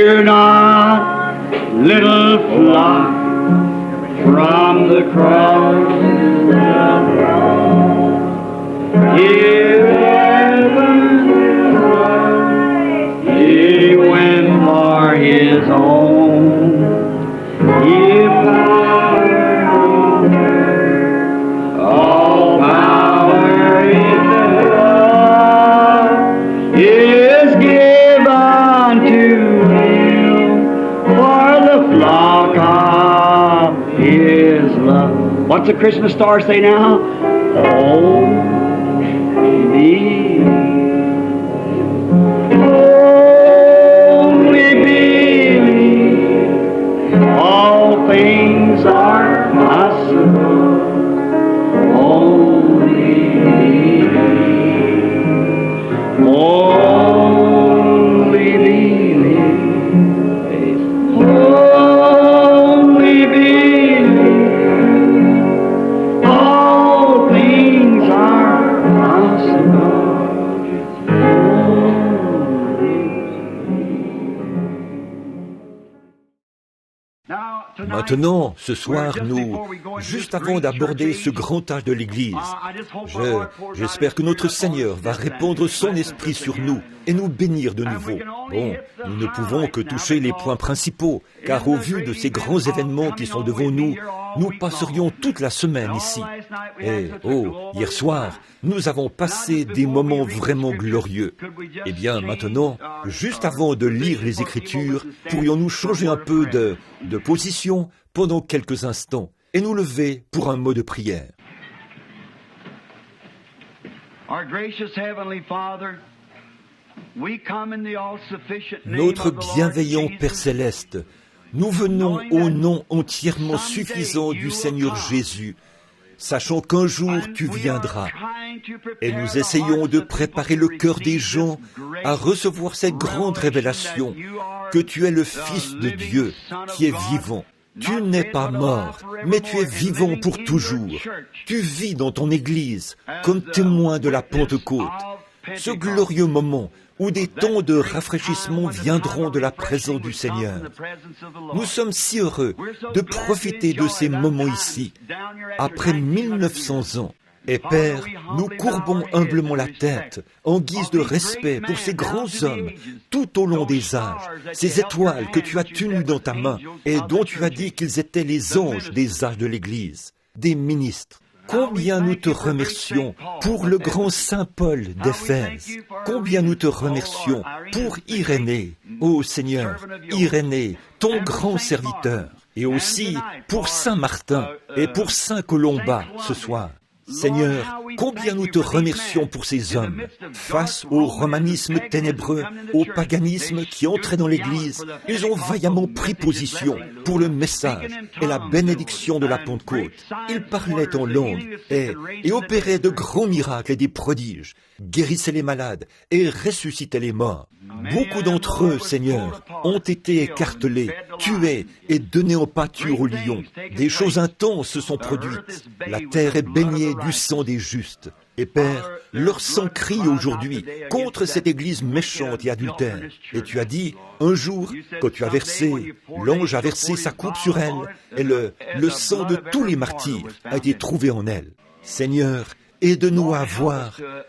Fear not, little flock, from the cross Hear heaven's love, He went for His own. Give power on earth, all power in the is given to Him for the flock of His love. What's the Christmas star say now? Only believe, all things are possible. Only believe, only believe, only believe, all things are possible. Maintenant, ce soir, juste avant d'aborder ce grand âge de l'Église, j'espère que notre Seigneur va répandre son esprit sur nous et nous bénir de nouveau. Bon, nous ne pouvons que toucher les points principaux, car au vu de ces grands événements qui sont devant nous, nous passerions toute la semaine ici. Et, hier soir, nous avons passé des moments vraiment glorieux. Eh bien, maintenant, juste avant de lire les Écritures, pourrions-nous changer un peu de position pendant quelques instants et nous lever pour un mot de prière. Notre bienveillant Père Céleste, nous venons au nom entièrement suffisant du Seigneur Jésus, sachant qu'un jour tu viendras, et nous essayons de préparer le cœur des gens à recevoir cette grande révélation que tu es le Fils de Dieu qui est vivant. Tu n'es pas mort, mais tu es vivant pour toujours. Tu vis dans ton Église comme témoin de la Pentecôte, ce glorieux moment où des temps de rafraîchissement viendront de la présence du Seigneur. Nous sommes si heureux de profiter de ces moments ici, après 1900 ans. Et Père, nous courbons humblement la tête en guise de respect pour ces grands hommes tout au long des âges, ces étoiles que tu as tenues dans ta main et dont tu as dit qu'ils étaient les anges des âges de l'Église, des ministres. Combien nous te remercions pour le grand Saint Paul d'Éphèse. Combien nous te remercions pour Irénée, ô Seigneur, Irénée, ton grand serviteur, et aussi pour Saint Martin et pour Saint Colomba ce soir. Seigneur, combien nous te remercions pour ces hommes, face au romanisme ténébreux, au paganisme qui entrait dans l'Église, ils ont vaillamment pris position pour le message et la bénédiction de la Pentecôte. Ils parlaient en langue et opéraient de grands miracles et des prodiges, guérissaient les malades et ressuscitaient les morts. Beaucoup d'entre eux, Seigneur, ont été écartelés, tués et donnés en pâture aux lions. Des choses intenses se sont produites. La terre est baignée du sang des justes. Et Père, leur sang crie aujourd'hui contre cette Église méchante et adultère. Et tu as dit, un jour, quand tu as versé, l'ange a versé sa coupe sur elle, et le sang de tous les martyrs a été trouvé en elle. Seigneur, aide-nous à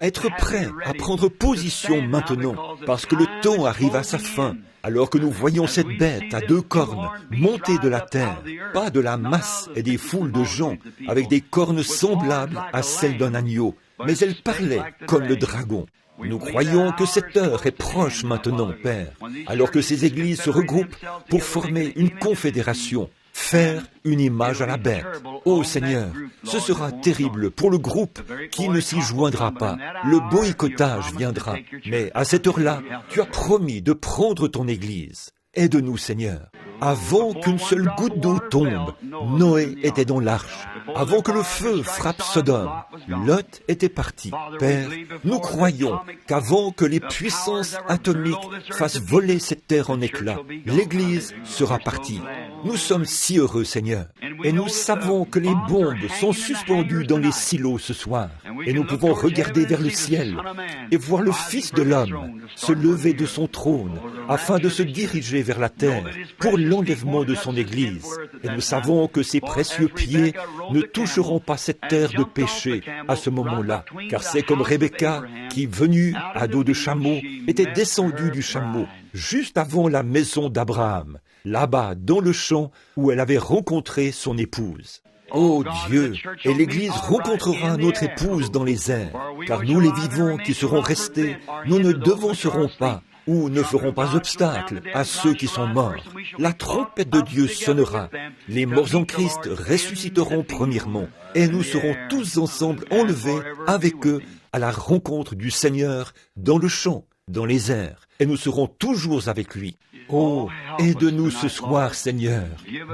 être prêts à prendre position maintenant, parce que le temps arrive à sa fin, alors que nous voyons cette bête à 2 cornes monter de la terre, pas de la masse et des foules de gens, avec des cornes semblables à celles d'un agneau, mais elle parlait comme le dragon. Nous croyons que cette heure est proche maintenant, Père, alors que ces églises se regroupent pour former une confédération, faire une image à la bête. Ô Seigneur, ce sera terrible pour le groupe qui ne s'y joindra pas. Le boycottage viendra. Mais à cette heure-là, tu as promis de prendre ton Église. Aide-nous, Seigneur. Avant qu'une seule goutte d'eau tombe, Noé était dans l'arche. Avant que le feu frappe Sodome, Lot était parti. Père, nous croyons qu'avant que les puissances atomiques fassent voler cette terre en éclats, l'Église sera partie. Nous sommes si heureux, Seigneur. Et nous savons que les bombes sont suspendues dans les silos ce soir. Et nous pouvons regarder vers le ciel et voir le Fils de l'homme se lever de son trône afin de se diriger vers la terre pour l'enlèvement de son Église. Et nous savons que ses précieux pieds ne toucheront pas cette terre de péché à ce moment-là, car c'est comme Rebecca qui, venue à dos de chameau, était descendue du chameau juste avant la maison d'Abraham, là-bas dans le champ où elle avait rencontré son épouse. Oh Dieu, et l'Église rencontrera notre épouse dans les airs, car nous les vivants qui serons restés, nous ne devancerons pas ou ne feront pas obstacle à ceux qui sont morts. La trompette de Dieu sonnera, les morts en Christ ressusciteront premièrement, et nous serons tous ensemble enlevés avec eux à la rencontre du Seigneur dans le champ, dans les airs, et nous serons toujours avec lui. Oh, aide-nous ce soir, Seigneur.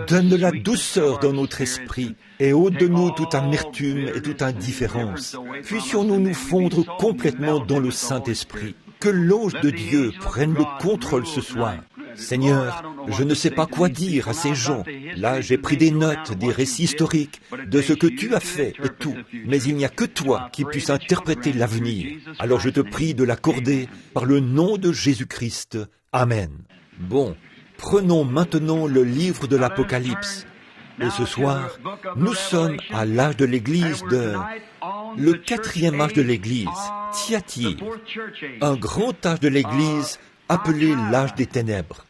Donne de la douceur dans notre esprit et ôte de nous toute amertume et toute indifférence. Puissions-nous nous fondre complètement dans le Saint-Esprit. Que l'ange de Dieu prenne le contrôle ce soir. Seigneur, je ne sais pas quoi dire à ces gens. Là, j'ai pris des notes, des récits historiques de ce que tu as fait et tout. Mais il n'y a que toi qui puisses interpréter l'avenir. Alors je te prie de l'accorder par le nom de Jésus-Christ. Amen. Bon, prenons maintenant le livre de l'Apocalypse. Et ce soir, nous sommes à l'âge de l'Église le 4e âge de l'Église, Thyatire, un grand âge de l'Église appelé l'âge des ténèbres.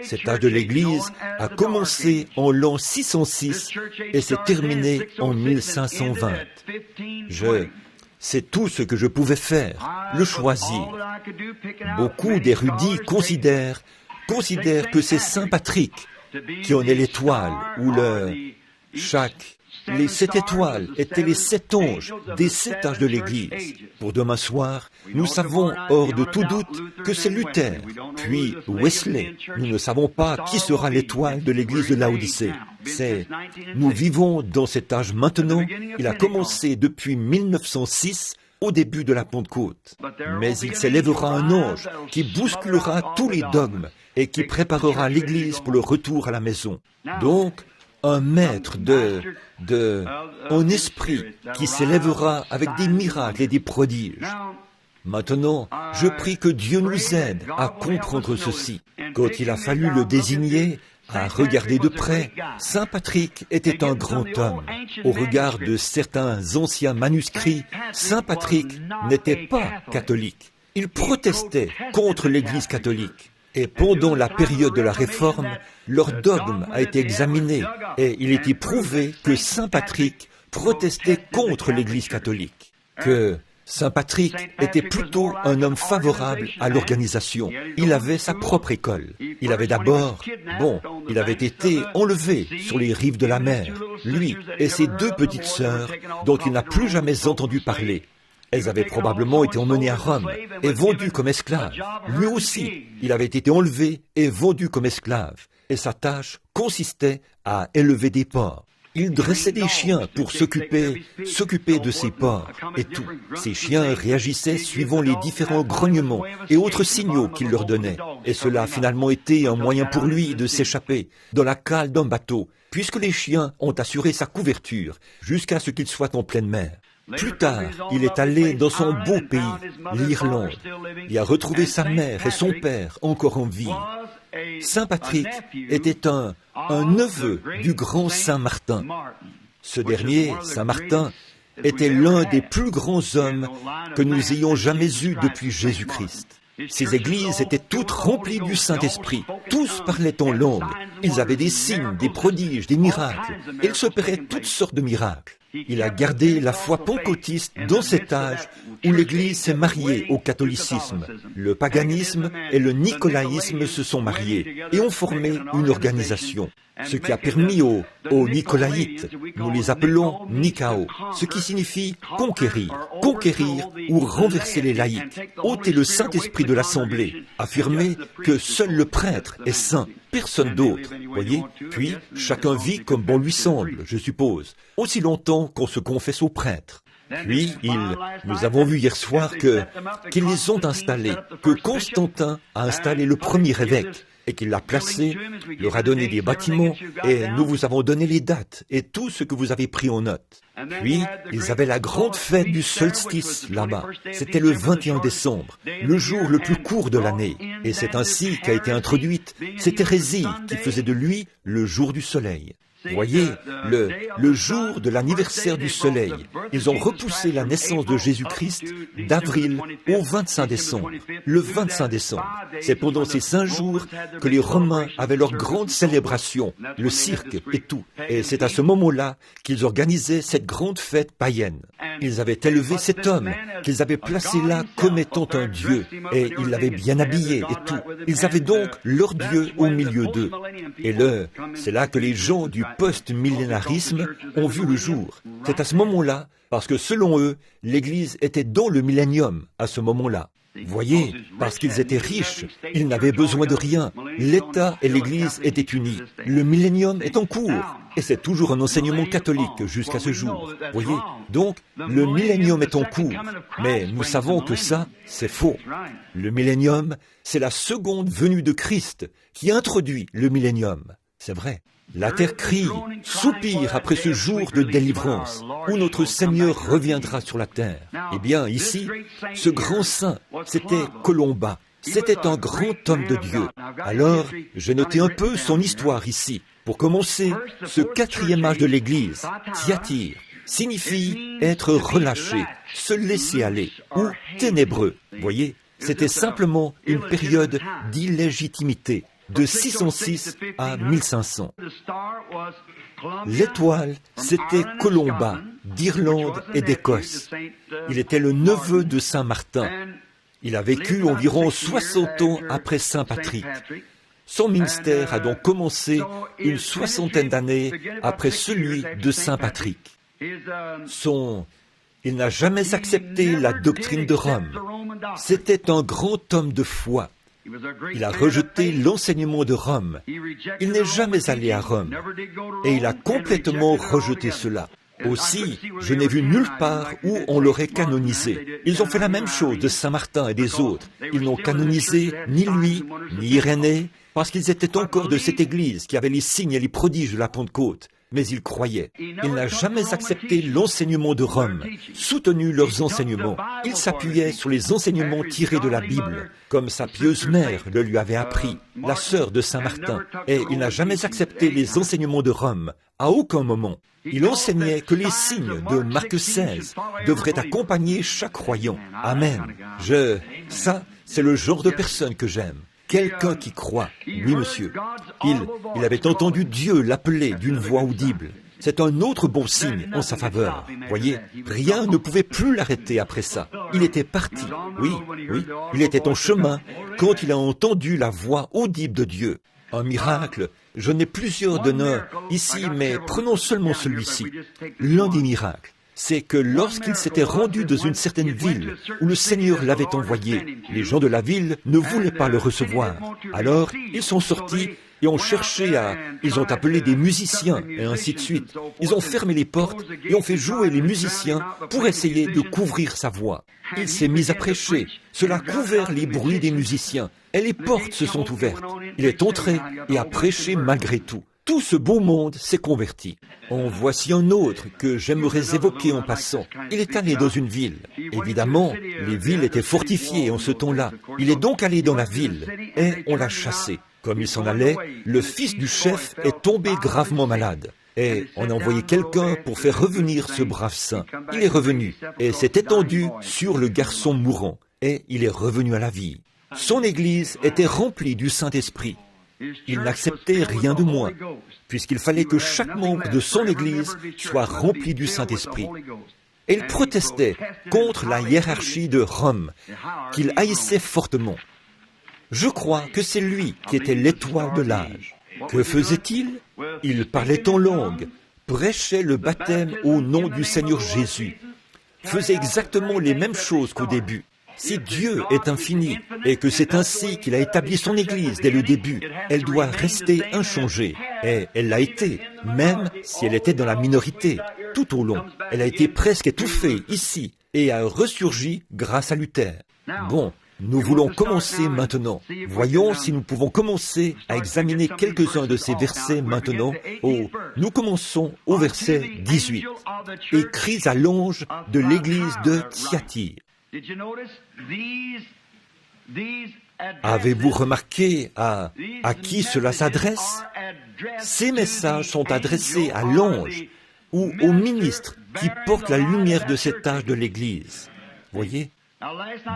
Cet âge de l'Église a commencé en l'an 606 et s'est terminé en 1520. C'est tout ce que je pouvais faire, le choisir. Beaucoup d'érudits considèrent que c'est Saint Patrick qui en est l'étoile, ou les 7 étoiles étaient les 7 anges des 7 âges de l'Église. Pour demain soir, nous savons hors de tout doute que c'est Luther, puis Wesley. Nous ne savons pas qui sera l'étoile de l'Église de Laodicée. Nous vivons dans cet âge maintenant. Il a commencé depuis 1906, au début de la Pentecôte. Mais il s'élèvera un ange qui bousculera tous les dogmes et qui préparera l'Église pour le retour à la maison. Donc, un maître en esprit qui s'élèvera avec des miracles et des prodiges. Maintenant, je prie que Dieu nous aide à comprendre ceci. Quand il a fallu le désigner, à regarder de près, Saint Patrick était un grand homme. Au regard de certains anciens manuscrits, Saint Patrick n'était pas catholique. Il protestait contre l'Église catholique. Et pendant la période de la Réforme, leur dogme a été examiné et il était prouvé que Saint Patrick protestait contre l'Église catholique, que Saint Patrick était plutôt un homme favorable à l'organisation. Il avait sa propre école. Il avait il avait été enlevé sur les rives de la mer, lui et ses 2 petites sœurs dont il n'a plus jamais entendu parler. Elles avaient probablement été emmenées à Rome et vendues comme esclaves. Lui aussi, il avait été enlevé et vendu comme esclave. Et sa tâche consistait à élever des porcs. Il dressait des chiens pour s'occuper de ces porcs et tout. Ces chiens réagissaient suivant les différents grognements et autres signaux qu'il leur donnait. Et cela a finalement été un moyen pour lui de s'échapper dans la cale d'un bateau, puisque les chiens ont assuré sa couverture jusqu'à ce qu'il soit en pleine mer. Plus tard, il est allé dans son beau pays, l'Irlande. Il a retrouvé sa mère et son père encore en vie. Saint Patrick était un neveu du grand Saint Martin. Ce dernier, Saint Martin, était l'un des plus grands hommes que nous ayons jamais eus depuis Jésus-Christ. Ces églises étaient toutes remplies du Saint-Esprit. Tous parlaient en langue. Ils avaient des signes, des prodiges, des miracles. Et il s'opérait toutes sortes de miracles. Il a gardé la foi pentecôtiste dans cet âge où l'Église s'est mariée au catholicisme. Le paganisme et le nicolaïsme se sont mariés et ont formé une organisation. Ce qui a permis aux Nicolaïtes, nous les appelons Nikao, ce qui signifie conquérir ou renverser les laïcs, ôter le Saint-Esprit de l'Assemblée, affirmer que seul le prêtre est saint, personne d'autre, voyez. Puis, chacun vit comme bon lui semble, je suppose, aussi longtemps qu'on se confesse au prêtre. Puis, nous avons vu hier soir qu'ils les ont installés, que Constantin a installé le premier évêque, et qu'il l'a placé, leur a donné des bâtiments, et nous vous avons donné les dates et tout ce que vous avez pris en note. Puis, ils avaient la grande fête du solstice là-bas. C'était le 21 décembre, le jour le plus court de l'année. Et c'est ainsi qu'a été introduite cette hérésie qui faisait de lui le jour du soleil. Voyez, le jour de l'anniversaire du soleil, ils ont repoussé la naissance de Jésus-Christ d'avril au 25 décembre. Le 25 décembre, c'est pendant ces 5 jours que les Romains avaient leur grande célébration, le cirque et tout. Et c'est à ce moment-là qu'ils organisaient cette grande fête païenne. Ils avaient élevé cet homme, qu'ils avaient placé là comme étant un dieu, et ils l'avaient bien habillé et tout. Ils avaient donc leur Dieu au milieu d'eux. Et c'est là que les gens du post-millénarisme ont vu le jour. C'est à ce moment-là, parce que selon eux, l'Église était dans le millénium à ce moment-là. Voyez, parce qu'ils étaient riches, ils n'avaient besoin de rien. L'État et l'Église étaient unis. Le millénium est en cours, et c'est toujours un enseignement catholique jusqu'à ce jour. Voyez, donc, le millénium est en cours, mais nous savons que ça, c'est faux. Le millénium, c'est la seconde venue de Christ qui introduit le millénium. C'est vrai. La terre crie, soupire après ce jour de délivrance, où notre Seigneur reviendra sur la terre. Eh bien, ici, ce grand saint, c'était Colomba. C'était un grand homme de Dieu. Alors, j'ai noté un peu son histoire ici. Pour commencer, ce 4e âge de l'Église, Thyatire, signifie être relâché, se laisser aller, ou ténébreux. Voyez, c'était simplement une période d'illégitimité. De 606 à 1500. L'étoile, c'était Colomba, d'Irlande et d'Écosse. Il était le neveu de Saint Martin. Il a vécu environ 60 ans après Saint Patrick. Son ministère a donc commencé une 60aine d'années après celui de Saint Patrick. Il n'a jamais accepté la doctrine de Rome. C'était un grand homme de foi. Il a rejeté l'enseignement de Rome. Il n'est jamais allé à Rome. Et il a complètement rejeté cela. Aussi, je n'ai vu nulle part où on l'aurait canonisé. Ils ont fait la même chose de Saint Martin et des autres. Ils n'ont canonisé ni lui, ni Irénée, parce qu'ils étaient encore de cette église qui avait les signes et les prodiges de la Pentecôte. Mais il croyait. Il n'a jamais accepté l'enseignement de Rome, soutenu leurs enseignements. Il s'appuyait sur les enseignements tirés de la Bible, comme sa pieuse mère le lui avait appris, la sœur de Saint Martin. Et il n'a jamais accepté les enseignements de Rome, à aucun moment. Il enseignait que les signes de Marc 16 devraient accompagner chaque croyant. Amen. Ça, c'est le genre de personne que j'aime. Quelqu'un qui croit. Oui, monsieur. Il avait entendu Dieu l'appeler d'une voix audible. C'est un autre bon signe en sa faveur. Voyez, rien ne pouvait plus l'arrêter après ça. Il était parti. Oui, il était en chemin quand il a entendu la voix audible de Dieu. Un miracle. Je n'ai plusieurs d'honneurs ici, mais prenons seulement celui-ci. L'un des miracles, c'est que lorsqu'il s'était rendu dans une certaine ville où le Seigneur l'avait envoyé, les gens de la ville ne voulaient pas le recevoir. Alors, ils sont sortis et ont cherché ils ont appelé des musiciens et ainsi de suite. Ils ont fermé les portes et ont fait jouer les musiciens pour essayer de couvrir sa voix. Il s'est mis à prêcher. Cela a couvert les bruits des musiciens et les portes se sont ouvertes. Il est entré et a prêché malgré tout. Tout ce beau monde s'est converti. En voici un autre que j'aimerais évoquer en passant. Il est allé dans une ville. Évidemment, les villes étaient fortifiées en ce temps-là. Il est donc allé dans la ville et on l'a chassé. Comme il s'en allait, le fils du chef est tombé gravement malade. Et on a envoyé quelqu'un pour faire revenir ce brave saint. Il est revenu et s'est étendu sur le garçon mourant. Et il est revenu à la vie. Son église était remplie du Saint-Esprit. Il n'acceptait rien de moins, puisqu'il fallait que chaque membre de son Église soit rempli du Saint-Esprit. Et il protestait contre la hiérarchie de Rome, qu'il haïssait fortement. Je crois que c'est lui qui était l'étoile de l'âge. Que faisait-il? Il parlait en langue, prêchait le baptême au nom du Seigneur Jésus, faisait exactement les mêmes choses qu'au début. Si Dieu est infini et que c'est ainsi qu'il a établi son Église dès le début, elle doit rester inchangée. Et elle l'a été, même si elle était dans la minorité, tout au long. Elle a été presque étouffée ici et a ressurgi grâce à Luther. Bon, nous voulons commencer maintenant. Voyons si nous pouvons commencer à examiner quelques-uns de ces versets maintenant. Nous commençons au verset 18. Écrits à l'ange de l'église de Thyatire. Avez-vous remarqué à qui cela s'adresse? Ces messages sont adressés à l'ange ou au ministre qui porte la lumière de cet âge de l'Église. Voyez?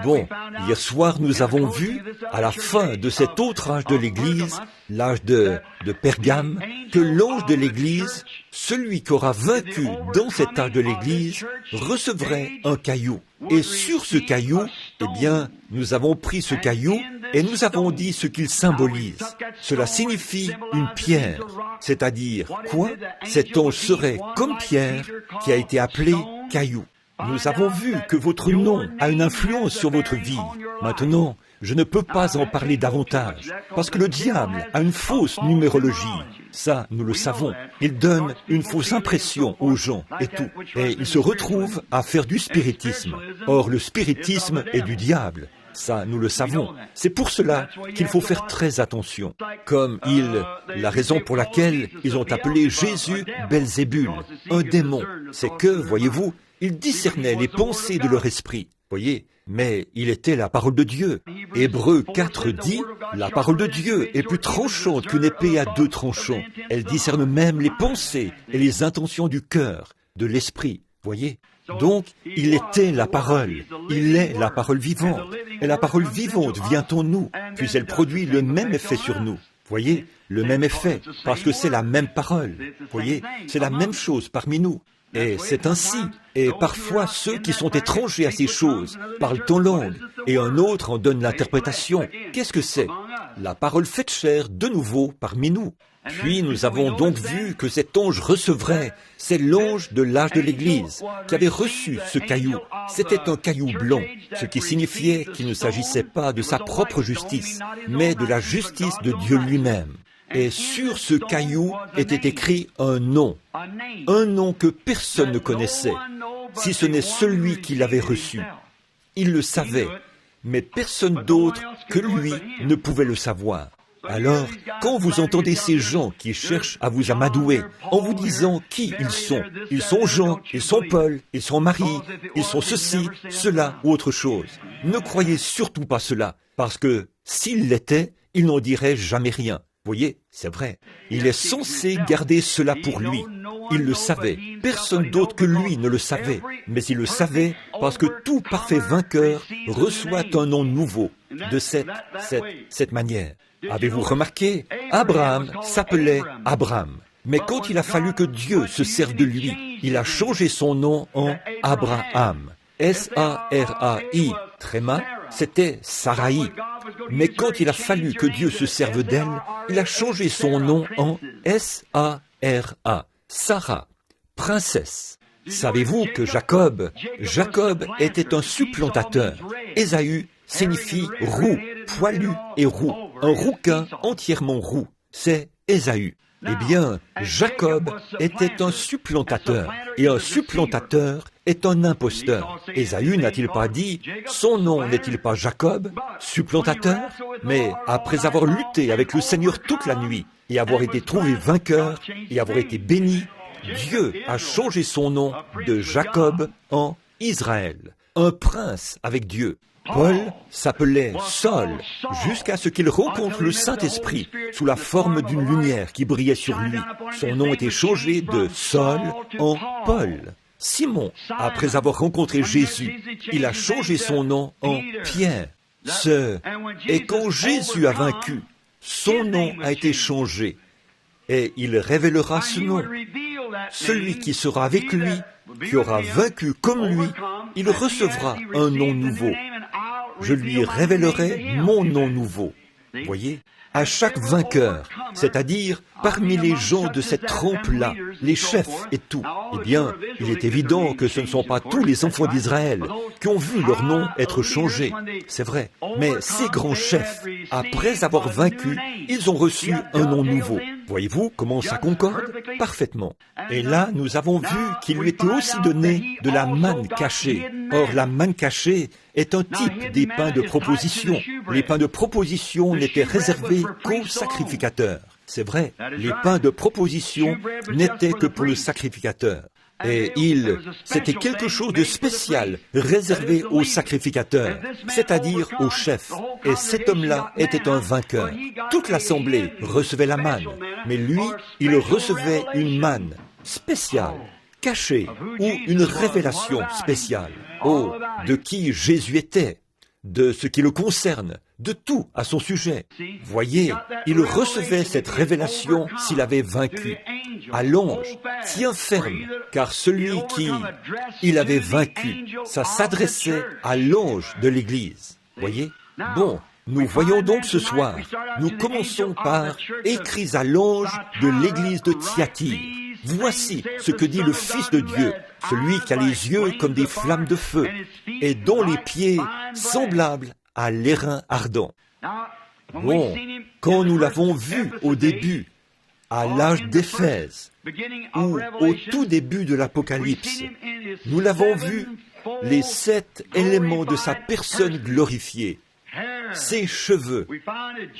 Bon, hier soir, nous avons vu, à la fin de cet autre âge de l'Église, l'âge de Pergame, que l'ange de l'Église, celui qui aura vaincu dans cet âge de l'Église, recevrait un caillou. Et sur ce caillou, eh bien, nous avons pris ce caillou et nous avons dit ce qu'il symbolise. Cela signifie une pierre, c'est-à-dire quoi? Cet ange serait comme Pierre qui a été appelé caillou. Nous avons vu que votre nom a une influence sur votre vie. Maintenant, je ne peux pas en parler davantage, parce que le diable a une fausse numérologie. Ça, nous le savons. Il donne une fausse impression aux gens et tout. Et il se retrouve à faire du spiritisme. Or, le spiritisme est du diable. Ça, nous le savons. C'est pour cela qu'il faut faire très attention. Comme la raison pour laquelle ils ont appelé Jésus Belzébul, un démon, c'est que, voyez-vous, il discernait les pensées de leur esprit. Voyez, mais il était la parole de Dieu. Hébreux 4 dit, la parole de Dieu est plus tranchante qu'une épée à 2 tranchants. Elle discerne même les pensées et les intentions du cœur, de l'esprit. Voyez? Donc, il était la parole. Il est la parole vivante. Et la parole vivante vient en nous, puis elle produit le même effet sur nous. Voyez? Le même effet, parce que c'est la même parole. Voyez? C'est la même chose parmi nous. Et c'est ainsi. Et parfois, ceux qui sont étrangers à ces choses parlent en langue, et un autre en donne l'interprétation. Qu'est-ce que c'est? La parole faite chair de nouveau parmi nous. Puis nous avons donc vu que cet ange recevrait, c'est l'ange de l'âge de l'Église qui avait reçu ce caillou. C'était un caillou blanc, ce qui signifiait qu'il ne s'agissait pas de sa propre justice, mais de la justice de Dieu lui-même. Et sur ce caillou était écrit un nom que personne ne connaissait, si ce n'est celui qui l'avait reçu. Il le savait, mais personne d'autre que lui ne pouvait le savoir. Alors, quand vous entendez ces gens qui cherchent à vous amadouer en vous disant qui ils sont Jean, ils sont Paul, ils sont Marie, ils sont ceci, cela ou autre chose, ne croyez surtout pas cela, parce que s'ils l'étaient, ils n'en diraient jamais rien. Voyez, c'est vrai. Il est censé garder cela pour lui. Il le savait. Personne d'autre que lui ne le savait. Mais il le savait parce que tout parfait vainqueur reçoit un nom nouveau de cette manière. Avez-vous remarqué? Abraham s'appelait Abraham. Mais quand il a fallu que Dieu se serve de lui, il a changé son nom en Abraham. S-A-R-A-I, tréma, c'était Sarai. Mais quand il a fallu que Dieu se serve d'elle, il a changé son nom en S-A-R-A, Sarah, princesse. Savez-vous que Jacob était un supplantateur. Ésaü signifie roux, poilu et roux. Un rouquin entièrement roux, c'est Ésaü. Eh bien, Jacob était un supplantateur, et un supplantateur est un imposteur. Ésaü n'a-t-il pas dit, son nom n'est-il pas Jacob, supplantateur? Mais après avoir lutté avec le Seigneur toute la nuit, et avoir été trouvé vainqueur, et avoir été béni, Dieu a changé son nom de Jacob en Israël, un prince avec Dieu. Paul s'appelait Saul jusqu'à ce qu'il rencontre le Saint-Esprit sous la forme d'une lumière qui brillait sur lui. Son nom était changé de Saul en Paul. Simon, après avoir rencontré Jésus, il a changé son nom en Pierre. Et quand Jésus a vaincu, son nom a été changé. Et il révélera ce nom. Celui qui sera avec lui, qui aura vaincu comme lui, il recevra un nom nouveau. Je lui révélerai mon nom nouveau. Voyez, à chaque vainqueur, c'est-à-dire parmi les gens de cette trempe-là, les chefs et tout, eh bien, il est évident que ce ne sont pas tous les enfants d'Israël qui ont vu leur nom être changé. C'est vrai. Mais ces grands chefs, après avoir vaincu, ils ont reçu un nom nouveau. Voyez-vous comment ça concorde? Parfaitement. Et là, nous avons vu qu'il lui était aussi donné de la manne cachée. Or, la manne cachée est un type des pains de proposition. Les pains de proposition n'étaient réservés qu'aux sacrificateurs. C'est vrai, les pains de proposition n'étaient que pour le sacrificateur. Et c'était quelque chose de spécial, réservé aux sacrificateurs, c'est-à-dire au chef. Et cet homme-là était un vainqueur. Toute l'assemblée recevait la manne, mais lui, il recevait une manne spéciale, cachée, ou une révélation spéciale. Oh, de qui Jésus était, de ce qui le concerne, de tout à son sujet. Voyez, il recevait cette révélation s'il avait vaincu. À l'ange, tiens ferme, car celui qui il avait vaincu, ça s'adressait à l'ange de l'Église. Voyez? Bon, nous voyons donc ce soir, nous commençons par « Écrits à l'ange de l'Église de Thyatire ». Voici ce que dit le Fils de Dieu, celui qui a les yeux comme des flammes de feu, et dont les pieds semblables à l'airain ardent. Bon, quand nous l'avons vu au début, à l'âge d'Éphèse, ou au tout début de l'Apocalypse, nous l'avons vu, les 7 éléments de sa personne glorifiée, ses cheveux.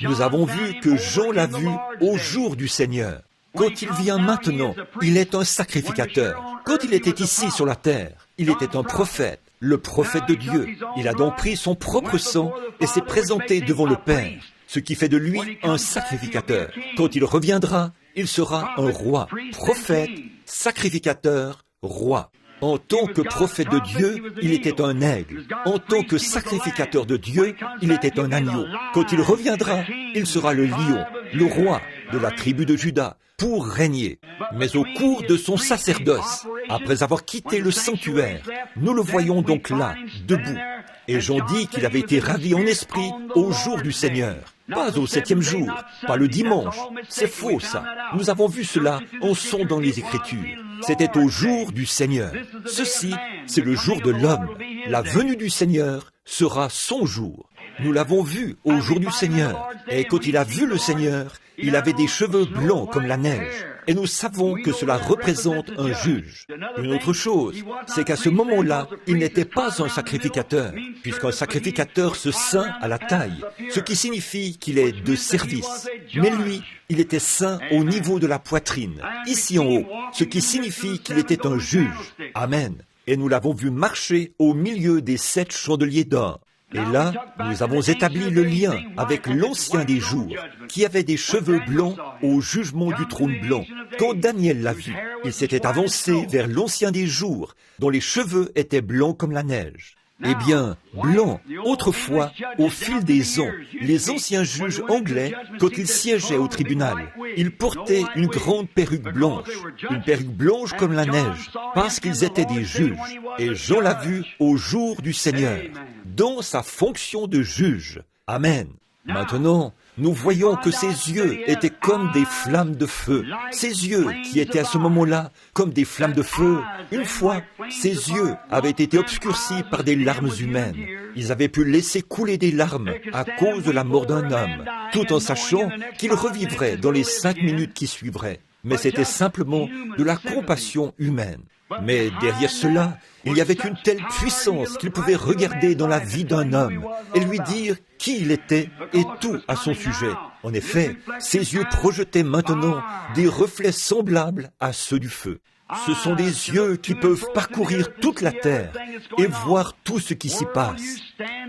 Nous avons vu que Jean l'a vu au jour du Seigneur. Quand il vient maintenant, il est un sacrificateur. Quand il était ici sur la terre, il était un prophète, le prophète de Dieu. Il a donc pris son propre sang et s'est présenté devant le Père, ce qui fait de lui un sacrificateur. Quand il reviendra, il sera un roi, prophète, sacrificateur, roi. En tant que prophète de Dieu, il était un aigle. En tant que sacrificateur de Dieu, il était un agneau. Quand il reviendra, il sera le lion, le roi de la tribu de Juda, pour régner. Mais au cours de son sacerdoce, après avoir quitté le sanctuaire, nous le voyons donc là, debout. Et Jean dit qu'il avait été ravi en esprit au jour du Seigneur. Pas au 7e jour, pas le dimanche. C'est faux, ça. Nous avons vu cela en sondant les Écritures. C'était au jour du Seigneur. Ceci, c'est le jour de l'homme. La venue du Seigneur sera son jour. Nous l'avons vu au jour du Seigneur. Et quand il a vu le Seigneur, il avait des cheveux blancs comme la neige. Et nous savons que cela représente un juge. Une autre chose, c'est qu'à ce moment-là, il n'était pas un sacrificateur, puisqu'un sacrificateur se ceint à la taille, ce qui signifie qu'il est de service. Mais lui, il était ceint au niveau de la poitrine, ici en haut, ce qui signifie qu'il était un juge. Amen. Et nous l'avons vu marcher au milieu des 7 chandeliers d'or. Et là, nous avons établi le lien avec l'Ancien des jours, qui avait des cheveux blancs au jugement du trône blanc. Quand Daniel l'a vu, il s'était avancé vers l'Ancien des jours, dont les cheveux étaient blancs comme la neige. Eh bien, blanc, autrefois, au fil des ans, les anciens juges anglais, quand ils siégeaient au tribunal, ils portaient une grande perruque blanche comme la neige, parce qu'ils étaient des juges. Et Jean l'a vu au jour du Seigneur, dans sa fonction de juge. Amen. Maintenant, nous voyons que ses yeux étaient comme des flammes de feu. Ses yeux, qui étaient à ce moment-là comme des flammes de feu, une fois, ses yeux avaient été obscurcis par des larmes humaines. Ils avaient pu laisser couler des larmes à cause de la mort d'un homme, tout en sachant qu'il revivrait dans les 5 minutes qui suivraient. Mais c'était simplement de la compassion humaine. Mais derrière cela, il y avait une telle puissance qu'il pouvait regarder dans la vie d'un homme et lui dire qui il était et tout à son sujet. En effet, ses yeux projetaient maintenant des reflets semblables à ceux du feu. Ce sont des yeux qui peuvent parcourir toute la terre et voir tout ce qui s'y passe.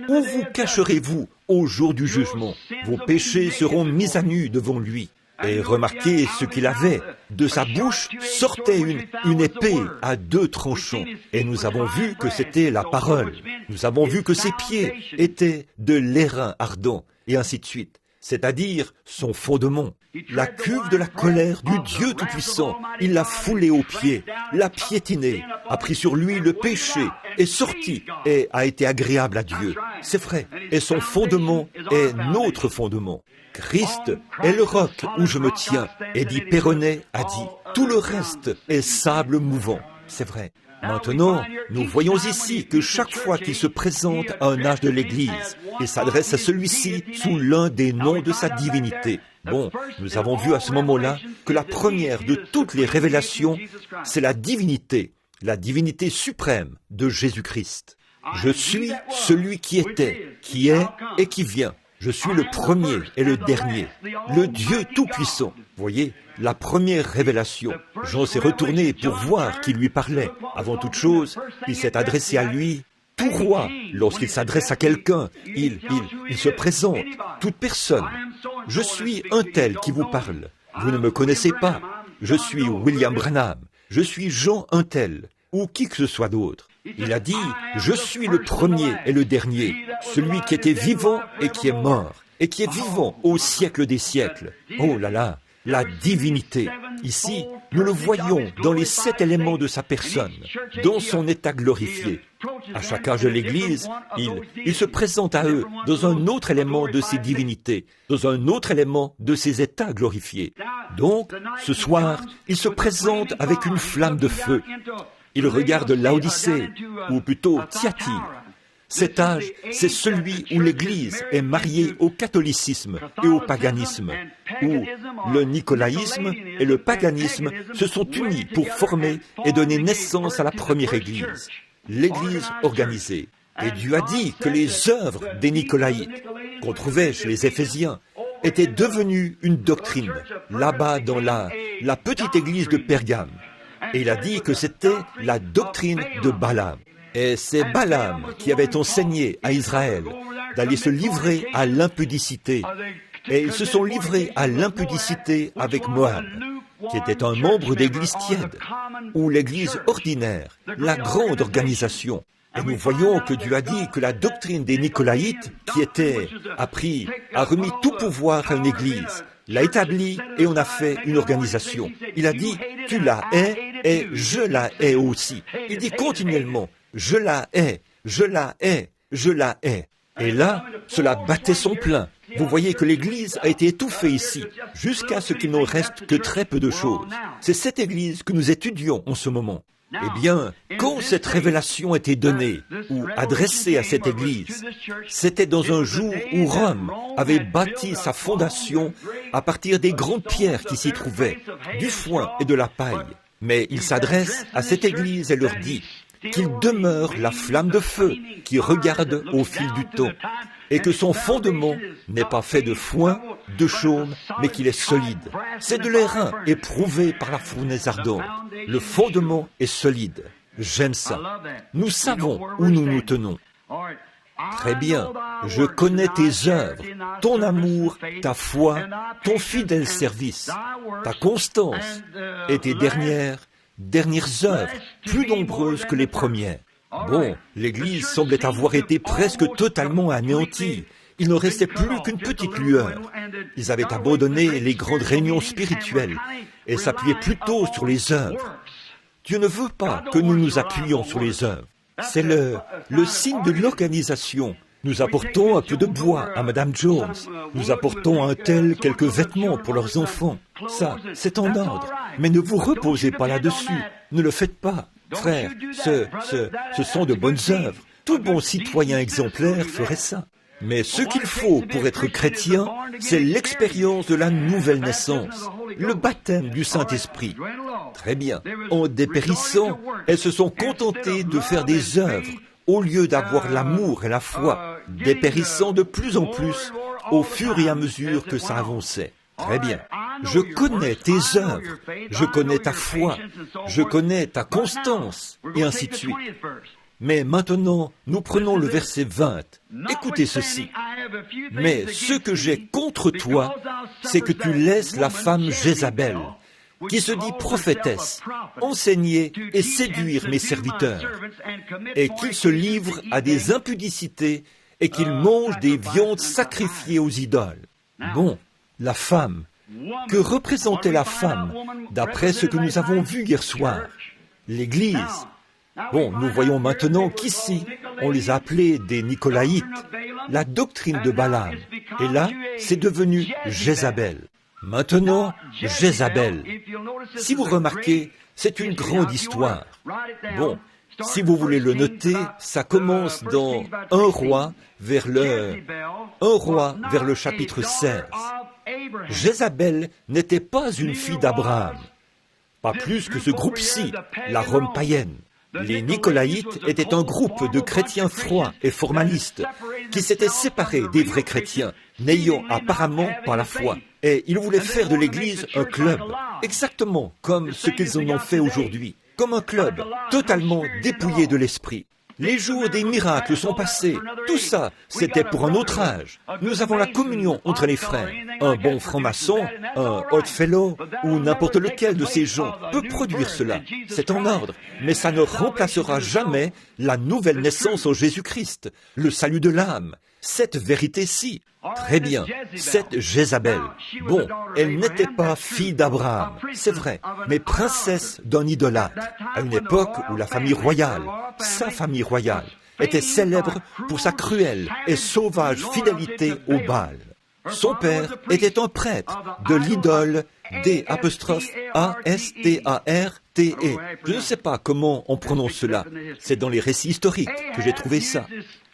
Où vous cacherez-vous au jour du jugement? Vos péchés seront mis à nu devant lui. Et remarquez ce qu'il avait. De sa bouche sortait une épée à 2 tranchants. Et nous avons vu que c'était la parole. Nous avons vu que ses pieds étaient de l'airain ardent, et ainsi de suite. C'est-à-dire son fondement. La cuve de la colère du Dieu Tout-Puissant, il l'a foulé aux pieds, l'a piétiné, a pris sur lui le péché, est sorti et a été agréable à Dieu. C'est vrai. Et son fondement est notre fondement. Christ est le roc où je me tiens. Eddie Perronnet a dit, tout le reste est sable mouvant. C'est vrai. Maintenant, nous voyons ici que chaque fois qu'il se présente à un âge de l'Église, Il s'adresse à celui-ci sous l'un des noms de sa divinité. Bon, nous avons vu à ce moment-là que la première de toutes les révélations, c'est la divinité suprême de Jésus-Christ. Je suis celui qui était, qui est et qui vient. Je suis le premier et le dernier, le Dieu Tout-Puissant. Voyez, la première révélation. Jean s'est retourné pour voir qui lui parlait. Avant toute chose, il s'est adressé à lui. Tout roi, lorsqu'il s'adresse à quelqu'un, il se présente, toute personne. Je suis un tel qui vous parle. Vous ne me connaissez pas. Je suis William Branham. Je suis Jean un tel, ou qui que ce soit d'autre. Il a dit, je suis le premier et le dernier, celui qui était vivant et qui est mort, et qui est vivant au siècle des siècles. Oh là là, la divinité. Ici, nous le voyons dans les 7 éléments de sa personne, dans son état glorifié. À chaque âge de l'Église, il se présente à eux dans un autre élément de ses divinités, dans un autre élément de ses états glorifiés. Donc, ce soir, il se présente avec une flamme de feu. Il regarde Laodicée, ou plutôt Thyatire. Cet âge, c'est celui où l'Église est mariée au catholicisme et au paganisme, où le nicolaïsme et le paganisme se sont unis pour former et donner naissance à la première Église, l'Église organisée. Et Dieu a dit que les œuvres des Nicolaïtes, qu'on trouvait chez les Éphésiens, étaient devenues une doctrine, là-bas dans la petite église de Pergame. Et il a dit que c'était la doctrine de Balaam. Et c'est Balaam qui avait enseigné à Israël d'aller se livrer à l'impudicité. Et ils se sont livrés à l'impudicité avec Moab, qui était un membre d'église tiède, ou l'église ordinaire, la grande organisation. Et nous voyons que Dieu a dit que la doctrine des Nicolaïtes, qui a remis tout pouvoir à une église, l'a établie et on a fait une organisation. Il a dit, tu la hais et je la hais aussi. Il dit continuellement, je la hais, je la hais, je la hais. Et là, cela battait son plein. Vous voyez que l'Église a été étouffée ici, jusqu'à ce qu'il n'en reste que très peu de choses. C'est cette Église que nous étudions en ce moment. Eh bien, quand cette révélation était donnée ou adressée à cette Église, c'était dans un jour où Rome avait bâti sa fondation à partir des grandes pierres qui s'y trouvaient, du foin et de la paille. Mais il s'adresse à cette Église et leur dit qu'il demeure la flamme de feu qui regarde au fil du temps, et que son fondement n'est pas fait de foin, de chaume, mais qu'il est solide. C'est de l'airain éprouvé par la fournaise ardente. Le fondement est solide. J'aime ça. Nous savons où nous nous tenons. Très bien, je connais tes œuvres, ton amour, ta foi, ton fidèle service, ta constance et tes dernières œuvres, plus nombreuses que les premières. Bon, l'Église semblait avoir été presque totalement anéantie. Il ne restait plus qu'une petite lueur. Ils avaient abandonné les grandes réunions spirituelles et s'appuyaient plutôt sur les œuvres. Dieu ne veut pas que nous nous appuyions sur les œuvres. C'est le signe de l'organisation. Nous apportons un peu de bois à Madame Jones. Nous apportons à un tel quelques vêtements pour leurs enfants. Ça, c'est en ordre. Mais ne vous reposez pas là-dessus. Ne le faites pas. Frère, ce sont de bonnes œuvres. Tout bon citoyen exemplaire ferait ça. Mais ce qu'il faut pour être chrétien, c'est l'expérience de la nouvelle naissance, le baptême du Saint-Esprit. Très bien. En dépérissant, elles se sont contentées de faire des œuvres au lieu d'avoir l'amour et la foi, dépérissant de plus en plus au fur et à mesure que ça avançait. Très bien. Je connais tes œuvres, je connais ta foi, je connais ta constance, et ainsi de suite. Mais maintenant, nous prenons le verset 20. Écoutez ceci. Mais ce que j'ai contre toi, c'est que tu laisses la femme Jézabel, qui se dit prophétesse, enseigner et séduire mes serviteurs, et qu'il se livre à des impudicités et qu'il mange des viandes sacrifiées aux idoles. Bon, la femme. Que représentait la femme, d'après ce que nous avons vu hier soir? L'Église. Bon, nous voyons maintenant qu'ici, on les a appelés des Nicolaïtes, la doctrine de Balaam. Et là, c'est devenu Jézabel. Maintenant, Jézabel. Si vous remarquez, c'est une grande histoire. Bon, Si vous voulez le noter, ça commence dans 1 roi vers le chapitre 16. Jézabel n'était pas une fille d'Abraham, pas plus que ce groupe-ci, la Rome païenne. Les Nicolaïtes étaient un groupe de chrétiens froids et formalistes qui s'étaient séparés des vrais chrétiens, n'ayant apparemment pas la foi. Et ils voulaient faire de l'Église un club, exactement comme ce qu'ils en ont fait aujourd'hui, comme un club totalement dépouillé de l'esprit. Les jours des miracles sont passés. Tout ça, c'était pour un autre âge. Nous avons la communion entre les frères. Un bon franc-maçon, un Oddfellow ou n'importe lequel de ces gens peut produire cela. C'est en ordre, mais ça ne remplacera jamais la nouvelle naissance en Jésus-Christ, le salut de l'âme. Cette vérité-ci. Très bien, cette Jézabel. Bon, elle n'était pas fille d'Abraham, c'est vrai, mais princesse d'un idolâtre, à une époque où la famille royale, sa famille royale, était célèbre pour sa cruelle et sauvage fidélité au Baal. Son père était un prêtre de l'idole d'Astarté. Je ne sais pas comment on prononce cela. C'est dans les récits historiques que j'ai trouvé ça.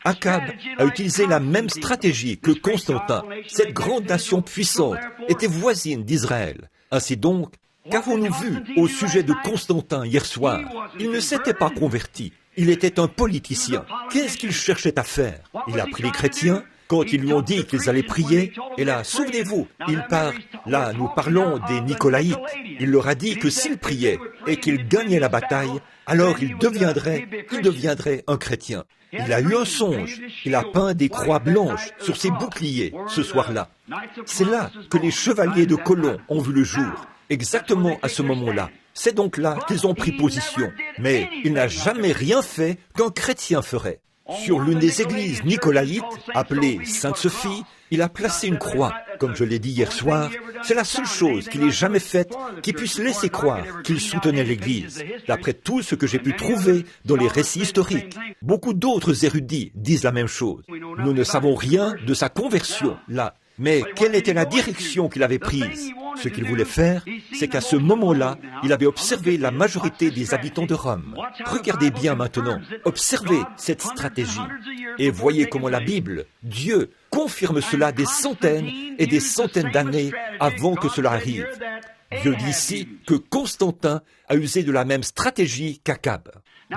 Akab a utilisé la même stratégie que Constantin. Cette grande nation puissante était voisine d'Israël. Ainsi donc, qu'avons-nous vu au sujet de Constantin hier soir? Il ne s'était pas converti. Il était un politicien. Qu'est-ce qu'il cherchait à faire? Il a pris les chrétiens quand ils lui ont dit qu'ils allaient prier. Et là, souvenez-vous, là, nous parlons des Nicolaïtes. Il leur a dit que s'ils priaient et qu'ils gagnaient la bataille, alors il deviendrait un chrétien. Il a eu un songe. Il a peint des croix blanches sur ses boucliers ce soir-là. C'est là que les chevaliers de Colomb ont vu le jour, exactement à ce moment-là. C'est donc là qu'ils ont pris position. Mais il n'a jamais rien fait qu'un chrétien ferait. Sur l'une des églises nicolaïtes, appelée Sainte-Sophie, il a placé une croix. Comme je l'ai dit hier soir, c'est la seule chose qu'il ait jamais faite qui puisse laisser croire qu'il soutenait l'Église. D'après tout ce que j'ai pu trouver dans les récits historiques, beaucoup d'autres érudits disent la même chose. Nous ne savons rien de sa conversion, là. Mais quelle était la direction qu'il avait prise? Ce qu'il voulait faire, c'est qu'à ce moment-là, il avait observé la majorité des habitants de Rome. Regardez bien maintenant, observez cette stratégie. Et voyez comment la Bible, Dieu, confirme cela des centaines et des centaines d'années avant que cela arrive. Dieu dit ici que Constantin a usé de la même stratégie qu'Akab.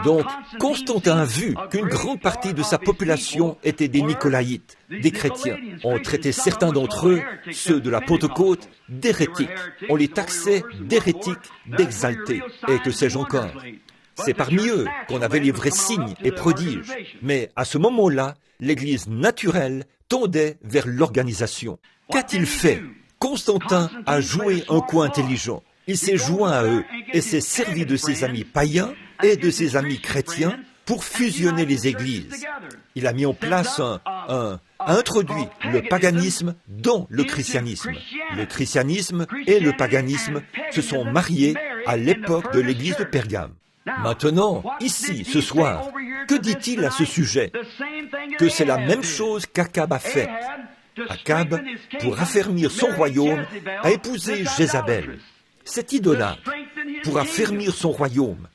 Donc, Constantin a vu qu'une grande partie de sa population était des Nicolaïtes, des chrétiens. On traitait certains d'entre eux, ceux de la Pentecôte, d'hérétiques. On les taxait d'hérétiques, d'exaltés, et que sais-je encore. C'est parmi eux qu'on avait les vrais signes et prodiges. Mais à ce moment-là, l'Église naturelle tendait vers l'organisation. Qu'a-t-il fait? Constantin a joué un coup intelligent. Il s'est joint à eux et s'est servi de ses amis païens et de ses amis chrétiens pour fusionner les églises. Il a mis en place a introduit le paganisme dans le christianisme. Le christianisme et le paganisme se sont mariés à l'époque de l'église de Pergame. Maintenant, ici, ce soir, que dit-il à ce sujet? Que c'est la même chose qu'Akab a fait. Akab, pour affermir son royaume, a épousé Jézabel. Cet idolâtre, pour affermir son royaume,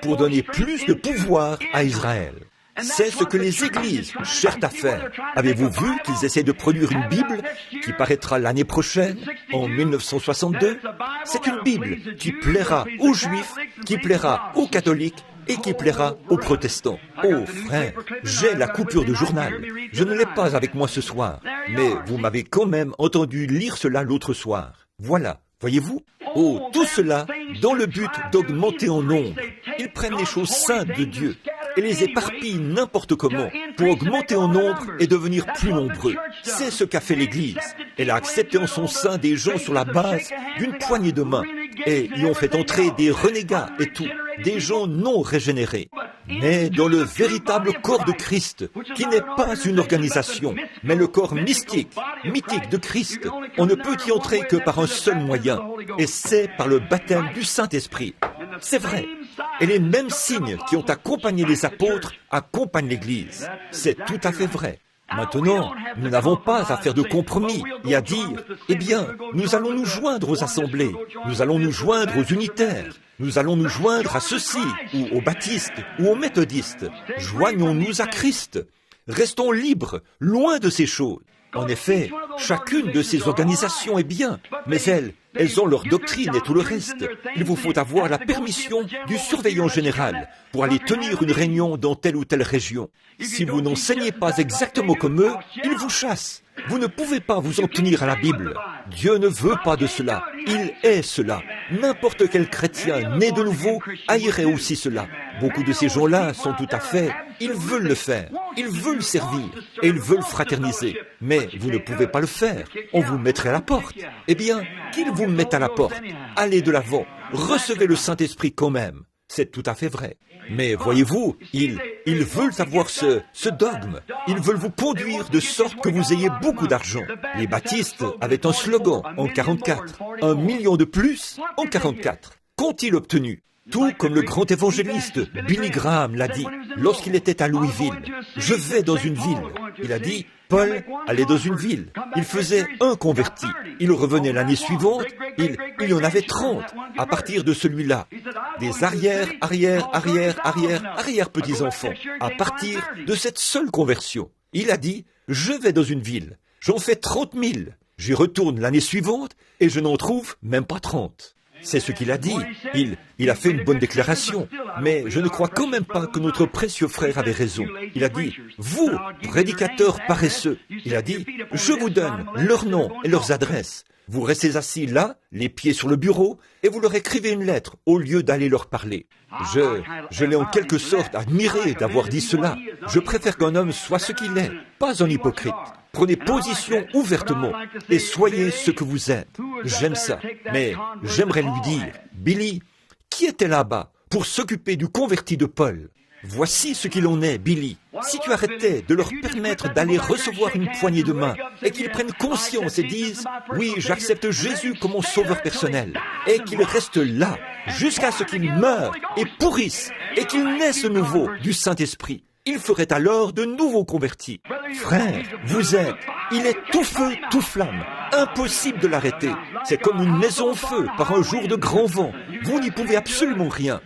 pour donner plus de pouvoir à Israël. C'est ce que les églises cherchent à faire. Avez-vous vu qu'ils essaient de produire une Bible qui paraîtra l'année prochaine, en 1962? C'est une Bible qui plaira aux Juifs, qui plaira aux catholiques et qui plaira aux protestants. Oh frère, j'ai la coupure de journal. Je ne l'ai pas avec moi ce soir, mais vous m'avez quand même entendu lire cela l'autre soir. Voilà, voyez-vous? Oh, tout cela dans le but d'augmenter en nombre. Ils prennent les choses saintes de Dieu et les éparpillent n'importe comment pour augmenter en nombre et devenir plus nombreux. C'est ce qu'a fait l'Église. Elle a accepté en son sein des gens sur la base d'une poignée de main et y ont fait entrer des renégats et tout, des gens non régénérés. Mais dans le véritable corps de Christ, qui n'est pas une organisation, mais le corps mythique de Christ, on ne peut y entrer que par un seul moyen, et c'est par le baptême du Saint-Esprit. C'est vrai. Et les mêmes signes qui ont accompagné les apôtres accompagnent l'Église. C'est tout à fait vrai. Maintenant, nous n'avons pas à faire de compromis et à dire, eh bien, nous allons nous joindre aux assemblées, nous allons nous joindre aux unitaires. nous allons nous joindre à ceux-ci, ou aux baptistes, ou aux méthodistes. Joignons-nous à Christ. Restons libres, loin de ces choses. En effet, chacune de ces organisations est bien, mais elles ont leur doctrine et tout le reste. Il vous faut avoir la permission du surveillant général pour aller tenir une réunion dans telle ou telle région. Si vous n'enseignez pas exactement comme eux, ils vous chassent. Vous ne pouvez pas vous en tenir à la Bible. Dieu ne veut pas de cela. Il est cela. N'importe quel chrétien né de nouveau haïrait aussi cela. Beaucoup de ces gens-là sont tout à fait... Ils veulent le faire. Ils veulent servir. Et ils veulent fraterniser. Mais vous ne pouvez pas le faire. On vous mettrait à la porte. Eh bien, qu'ils vous mettent à la porte. Allez de l'avant. Recevez le Saint-Esprit quand même. C'est tout à fait vrai. Mais voyez-vous, ils veulent avoir ce dogme. Ils veulent vous conduire de sorte que vous ayez beaucoup d'argent. Les baptistes avaient un slogan en 44. 1 million de plus en 44. Qu'ont-ils obtenu? Tout comme le grand évangéliste Billy Graham l'a dit lorsqu'il était à Louisville. Je vais dans une ville. Il a dit, Paul allait dans une ville. Il faisait un converti. Il revenait l'année suivante. Il y en avait 30 à partir de celui-là. Des arrière petits-enfants à partir de cette seule conversion. Il a dit, je vais dans une ville. J'en fais 30 000. J'y retourne l'année suivante et je n'en trouve même pas 30. C'est ce qu'il a dit. Il a fait une bonne déclaration. Mais je ne crois quand même pas que notre précieux frère avait raison. Il a dit, vous, prédicateurs paresseux, il a dit, je vous donne leurs noms et leurs adresses. Vous restez assis là, les pieds sur le bureau, et vous leur écrivez une lettre au lieu d'aller leur parler. Je l'ai en quelque sorte admiré d'avoir dit cela. Je préfère qu'un homme soit ce qu'il est, pas un hypocrite. Prenez position ouvertement et soyez ce que vous êtes. J'aime ça. Mais j'aimerais lui dire, Billy, qui était là-bas pour s'occuper du converti de Paul? Voici ce qu'il en est, Billy. Si tu arrêtais de leur permettre d'aller recevoir une poignée de main et qu'ils prennent conscience et disent « Oui, j'accepte Jésus comme mon sauveur personnel » et qu'ils restent là jusqu'à ce qu'ils meurent et pourrissent et qu'ils naissent de nouveau du Saint-Esprit, il ferait alors de nouveaux convertis. Frère, il est tout feu, tout flamme. Impossible de l'arrêter. C'est comme une maison en feu par un jour de grand vent. Vous n'y pouvez absolument rien.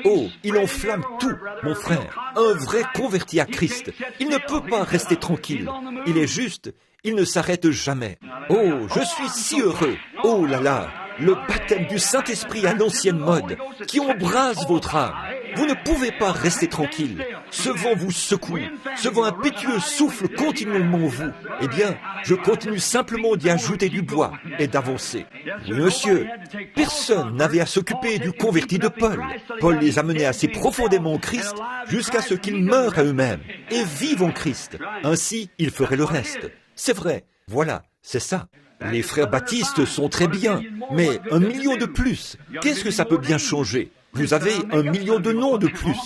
Oh, il enflamme tout, mon frère. Un vrai converti à Christ. Il ne peut pas rester tranquille. Il est juste, il ne s'arrête jamais. Oh, je suis si heureux. Oh là là, le baptême du Saint-Esprit à l'ancienne mode, qui embrase votre âme. Vous ne pouvez pas rester tranquille. Ce vent vous secoue. Ce vent impétueux souffle continuellement en vous. Eh bien, je continue simplement d'y ajouter du bois et d'avancer. Oui, monsieur, personne n'avait à s'occuper du converti de Paul. Paul les amenait assez profondément en Christ jusqu'à ce qu'ils meurent à eux-mêmes et vivent en Christ. Ainsi, ils feraient le reste. C'est vrai. Voilà, c'est ça. Les frères baptistes sont très bien, mais 1 million de plus, qu'est-ce que ça peut bien changer? Vous avez 1 million de noms de plus.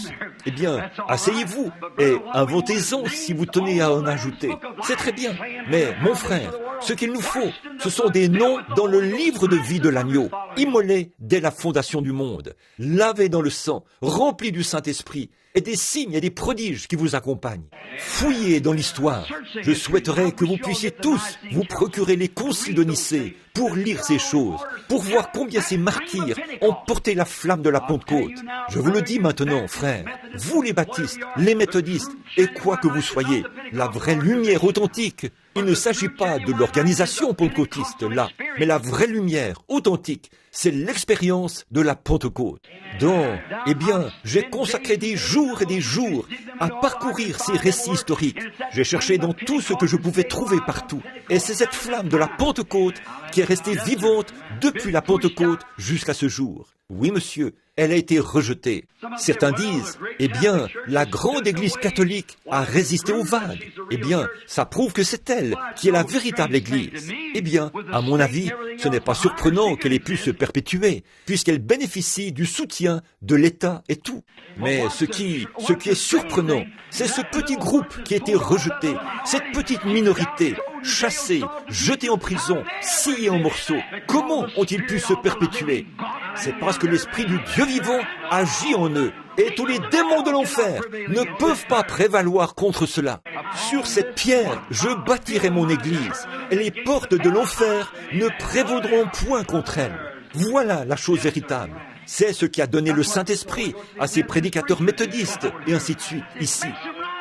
Eh bien, asseyez-vous et inventez-en si vous tenez à en ajouter. C'est très bien. Mais, mon frère, ce qu'il nous faut, ce sont des noms dans le livre de vie de l'agneau, immolés dès la fondation du monde, lavés dans le sang, remplis du Saint-Esprit, et des signes et des prodiges qui vous accompagnent. Fouillez dans l'histoire. Je souhaiterais que vous puissiez tous vous procurer les conciles de Nicée pour lire ces choses, pour voir combien ces martyrs ont porté la flamme de la Pentecôte. Je vous le dis maintenant, frères, vous les baptistes, les méthodistes, et quoi que vous soyez, la vraie lumière authentique, il ne s'agit pas de l'organisation pentecôtiste là, mais la vraie lumière authentique, c'est l'expérience de la Pentecôte. Donc, eh bien, j'ai consacré des jours et des jours à parcourir ces récits historiques. J'ai cherché dans tout ce que je pouvais trouver partout. Et c'est cette flamme de la Pentecôte qui est restée vivante depuis la Pentecôte jusqu'à ce jour. Oui, monsieur, elle a été rejetée. Certains disent, eh bien, la grande Église catholique a résisté aux vagues. Eh bien, ça prouve que c'est elle qui est la véritable Église. Eh bien, à mon avis, ce n'est pas surprenant qu'elle ait pu se perpétuer, puisqu'elle bénéficie du soutien de l'État et tout. Mais ce qui est surprenant, c'est ce petit groupe qui a été rejeté, cette petite minorité, chassée, jetée en prison, sciée en morceaux. Comment ont-ils pu se perpétuer? C'est parce que l'Esprit du Dieu vivant agit en eux. Et tous les démons de l'enfer ne peuvent pas prévaloir contre cela. Sur cette pierre, je bâtirai mon église, et les portes de l'enfer ne prévaudront point contre elle. Voilà la chose véritable. C'est ce qui a donné le Saint-Esprit à ces prédicateurs méthodistes, et ainsi de suite, ici.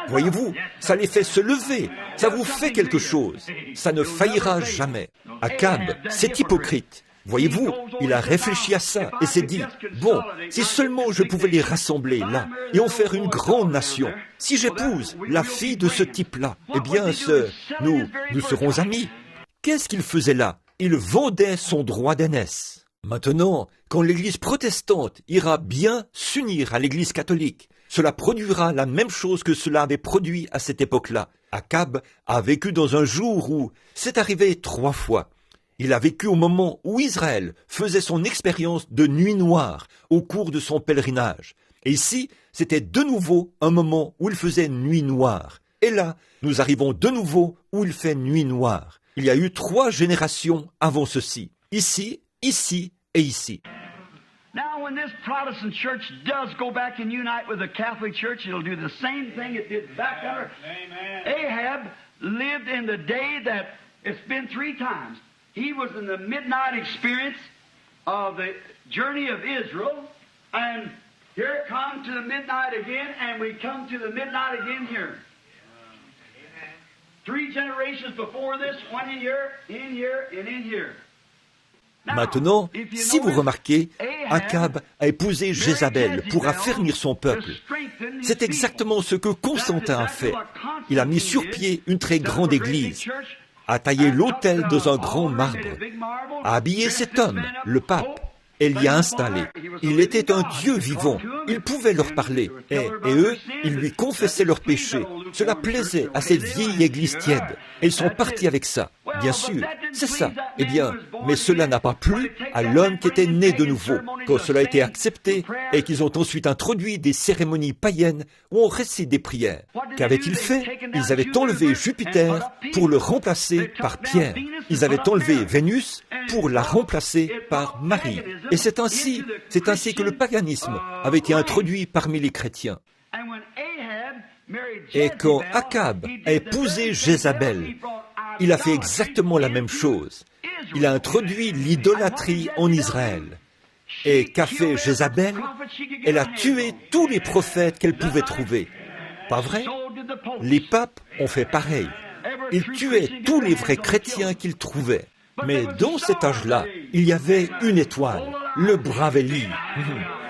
Voyez-vous, ça les fait se lever, ça vous fait quelque chose, ça ne faillira jamais. Akab, c'est hypocrite. Voyez-vous, il a réfléchi à ça et s'est dit, bon, si seulement je pouvais les rassembler là et en faire une grande nation, si j'épouse la fille de ce type-là, eh bien, nous serons amis. Qu'est-ce qu'il faisait là? Il vendait son droit d'aînesse. Maintenant, quand l'Église protestante ira bien s'unir à l'Église catholique, cela produira la même chose que cela avait produit à cette époque-là. Akab a vécu dans un jour où c'est arrivé 3 fois. Il a vécu au moment où Israël faisait son expérience de nuit noire au cours de son pèlerinage. Et ici, c'était de nouveau un moment où il faisait nuit noire. Et là, nous arrivons de nouveau où il fait nuit noire. Il y a eu 3 générations avant ceci. Ici, ici et ici. Now, when this Protestant church does go back and unite with the Catholic Church, it'll do the same thing it did back under. Ahab lived in the day that it's been 3 times. He was in the midnight experience of the journey of Israel, and here it comes to the midnight again, and we come to the midnight again here. 3 generations before this, one in here, and in here. Maintenant, si vous remarquez, Akab a épousé Jézabel pour affermir son peuple. C'est exactement ce que Constantin a fait. Il a mis sur pied une très grande église, a taillé l'autel dans un grand marbre, a habillé cet homme, le pape, et l'y a installé. Il était un Dieu vivant, il pouvait leur parler, et eux, ils lui confessaient leurs péchés. Cela plaisait à cette vieille église tiède, et ils sont partis avec ça. Bien sûr, c'est ça. Eh bien, mais cela n'a pas plu à l'homme qui était né de nouveau. Quand cela a été accepté et qu'ils ont ensuite introduit des cérémonies païennes où on récite des prières, qu'avaient-ils fait? Ils avaient enlevé Jupiter pour le remplacer par Pierre. Ils avaient enlevé Vénus pour la remplacer par Marie. Et c'est ainsi que le paganisme avait été introduit parmi les chrétiens. Et quand Akab a épousé Jézabel, il a fait exactement la même chose. Il a introduit l'idolâtrie en Israël. Et qu'a fait Jézabel? Elle a tué tous les prophètes qu'elle pouvait trouver. Pas vrai? Les papes ont fait pareil. Ils tuaient tous les vrais chrétiens qu'ils trouvaient. Mais dans cet âge-là, il y avait une étoile, le brave Élie.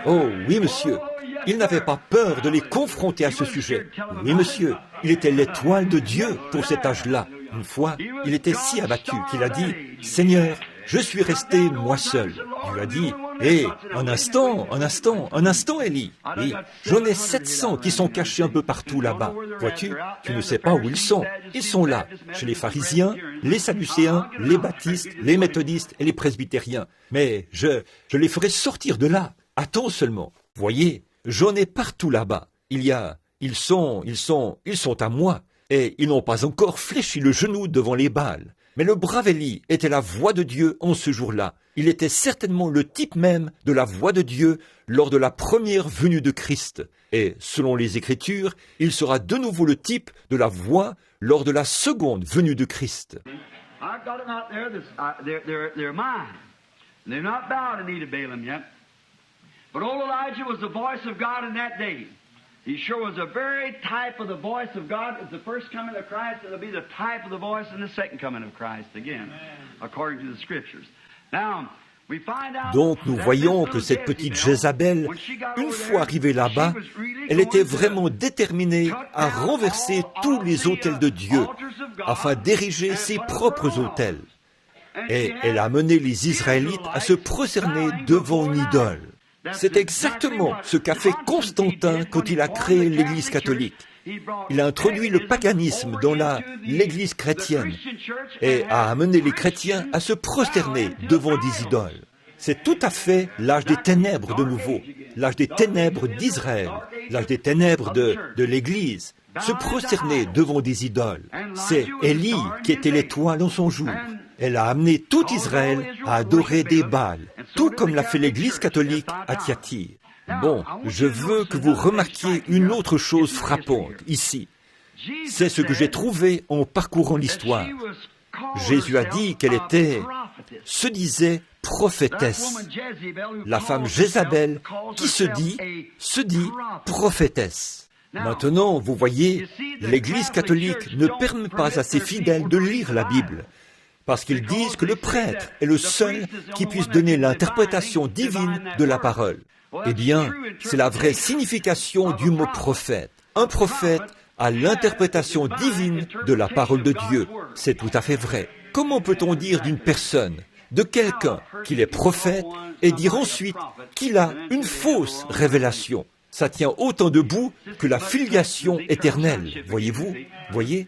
Oh oui, monsieur. Il n'avait pas peur de les confronter à ce sujet. Oui, monsieur, il était l'étoile de Dieu pour cet âge-là. Une fois, il était si abattu qu'il a dit, « Seigneur, je suis resté moi seul. » Il lui a dit, « Hé, un instant, Élie. Oui, j'en ai 700 qui sont cachés un peu partout là-bas. Vois-tu, tu ne sais pas où ils sont. Ils sont là, chez les pharisiens, les sadducéens, les baptistes, les méthodistes et les presbytériens. Mais je les ferai sortir de là. Attends seulement. Voyez, j'en ai partout là-bas. Ils sont à moi. Et ils n'ont pas encore fléchi le genou devant les Baals. Mais le brave Élie était la voix de Dieu en ce jour-là. Il était certainement le type même de la voix de Dieu lors de la première venue de Christ. Et selon les Écritures, il sera de nouveau le type de la voix lors de la seconde venue de Christ. I've got them out there. They're mine. They're not bowed the knee to Balaam yet. But old Elijah was the voice of God in that day. He sure was a very type of the voice of God at the first coming of Christ, and it'll be the type of the voice in the second coming of Christ again, according to the Scriptures. Now, we find out. Donc nous voyons que cette petite Jézabel, une fois arrivée là-bas, elle était vraiment déterminée à renverser tous les autels de Dieu, afin d'ériger ses propres autels. Et elle a amené les Israélites à se prosterner devant une idole. C'est exactement ce qu'a fait Constantin quand il a créé l'Église catholique. Il a introduit le paganisme dans l'Église chrétienne et a amené les chrétiens à se prosterner devant des idoles. C'est tout à fait l'âge des ténèbres de nouveau, l'âge des ténèbres d'Israël, l'âge des ténèbres de l'Église, se prosterner devant des idoles. C'est Élie qui était l'étoile en son jour. Elle a amené tout Israël à adorer des Baals, tout comme l'a fait l'Église catholique à Thyatire. Bon, je veux que vous remarquiez une autre chose frappante ici. C'est ce que j'ai trouvé en parcourant l'histoire. Jésus a dit qu'elle était se disait prophétesse. La femme Jézabel qui se dit prophétesse. Maintenant, vous voyez, l'Église catholique ne permet pas à ses fidèles de lire la Bible, parce qu'ils disent que le prêtre est le seul qui puisse donner l'interprétation divine de la parole. Eh bien, c'est la vraie signification du mot prophète. Un prophète a l'interprétation divine de la parole de Dieu. C'est tout à fait vrai. Comment peut-on dire d'une personne, de quelqu'un, qu'il est prophète, et dire ensuite qu'il a une fausse révélation? Ça tient autant debout que la filiation éternelle, voyez-vous? Voyez,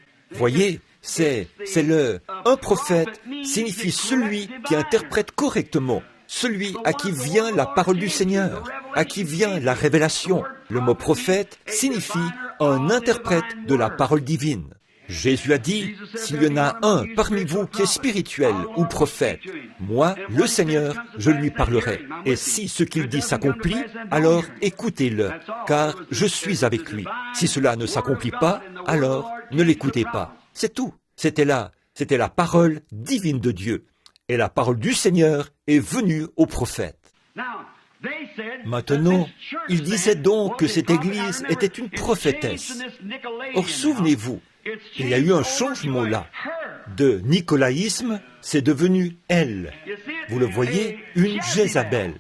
un prophète signifie celui qui interprète correctement, celui à qui vient la parole du Seigneur, à qui vient la révélation. Le mot prophète signifie un interprète de la parole divine. Jésus a dit, s'il y en a un parmi vous qui est spirituel ou prophète, moi, le Seigneur, je lui parlerai. Et si ce qu'il dit s'accomplit, alors écoutez-le, car je suis avec lui. Si cela ne s'accomplit pas, alors ne l'écoutez pas. C'est tout. C'était la parole divine de Dieu. Et la parole du Seigneur est venue au prophète. Maintenant, ils disaient donc que cette Église était une prophétesse. Or, souvenez-vous, il y a eu un changement là. De nicolaïsme, c'est devenu elle. Vous le voyez, une Jézabel.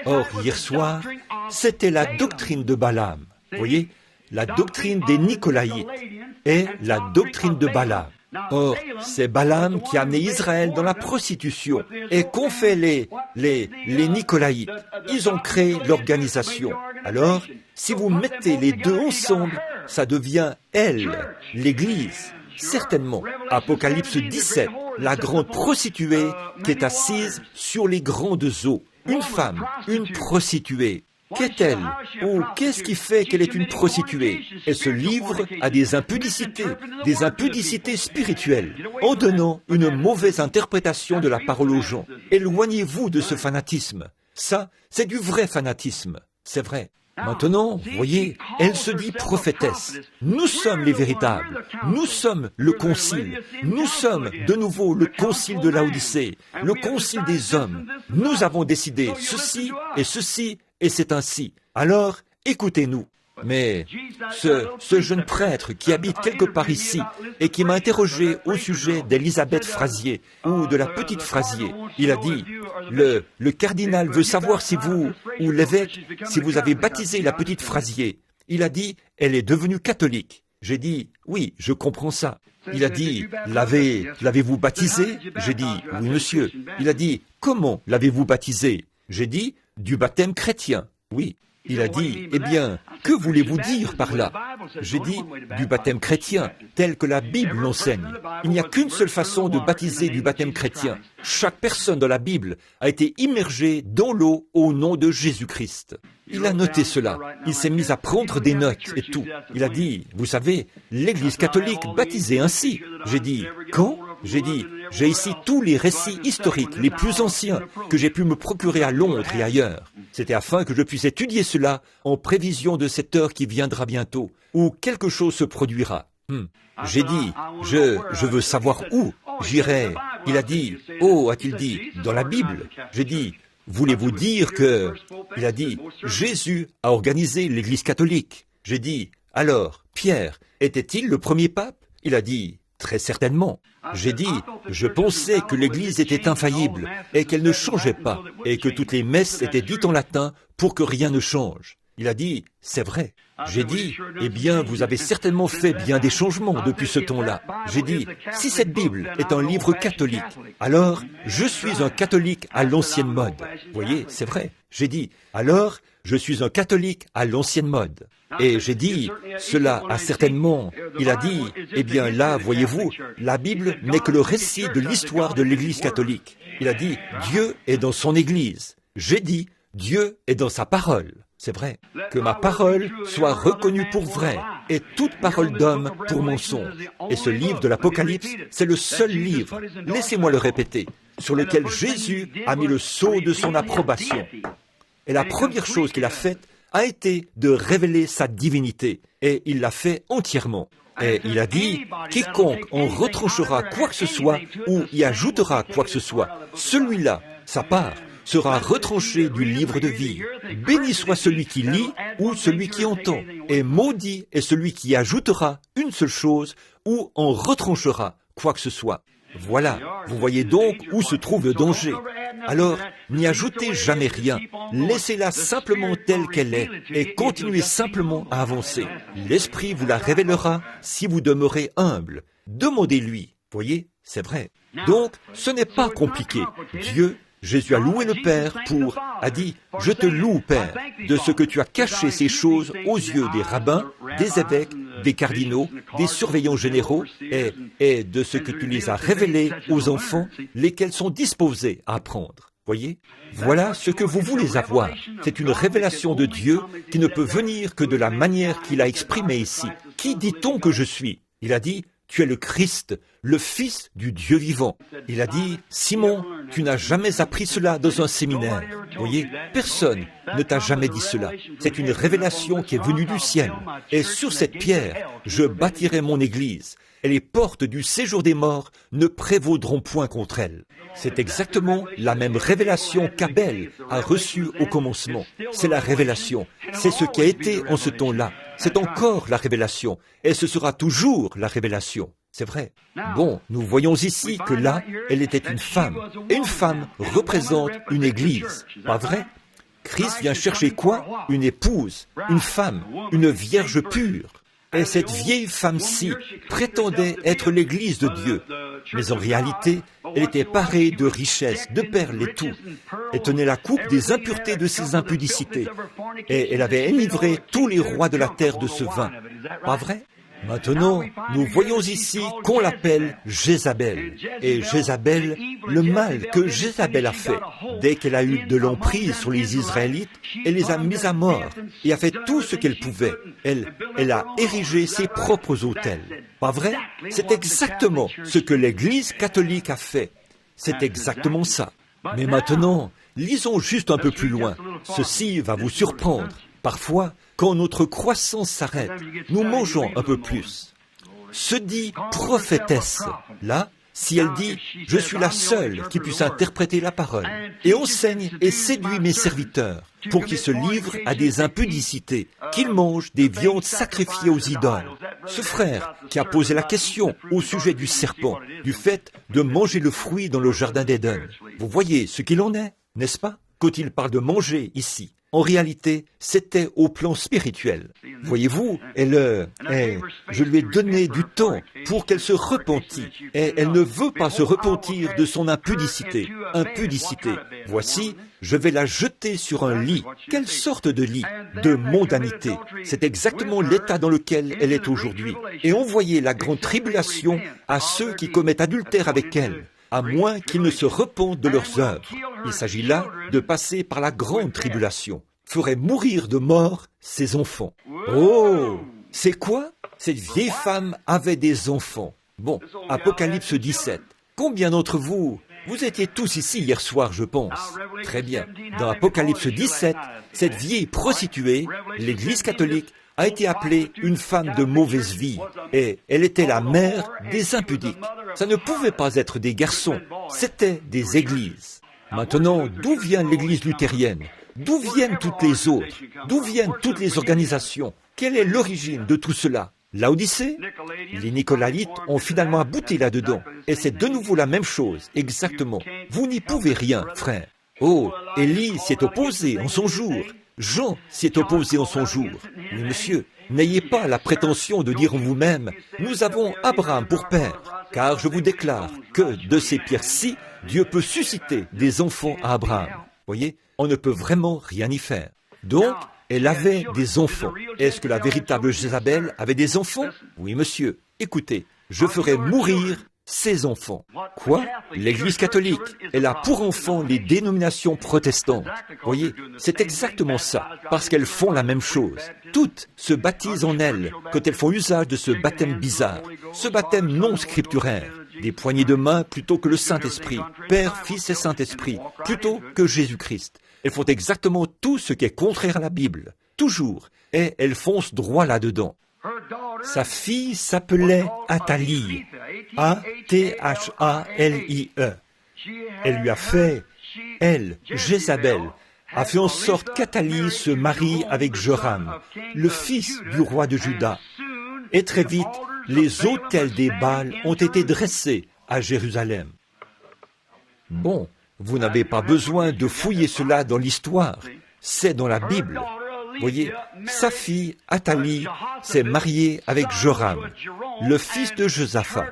Or, hier soir, c'était la doctrine de Balaam. Vous voyez, la doctrine des Nicolaïtes est la doctrine de Balaam. Or, c'est Balaam qui a amené Israël dans la prostitution. Et qu'ont fait les Nicolaïtes? Ils ont créé l'organisation. Alors, si vous mettez les deux ensemble, ça devient elle, l'Église. Certainement. Apocalypse 17, la grande prostituée qui est assise sur les grandes eaux. Une femme, une prostituée. Qu'est-elle? Ou qu'est-ce qui fait qu'elle est une prostituée? Elle se livre à des impudicités spirituelles, en donnant une mauvaise interprétation de la parole aux gens. Éloignez-vous de ce fanatisme. Ça, c'est du vrai fanatisme. C'est vrai. Maintenant, voyez, elle se dit prophétesse. Nous sommes les véritables. Nous sommes le concile. Nous sommes de nouveau le concile de Laodicée, le concile des hommes. Nous avons décidé ceci, et c'est ainsi. Alors, écoutez-nous. Mais ce jeune prêtre qui habite quelque part ici et qui m'a interrogé au sujet d'Élisabeth Frazier ou de la petite Frazier, il a dit, le cardinal veut savoir si vous, ou l'évêque, si vous avez baptisé la petite Frazier. Il a dit, elle est devenue catholique. J'ai dit, oui, je comprends ça. Il a dit, l'avez-vous baptisée? J'ai dit, oui, monsieur. Il a dit, comment l'avez-vous baptisée? J'ai dit, du baptême chrétien. Oui. Il a dit, eh bien, que voulez-vous dire par là? J'ai dit, du baptême chrétien, tel que la Bible l'enseigne. Il n'y a qu'une seule façon de baptiser du baptême chrétien. Chaque personne dans la Bible a été immergée dans l'eau au nom de Jésus-Christ. Il a noté cela. Il s'est mis à prendre des notes et tout. Il a dit, vous savez, l'Église catholique baptisée ainsi. J'ai dit, quand? J'ai dit, j'ai ici tous les récits historiques les plus anciens que j'ai pu me procurer à Londres et ailleurs. C'était afin que je puisse étudier cela en prévision de cette heure qui viendra bientôt, où quelque chose se produira. J'ai dit, je veux savoir où j'irai. Il a dit, oh, a-t-il dit, dans la Bible. J'ai dit, voulez-vous dire que... Il a dit, Jésus a organisé l'Église catholique. J'ai dit, alors, Pierre, était-il le premier pape? Il a dit, très certainement. J'ai dit, je pensais que l'Église était infaillible et qu'elle ne changeait pas et que toutes les messes étaient dites en latin pour que rien ne change. Il a dit, c'est vrai. J'ai dit, eh bien, vous avez certainement fait bien des changements depuis ce temps-là. J'ai dit, si cette Bible est un livre catholique, alors je suis un catholique à l'ancienne mode. Vous voyez, c'est vrai. J'ai dit, alors je suis un catholique à l'ancienne mode. Et j'ai dit, cela a certainement... Il a dit, eh bien là, voyez-vous, la Bible n'est que le récit de l'histoire de l'Église catholique. Il a dit, Dieu est dans son Église. J'ai dit, Dieu est dans sa parole. C'est vrai. Que ma parole soit reconnue pour vraie et toute parole d'homme pour mensonge. Et ce livre de l'Apocalypse, c'est le seul livre, laissez-moi le répéter, sur lequel Jésus a mis le sceau de son approbation. Et la première chose qu'il a faite a été de révéler sa divinité. Et il l'a fait entièrement. Et il a dit, quiconque en retranchera quoi que ce soit ou y ajoutera quoi que ce soit, celui-là, sa part, sera retranché du livre de vie. Béni soit celui qui lit ou celui qui entend, et maudit est celui qui ajoutera une seule chose ou en retranchera quoi que ce soit. Voilà, vous voyez donc où se trouve le danger. Alors, n'y ajoutez jamais rien, laissez-la simplement telle qu'elle est et continuez simplement à avancer. L'Esprit vous la révélera si vous demeurez humble. Demandez-lui, voyez, c'est vrai. Donc, ce n'est pas compliqué. Dieu, Jésus a loué le Père a dit, « Je te loue, Père, de ce que tu as caché ces choses aux yeux des rabbins, des évêques, des cardinaux, des surveillants généraux, et de ce que tu les as révélés aux enfants, lesquels sont disposés à apprendre. » Voyez, voilà ce que vous voulez avoir. C'est une révélation de Dieu qui ne peut venir que de la manière qu'il a exprimée ici. Qui dit-on que je suis? Il a dit, tu es le Christ, le Fils du Dieu vivant. Il a dit, Simon, tu n'as jamais appris cela dans un séminaire. Voyez, personne ne t'a jamais dit cela. C'est une révélation qui est venue du ciel. Et sur cette pierre, je bâtirai mon église. Et les portes du séjour des morts ne prévaudront point contre elle. C'est exactement la même révélation qu'Abel a reçue au commencement. C'est la révélation. C'est ce qui a été en ce temps-là. C'est encore la révélation. Et ce sera toujours la révélation. C'est vrai. Bon, nous voyons ici que là, elle était une femme. Et une femme représente une église. Pas vrai? Christ vient chercher quoi? Une épouse, une femme, une vierge pure. Et cette vieille femme-ci prétendait être l'église de Dieu. Mais en réalité, elle était parée de richesses, de perles et tout. Elle tenait la coupe des impuretés de ses impudicités. Et elle avait enivré tous les rois de la terre de ce vin. Pas vrai? Maintenant, nous voyons ici qu'on l'appelle Jézabel. Et Jézabel, le mal que Jézabel a fait, dès qu'elle a eu de l'emprise sur les Israélites, elle les a mis à mort et a fait tout ce qu'elle pouvait. Elle a érigé ses propres autels. Pas vrai? C'est exactement ce que l'Église catholique a fait. C'est exactement ça. Mais maintenant, lisons juste un peu plus loin. Ceci va vous surprendre. Parfois, quand notre croissance s'arrête, nous mangeons un peu plus. Se dit prophétesse. Là, si elle dit « Je suis la seule qui puisse interpréter la parole et enseigne et séduit mes serviteurs pour qu'ils se livrent à des impudicités, qu'ils mangent des viandes sacrifiées aux idoles. » Ce frère qui a posé la question au sujet du serpent, du fait de manger le fruit dans le jardin d'Éden. Vous voyez ce qu'il en est, n'est-ce pas, quand il parle de manger ici? En réalité, c'était au plan spirituel. Voyez-vous, je lui ai donné du temps pour qu'elle se repentît. Et elle ne veut pas se repentir de son impudicité. Impudicité. Voici, je vais la jeter sur un lit. Quelle sorte de lit? De mondanité. C'est exactement l'état dans lequel elle est aujourd'hui. Et envoyer la grande tribulation à ceux qui commettent adultère avec elle, à moins qu'ils ne se repentent de leurs œuvres. Il s'agit là de passer par la grande tribulation. Ferait mourir de mort ses enfants. Oh! C'est quoi? Cette vieille femme avait des enfants. Bon, Apocalypse 17. Combien d'entre vous étiez tous ici hier soir, je pense. Très bien. Dans Apocalypse 17, cette vieille prostituée, l'Église catholique, a été appelée une femme de mauvaise vie. Et elle était la mère des impudiques. Ça ne pouvait pas être des garçons, c'était des églises. Maintenant, d'où vient l'église luthérienne? D'où viennent toutes les autres? D'où viennent toutes les organisations? Quelle est l'origine de tout cela? Laodicée? Les Nicolaites ont finalement abouti là-dedans. Et c'est de nouveau la même chose, exactement. Vous n'y pouvez rien, frère. Oh, Élie s'y est opposé en son jour. Jean s'y est opposé en son jour. Mais monsieur, n'ayez pas la prétention de dire en vous-même, nous avons Abraham pour père, car je vous déclare que de ces pierres-ci, Dieu peut susciter des enfants à Abraham. Voyez, on ne peut vraiment rien y faire. Donc, elle avait des enfants. Est-ce que la véritable Jézabel avait des enfants? Oui, monsieur. Écoutez, je ferai mourir ses enfants. Quoi? L'Église catholique, elle a pour enfants les dénominations protestantes. Voyez, c'est exactement ça, parce qu'elles font la même chose. Toutes se baptisent en elles quand elles font usage de ce baptême bizarre, ce baptême non scripturaire, des poignées de main plutôt que le Saint-Esprit, Père, Fils et Saint-Esprit, plutôt que Jésus-Christ. Elles font exactement tout ce qui est contraire à la Bible, toujours, et elles foncent droit là-dedans. Sa fille s'appelait Athalie, A-T-H-A-L-I-E. Elle lui a fait, elle, Jézabel, a fait en sorte qu'Athalie se marie avec Joram, le fils du roi de Juda. Et très vite, les autels des Baals ont été dressés à Jérusalem. Bon, vous n'avez pas besoin de fouiller cela dans l'histoire, c'est dans la Bible. Voyez, sa fille, Athalie, s'est mariée avec Joram, le fils de Josaphat.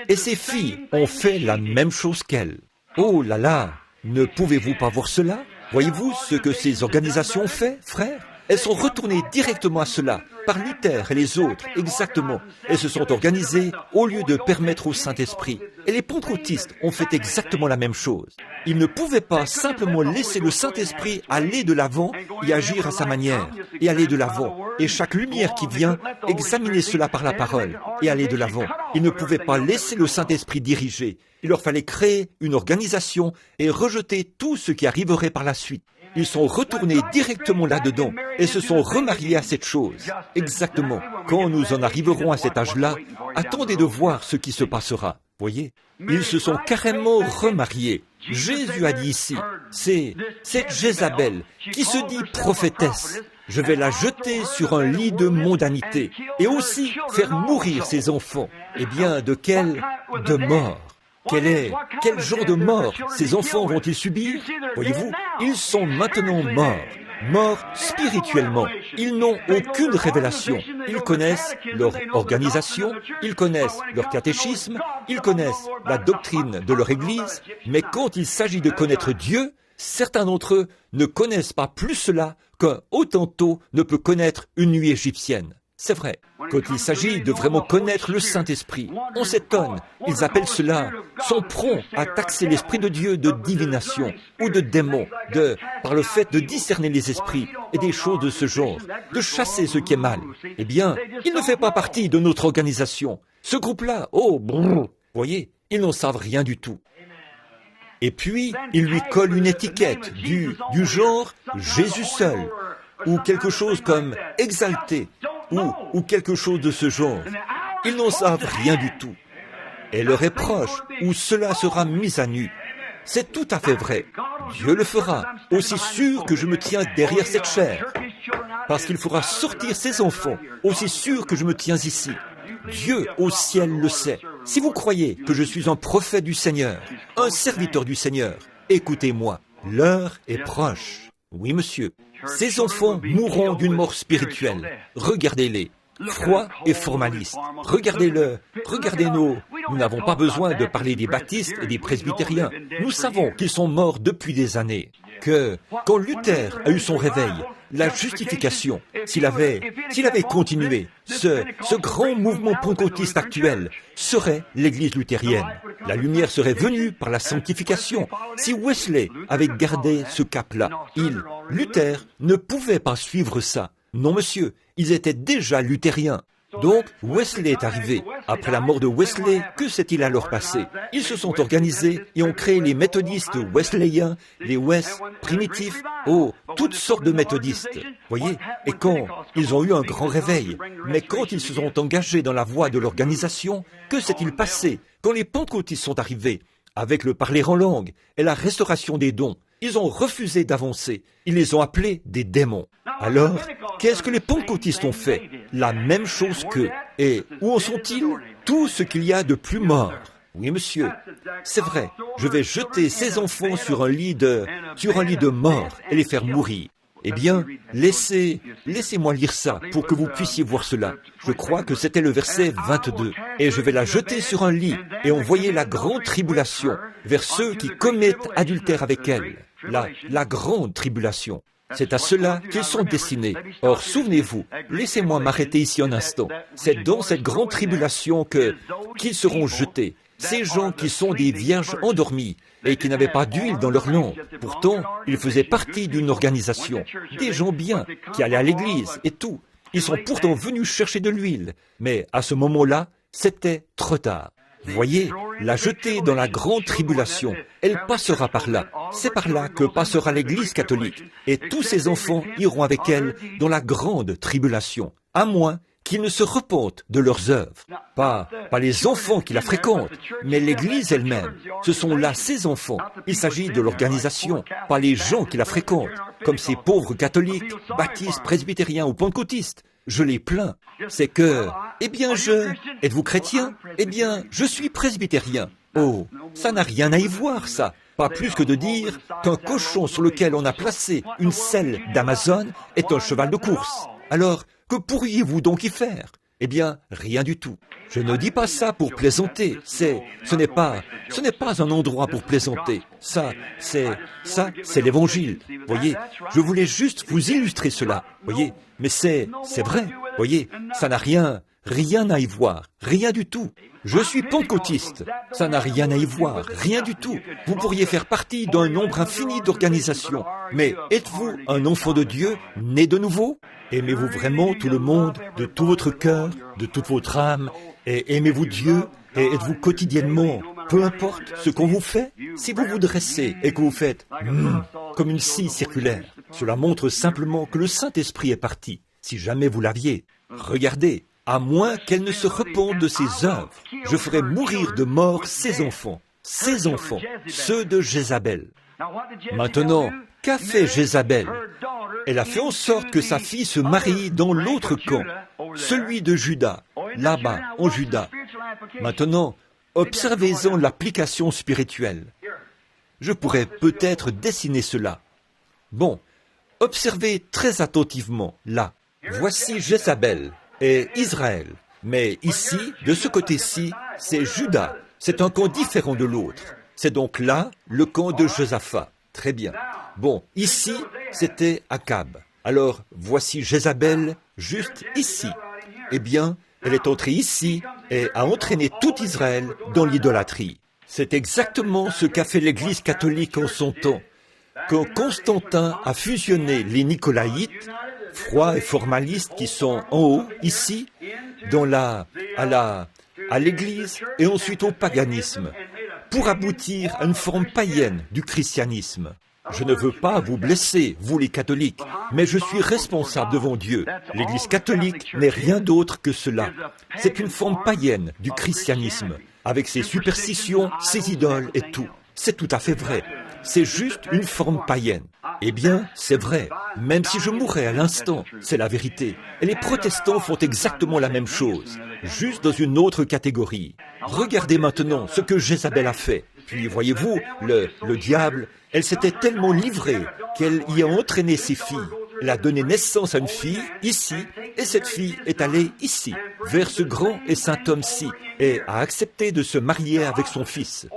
Et ses filles ont fait la même chose qu'elle. Oh là là, ne pouvez-vous pas voir cela? Voyez-vous ce que ces organisations ont fait, frères? Elles sont retournées directement à cela, par Luther et les autres, exactement. Elles se sont organisées au lieu de permettre au Saint-Esprit. Et les pentecôtistes ont fait exactement la même chose. Ils ne pouvaient pas simplement laisser le Saint-Esprit aller de l'avant et agir à sa manière, et aller de l'avant. Et chaque lumière qui vient, examiner cela par la parole, et aller de l'avant. Ils ne pouvaient pas laisser le Saint-Esprit diriger. Il leur fallait créer une organisation et rejeter tout ce qui arriverait par la suite. Ils sont retournés directement là-dedans et se sont remariés à cette chose. Exactement. Quand nous en arriverons à cet âge-là, attendez de voir ce qui se passera. Voyez, ils se sont carrément remariés. Jésus a dit ici, c'est cette Jézabel qui se dit prophétesse. Je vais la jeter sur un lit de mondanité et aussi faire mourir ses enfants. Eh bien, de quelle? De mort. Quel genre de mort ces enfants vont-ils subir? Voyez-vous, ils sont maintenant morts spirituellement. Ils n'ont aucune révélation. Ils connaissent leur organisation, ils connaissent leur catéchisme, ils connaissent la doctrine de leur Église, mais quand il s'agit de connaître Dieu, certains d'entre eux ne connaissent pas plus cela qu'un Hottentot ne peut connaître une nuit égyptienne. C'est vrai. Quand il s'agit de vraiment connaître le Saint-Esprit, on s'étonne. Ils appellent cela, sont prompts à taxer l'Esprit de Dieu de divination ou de démon, par le fait de discerner les esprits et des choses de ce genre, de chasser ce qui est mal. Eh bien, il ne fait pas partie de notre organisation. Ce groupe-là, voyez, ils n'en savent rien du tout. Et puis, ils lui collent une étiquette du genre Jésus seul, ou quelque chose comme exalté, ou quelque chose de ce genre. Ils n'en savent rien du tout. Et leur est proche, où cela sera mis à nu. C'est tout à fait vrai. Dieu le fera, aussi sûr que je me tiens derrière cette chair. Parce qu'il fera sortir ses enfants, aussi sûr que je me tiens ici. Dieu au ciel le sait. Si vous croyez que je suis un prophète du Seigneur, un serviteur du Seigneur, écoutez-moi, l'heure est proche. Oui, monsieur. Ces enfants mourront d'une mort spirituelle. Regardez-les, froids et formalistes. Regardez-nous. Nous n'avons pas besoin de parler des baptistes et des presbytériens. Nous savons qu'ils sont morts depuis des années. Que, quand Luther a eu son réveil, la justification, s'il avait continué, ce grand mouvement pentecôtiste actuel serait l'Église luthérienne. La lumière serait venue par la sanctification. Si Wesley avait gardé ce cap-là, Luther ne pouvait pas suivre ça. Non, monsieur, ils étaient déjà luthériens. Donc, Wesley est arrivé. Après la mort de Wesley, que s'est-il alors passé? Ils se sont organisés et ont créé les méthodistes wesleyens, les Wes primitifs, toutes sortes de méthodistes. Voyez? Et quand ils ont eu un grand réveil, mais quand ils se sont engagés dans la voie de l'organisation, que s'est-il passé quand les pentecôtistes sont arrivés, avec le parler en langue et la restauration des dons? Ils ont refusé d'avancer. Ils les ont appelés des démons. Alors, qu'est-ce que les pentecôtistes ont fait? La même chose qu'eux. Et où en sont-ils? Tout ce qu'il y a de plus mort. Oui, monsieur. C'est vrai. Je vais jeter ces enfants sur un lit de mort et les faire mourir. Eh bien, laissez-moi lire ça pour que vous puissiez voir cela. Je crois que c'était le verset 22. Et je vais la jeter sur un lit et envoyer la grande tribulation vers ceux qui commettent adultère avec elle. La grande tribulation. C'est à cela qu'ils sont destinés. Or, souvenez-vous, laissez-moi m'arrêter ici un instant. C'est dans cette grande tribulation qu'ils seront jetés. Ces gens qui sont des vierges endormies et qui n'avaient pas d'huile dans leur lampe. Pourtant, ils faisaient partie d'une organisation. Des gens bien, qui allaient à l'église et tout. Ils sont pourtant venus chercher de l'huile. Mais à ce moment-là, c'était trop tard. Voyez, la jeter dans la grande tribulation, elle passera par là. C'est par là que passera l'Église catholique. Et tous ses enfants iront avec elle dans la grande tribulation. À moins qu'ils ne se repentent de leurs œuvres. Pas les enfants qui la fréquentent, mais l'Église elle-même. Ce sont là ces enfants. Il s'agit de l'organisation, pas les gens qui la fréquentent, comme ces pauvres catholiques, baptistes, presbytériens ou pentecôtistes. Je les plains. C'est que, êtes-vous chrétien? Je suis presbytérien. Oh, ça n'a rien à y voir, ça. Pas plus que de dire qu'un cochon sur lequel on a placé une selle d'Amazon est un cheval de course. Alors, que pourriez-vous donc y faire? Rien du tout. Je ne dis pas ça pour plaisanter. Ce n'est pas un endroit pour plaisanter. C'est l'Évangile. Voyez, je voulais juste vous illustrer cela. Voyez, mais c'est vrai. Voyez, ça n'a rien à y voir. Rien du tout. Je suis pentecôtiste. Ça n'a rien à y voir. Rien du tout. Vous pourriez faire partie d'un nombre infini d'organisations. Mais êtes-vous un enfant de Dieu, né de nouveau? Aimez-vous vraiment tout le monde, de tout votre cœur, de toute votre âme, et aimez-vous Dieu, et êtes-vous quotidiennement, peu importe ce qu'on vous fait, si vous vous dressez et que vous faites comme une scie circulaire, cela montre simplement que le Saint-Esprit est parti, si jamais vous l'aviez. Regardez, à moins qu'elle ne se repente de ses œuvres, je ferai mourir de mort ses enfants, ceux de Jézabel. Maintenant, qu'a fait Jézabel? Elle a fait en sorte que sa fille se marie dans l'autre camp, celui de Juda, là-bas, en Juda. Maintenant, observez-en l'application spirituelle. Je pourrais peut-être dessiner cela. Bon, observez très attentivement, là. Voici Jézabel et Israël. Mais ici, de ce côté-ci, c'est Juda. C'est un camp différent de l'autre. C'est donc là le camp de Josaphat. Très bien. Bon, ici, c'était Akab. Alors, voici Jézabel juste ici. Elle est entrée ici et a entraîné tout Israël dans l'idolâtrie. C'est exactement ce qu'a fait l'Église catholique en son temps. Quand Constantin a fusionné les Nicolaïtes, froids et formalistes qui sont en haut, ici, à l'Église et ensuite au paganisme, pour aboutir à une forme païenne du christianisme. Je ne veux pas vous blesser, vous les catholiques, mais je suis responsable devant Dieu. L'Église catholique n'est rien d'autre que cela. C'est une forme païenne du christianisme, avec ses superstitions, ses idoles et tout. C'est tout à fait vrai. C'est juste une forme païenne. C'est vrai, même si je mourrais à l'instant, c'est la vérité. Et les protestants font exactement la même chose, juste dans une autre catégorie. Regardez maintenant ce que Jézabel a fait. Puis, voyez-vous, le diable, elle s'était tellement livrée qu'elle y a entraîné ses filles. Elle a donné naissance à une fille, ici, et cette fille est allée ici, vers ce grand et saint homme-ci, et a accepté de se marier avec son fils.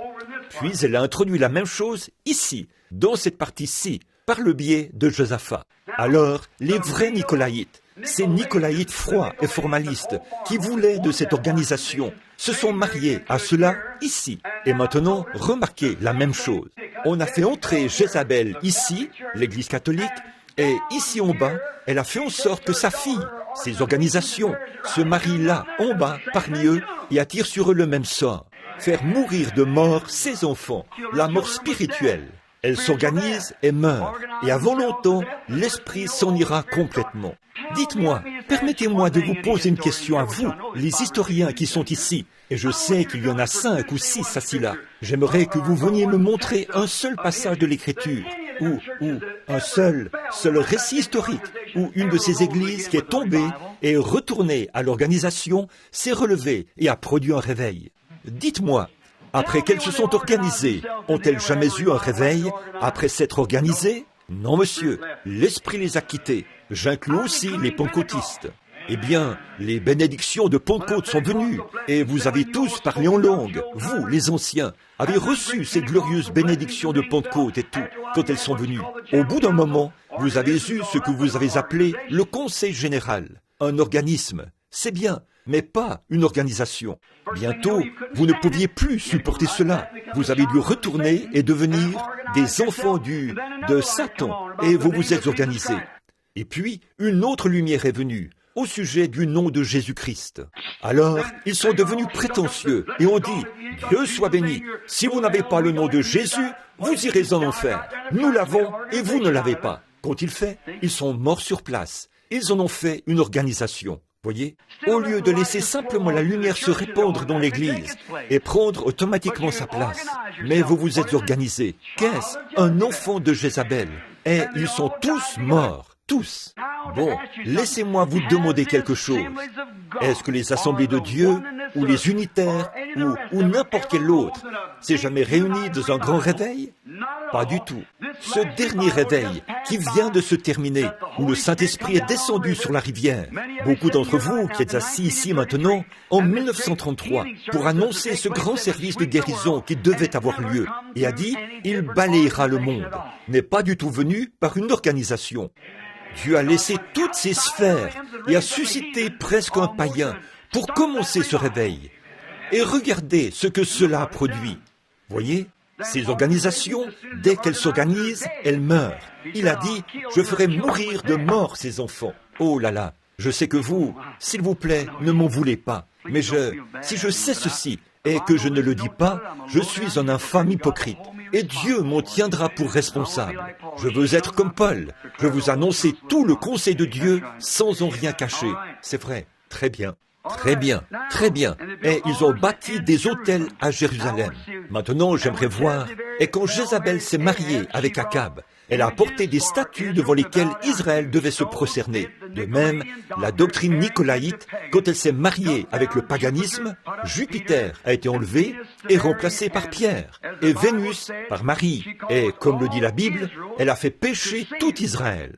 Puis elle a introduit la même chose ici, dans cette partie-ci, par le biais de Josaphat. Alors, les vrais Nicolaïtes, ces Nicolaïtes froids et formalistes, qui voulaient de cette organisation, se sont mariés à cela ici. Et maintenant, remarquez la même chose. On a fait entrer Jézabel ici, l'Église catholique, et ici en bas, elle a fait en sorte que sa fille, ces organisations, se marient là, en bas, parmi eux, et attirent sur eux le même sort. Faire mourir de mort ses enfants, la mort spirituelle. Elle s'organise et meurt, et avant longtemps, l'esprit s'en ira complètement. Dites-moi, permettez-moi de vous poser une question à vous, les historiens qui sont ici, et je sais qu'il y en a 5 ou 6 assis-là. J'aimerais que vous veniez me montrer un seul passage de l'Écriture, ou un seul récit historique, où une de ces églises qui est tombée et retournée à l'organisation s'est relevée et a produit un réveil. Dites-moi, après qu'elles se sont organisées, ont-elles jamais eu un réveil après s'être organisées? Non, monsieur, l'Esprit les a quittées. J'inclus aussi les pentecôtistes. Les bénédictions de Pentecôte sont venues, et vous avez tous parlé en langue. Vous, les anciens, avez reçu ces glorieuses bénédictions de Pentecôte et tout, quand elles sont venues. Au bout d'un moment, vous avez eu ce que vous avez appelé le Conseil général, un organisme. C'est bien, mais pas une organisation. Bientôt, vous ne pouviez plus supporter cela. Vous avez dû retourner et devenir des enfants de Satan, et vous vous êtes organisés. Et puis, une autre lumière est venue, au sujet du nom de Jésus-Christ. Alors, ils sont devenus prétentieux, et ont dit, « Dieu soit béni, si vous n'avez pas le nom de Jésus, vous irez en enfer. Nous l'avons, et vous ne l'avez pas. » Qu'ont-ils fait? Ils sont morts sur place. Ils en ont fait une organisation. Voyez, au lieu de laisser simplement la lumière se répandre dans l'Église et prendre automatiquement sa place, mais vous vous êtes organisés. Qu'est-ce? Un enfant de Jézabel. Et ils sont tous morts. Tous. Bon, laissez-moi vous demander quelque chose. Est-ce que les assemblées de Dieu, ou les unitaires, ou n'importe quel autre, s'est jamais réuni dans un grand réveil? Pas du tout. Ce dernier réveil, qui vient de se terminer, où le Saint-Esprit est descendu sur la rivière, beaucoup d'entre vous qui êtes assis ici maintenant, en 1933, pour annoncer ce grand service de guérison qui devait avoir lieu, et a dit, il balayera le monde, n'est pas du tout venu par une organisation. Dieu a laissé toutes ces sphères et a suscité presque un païen pour commencer ce réveil. Et regardez ce que cela a produit. Voyez, ces organisations, dès qu'elles s'organisent, elles meurent. Il a dit, je ferai mourir de mort ces enfants. Oh là là, je sais que vous, s'il vous plaît, ne m'en voulez pas. Mais si je sais ceci et que je ne le dis pas, je suis un infâme hypocrite. Et Dieu m'en tiendra pour responsable. Je veux être comme Paul. Je veux vous annoncer tout le conseil de Dieu sans en rien cacher. C'est vrai. Très bien. Très bien. Très bien. Et ils ont bâti des autels à Jérusalem. Maintenant, j'aimerais voir. Et quand Jézabel s'est mariée avec Akab, elle a apporté des statues devant lesquelles Israël devait se prosterner. De même, la doctrine nicolaïte, quand elle s'est mariée avec le paganisme, Jupiter a été enlevé et remplacé par Pierre, et Vénus par Marie. Et comme le dit la Bible, elle a fait pécher tout Israël.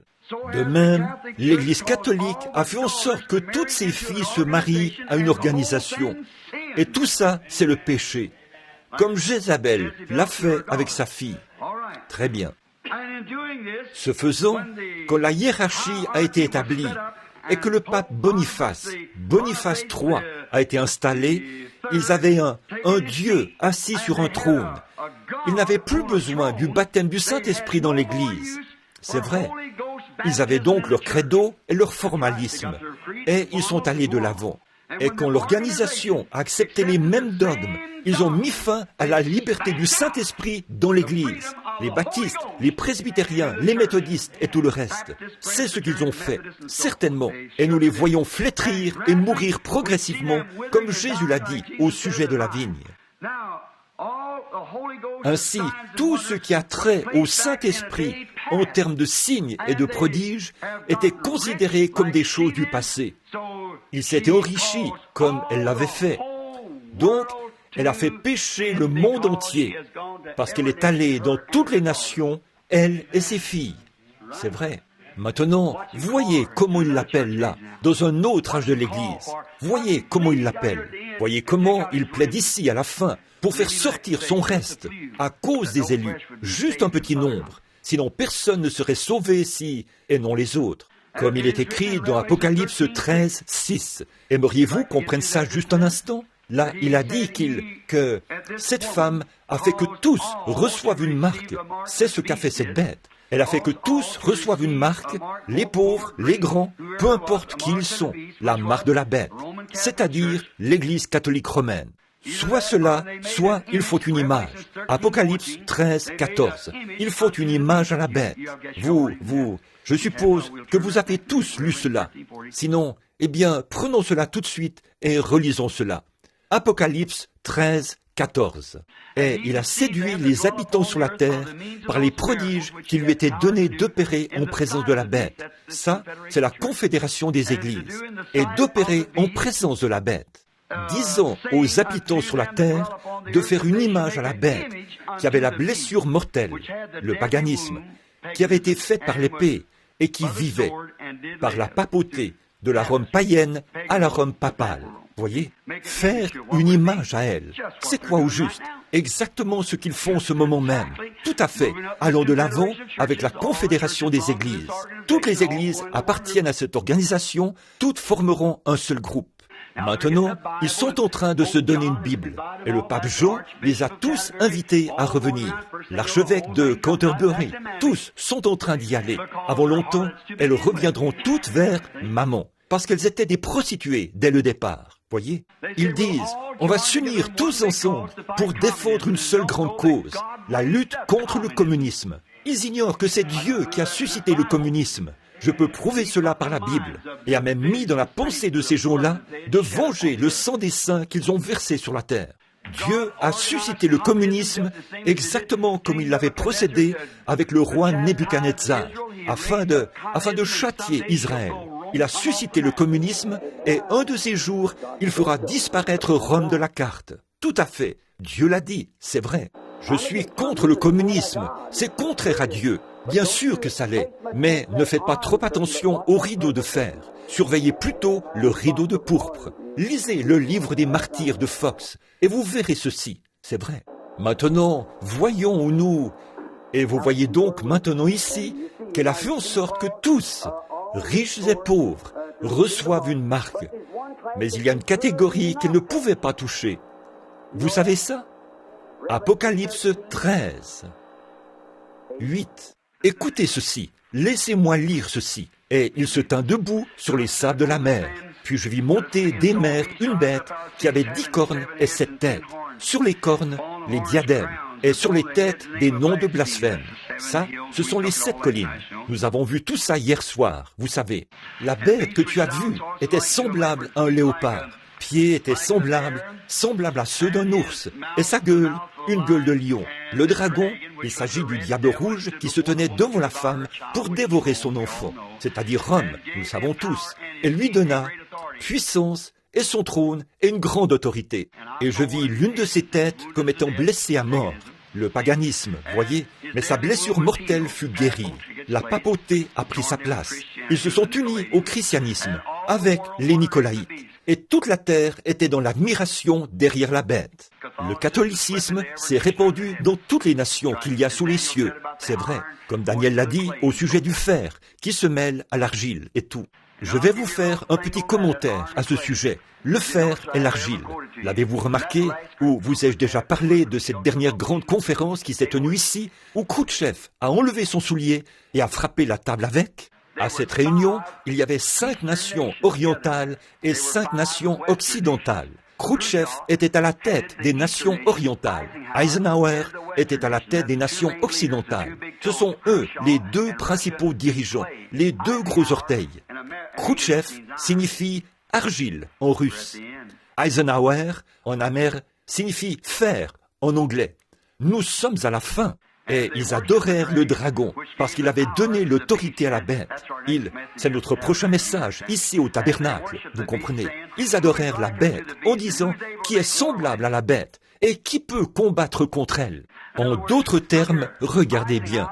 De même, l'Église catholique a fait en sorte que toutes ses filles se marient à une organisation. Et tout ça, c'est le péché. Comme Jézabel l'a fait avec sa fille. Très bien. Ce faisant, quand la hiérarchie a été établie et que le pape Boniface III a été installé, ils avaient un Dieu assis sur un trône. Ils n'avaient plus besoin du baptême du Saint-Esprit dans l'Église. C'est vrai. Ils avaient donc leur credo et leur formalisme. Et ils sont allés de l'avant. Et quand l'organisation a accepté les mêmes dogmes, ils ont mis fin à la liberté du Saint-Esprit dans l'Église. Les baptistes, les presbytériens, les méthodistes et tout le reste. C'est ce qu'ils ont fait, certainement. Et nous les voyons flétrir et mourir progressivement, comme Jésus l'a dit au sujet de la vigne. Ainsi, tout ce qui a trait au Saint-Esprit en termes de signes et de prodiges était considéré comme des choses du passé. Il s'était enrichi comme elle l'avait fait. Donc, elle a fait pécher le monde entier parce qu'elle est allée dans toutes les nations, elle et ses filles. C'est vrai. Maintenant, voyez comment il l'appelle là, dans un autre âge de l'Église. Voyez comment il l'appelle. Voyez comment il plaide ici à la fin pour faire sortir son reste à cause des élus, juste un petit nombre. Sinon personne ne serait sauvé et non les autres. Comme il est écrit dans Apocalypse 13, 6. Aimeriez-vous qu'on prenne ça juste un instant? Là, il a dit que cette femme a fait que tous reçoivent une marque. C'est ce qu'a fait cette bête. Elle a fait que tous reçoivent une marque, les pauvres, les grands, peu importe qui ils sont, la marque de la bête, c'est-à-dire l'Église catholique romaine. Soit cela, soit il faut une image. Apocalypse 13, 14. Il faut une image à la bête. Je suppose que vous avez tous lu cela. Sinon, eh bien, prenons cela tout de suite et relisons cela. Apocalypse 13, 14. Et il a séduit les habitants sur la terre par les prodiges qui lui étaient donnés d'opérer en présence de la bête. Ça, c'est la confédération des églises. Et d'opérer en présence de la bête. Disant aux habitants sur la terre de faire une image à la bête qui avait la blessure mortelle, le paganisme, qui avait été faite par l'épée et qui vivait par la papauté de la Rome païenne à la Rome papale. Voyez, faire une image à elle. C'est quoi au juste? Exactement ce qu'ils font en ce moment même. Tout à fait. Allons de l'avant avec la confédération des églises. Toutes les églises appartiennent à cette organisation, toutes formeront un seul groupe. Maintenant, ils sont en train de se donner une Bible, et le pape Jean les a tous invités à revenir. L'archevêque de Canterbury, tous sont en train d'y aller. Avant longtemps, elles reviendront toutes vers maman, parce qu'elles étaient des prostituées dès le départ. Voyez, ils disent, on va s'unir tous ensemble pour défendre une seule grande cause, la lutte contre le communisme. Ils ignorent que c'est Dieu qui a suscité le communisme. Je peux prouver cela par la Bible, et a même mis dans la pensée de ces gens-là de venger le sang des saints qu'ils ont versé sur la terre. Dieu a suscité le communisme exactement comme il l'avait procédé avec le roi Nebuchadnezzar, afin de châtier Israël. Il a suscité le communisme et un de ces jours, il fera disparaître Rome de la carte. Tout à fait. Dieu l'a dit, c'est vrai. Je suis contre le communisme. C'est contraire à Dieu. Bien sûr que ça l'est. Mais ne faites pas trop attention au rideau de fer. Surveillez plutôt le rideau de pourpre. Lisez le livre des martyrs de Fox et vous verrez ceci. C'est vrai. Maintenant, voyons où nous... Et vous voyez donc maintenant ici qu'elle a fait en sorte que tous, riches et pauvres, reçoivent une marque. Mais il y a une catégorie qu'elle ne pouvait pas toucher. Vous savez ça? Apocalypse 13. 8. Écoutez ceci, laissez-moi lire ceci. Et il se tint debout sur les sables de la mer. Puis je vis monter des mers une bête qui avait 10 cornes et 7 têtes. Sur les cornes, les diadèmes. Et sur les têtes, des noms de blasphème. Ça, ce sont les 7 collines. Nous avons vu tout ça hier soir, vous savez. La bête que tu as vue était semblable à un léopard. Pieds étaient semblables à ceux d'un ours. Et sa gueule, une gueule de lion. Le dragon, il s'agit du diable rouge qui se tenait devant la femme pour dévorer son enfant, c'est-à-dire Rome, nous le savons tous, et lui donna puissance et son trône et une grande autorité. Et je vis l'une de ses têtes comme étant blessée à mort. Le paganisme, voyez, mais sa blessure mortelle fut guérie. La papauté a pris sa place. Ils se sont unis au christianisme avec les Nicolaïtes. Et toute la terre était dans l'admiration derrière la bête. Le catholicisme s'est répandu dans toutes les nations qu'il y a sous les cieux. C'est vrai, comme Daniel l'a dit au sujet du fer, qui se mêle à l'argile et tout. Je vais vous faire un petit commentaire à ce sujet. Le fer et l'argile. L'avez-vous remarqué, ou vous ai-je déjà parlé de cette dernière grande conférence qui s'est tenue ici, où Khrouchtchev a enlevé son soulier et a frappé la table avec? À cette réunion, il y avait 5 nations orientales et 5 nations occidentales. Khrouchtchev était à la tête des nations orientales. Eisenhower était à la tête des nations occidentales. Ce sont eux les 2 principaux dirigeants, les 2 gros orteils. Khrouchtchev signifie argile en russe. Eisenhower en amer signifie fer en anglais. Nous sommes à la fin. Et ils adorèrent le dragon, parce qu'il avait donné l'autorité à la bête. C'est notre prochain message, ici au tabernacle, vous comprenez. Ils adorèrent la bête, en disant, qui est semblable à la bête, et qui peut combattre contre elle. En d'autres termes, regardez bien.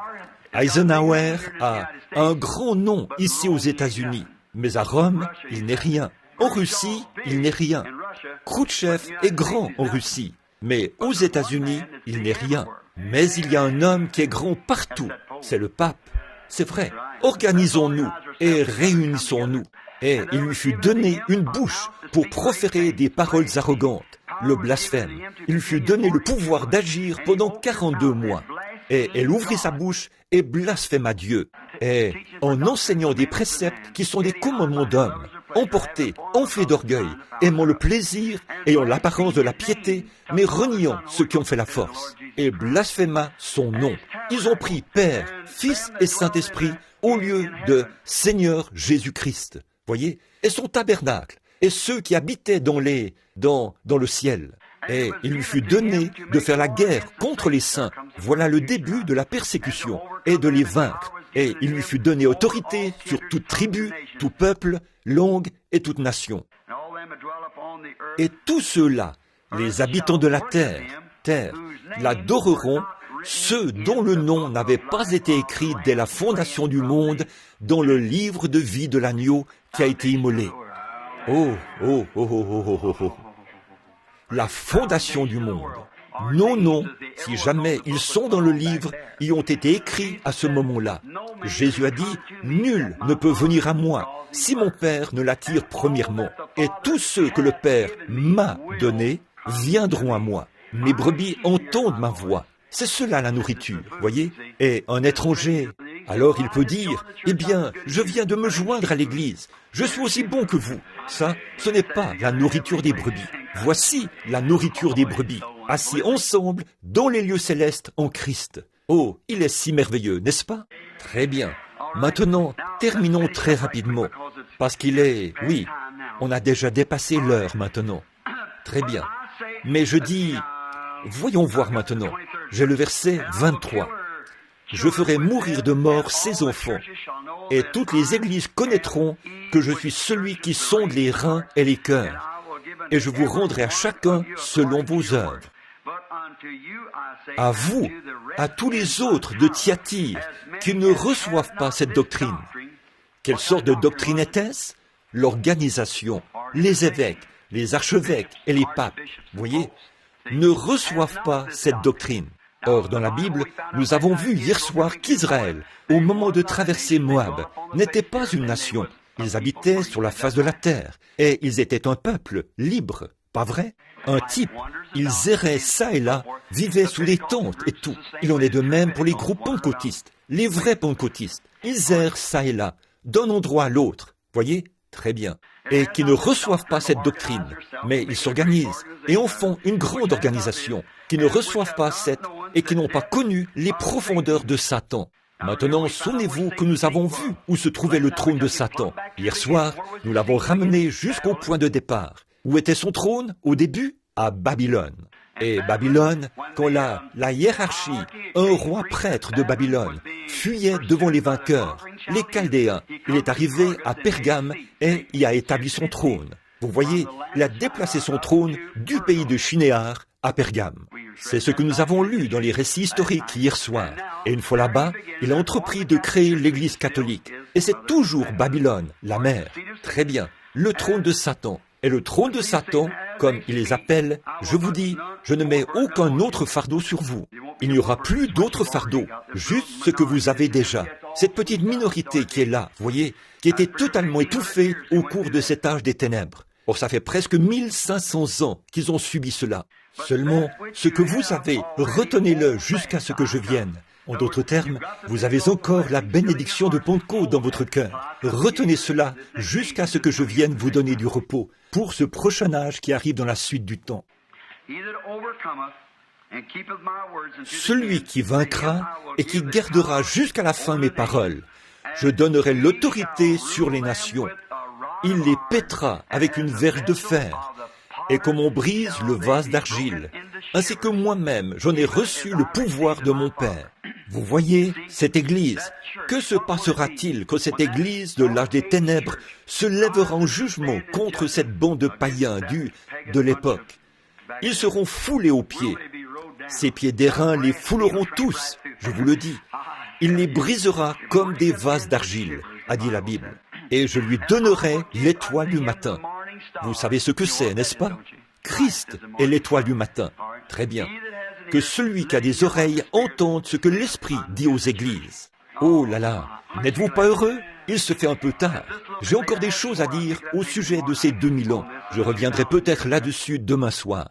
Eisenhower a un grand nom ici aux États-Unis, mais à Rome, il n'est rien. En Russie, il n'est rien. Khrouchtchev est grand en Russie, mais aux États-Unis, il n'est rien. Mais il y a un homme qui est grand partout, c'est le pape. C'est vrai, organisons-nous et réunissons-nous. Et il lui fut donné une bouche pour proférer des paroles arrogantes, le blasphème. Il lui fut donné le pouvoir d'agir pendant 42 mois. Et elle ouvrit sa bouche et blasphéma Dieu. Et en enseignant des préceptes qui sont des commandements d'hommes, emportés, enflés d'orgueil, aimant le plaisir, ayant l'apparence de la piété, mais reniant ceux qui ont fait la force, et blasphéma son nom. Ils ont pris Père, Fils et Saint-Esprit au lieu de Seigneur Jésus-Christ. Voyez, et son tabernacle, et ceux qui habitaient dans le ciel. Et il lui fut donné de faire la guerre contre les saints. Voilà le début de la persécution, et de les vaincre. Et il lui fut donné autorité sur toute tribu, tout peuple, langue et toute nation. Et tous ceux-là, les habitants de la terre, l'adoreront, ceux dont le nom n'avait pas été écrit dès la fondation du monde dans le livre de vie de l'agneau qui a été immolé. Oh, oh, oh, oh, oh, oh, oh. La fondation du monde. Nos noms, si jamais ils sont dans le livre, y ont été écrits à ce moment-là. Jésus a dit, « Nul ne peut venir à moi si mon Père ne l'attire premièrement. Et tous ceux que le Père m'a donnés viendront à moi. Mes brebis entendent ma voix. » C'est cela la nourriture, voyez. Et un étranger, alors il peut dire, « Eh bien, je viens de me joindre à l'Église. Je suis aussi bon que vous. » Ça, ce n'est pas la nourriture des brebis. Voici la nourriture des brebis, assis ensemble dans les lieux célestes en Christ. Oh, il est si merveilleux, n'est-ce pas? Très bien. Maintenant, terminons très rapidement, parce qu'il est, oui, on a déjà dépassé l'heure maintenant. Très bien. Mais je dis, voyons voir maintenant. J'ai le verset 23. Je ferai mourir de mort ces enfants, et toutes les églises connaîtront que je suis celui qui sonde les reins et les cœurs, et je vous rendrai à chacun selon vos œuvres. À vous, à tous les autres de Thyatire qui ne reçoivent pas cette doctrine. Quelle sorte de doctrine était-ce? L'organisation, les évêques, les archevêques et les papes, voyez, ne reçoivent pas cette doctrine. Or, dans la Bible, nous avons vu hier soir qu'Israël, au moment de traverser Moab, n'était pas une nation. Ils habitaient sur la face de la terre, et ils étaient un peuple libre, pas vrai? Un type, ils erraient ça et là, vivaient sous les tentes et tout. Il en est de même pour les groupes pentecôtistes, les vrais pentecôtistes. Ils errent ça et là, d'un endroit à l'autre, voyez? Très bien. Et qui ne reçoivent pas cette doctrine, mais ils s'organisent et en font une grande organisation, qui ne reçoivent pas cette et qui n'ont pas connu les profondeurs de Satan. Maintenant, souvenez-vous que nous avons vu où se trouvait le trône de Satan. Hier soir, nous l'avons ramené jusqu'au point de départ. Où était son trône au début? À Babylone. Et Babylone, quand la hiérarchie, un roi prêtre de Babylone, fuyait devant les vainqueurs, les Chaldéens, il est arrivé à Pergame et y a établi son trône. Vous voyez, il a déplacé son trône du pays de Shinéar à Pergame. C'est ce que nous avons lu dans les récits historiques hier soir. Et une fois là-bas, il a entrepris de créer l'Église catholique. Et c'est toujours Babylone, la mère. Très bien, le trône de Satan. Et le trône de Satan, comme il les appelle, je vous dis, je ne mets aucun autre fardeau sur vous. Il n'y aura plus d'autres fardeaux, juste ce que vous avez déjà. Cette petite minorité qui est là, voyez, qui était totalement étouffée au cours de cet âge des ténèbres. Or, ça fait presque 1500 ans qu'ils ont subi cela. Seulement, ce que vous avez, retenez-le jusqu'à ce que je vienne. En d'autres termes, vous avez encore la bénédiction de Pentecôte dans votre cœur. Retenez cela jusqu'à ce que je vienne vous donner du repos pour ce prochain âge qui arrive dans la suite du temps. Celui qui vaincra et qui gardera jusqu'à la fin mes paroles, je donnerai l'autorité sur les nations. Il les pètera avec une verge de fer, et comme on brise le vase d'argile, ainsi que moi-même j'en ai reçu le pouvoir de mon Père. Vous voyez, cette Église, que se passera-t-il quand cette Église de l'âge des ténèbres se lèvera en jugement contre cette bande de païens de l'époque? Ils seront foulés aux pieds. Ces pieds d'airain les fouleront tous, je vous le dis. Il les brisera comme des vases d'argile, a dit la Bible. Et je lui donnerai l'étoile du matin. Vous savez ce que c'est, n'est-ce pas? Christ est l'étoile du matin. Très bien. Que celui qui a des oreilles entende ce que l'Esprit dit aux églises. Oh là là, n'êtes-vous pas heureux? Il se fait un peu tard. J'ai encore des choses à dire au sujet de ces 2000 ans. Je reviendrai peut-être là-dessus demain soir.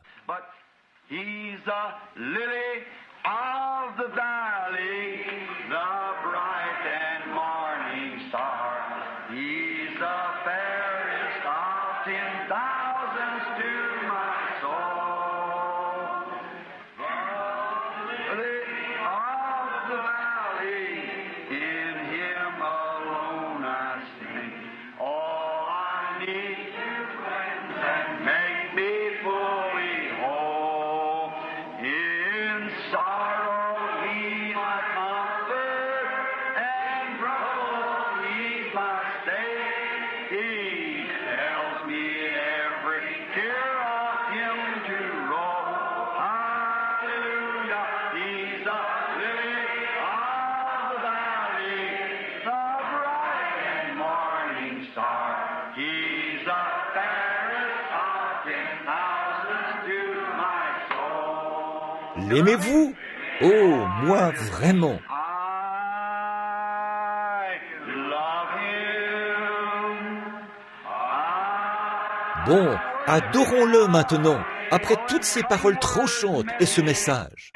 L'aimez-vous? Oh, moi vraiment. Bon, adorons-le maintenant, après toutes ces paroles tranchantes et ce message.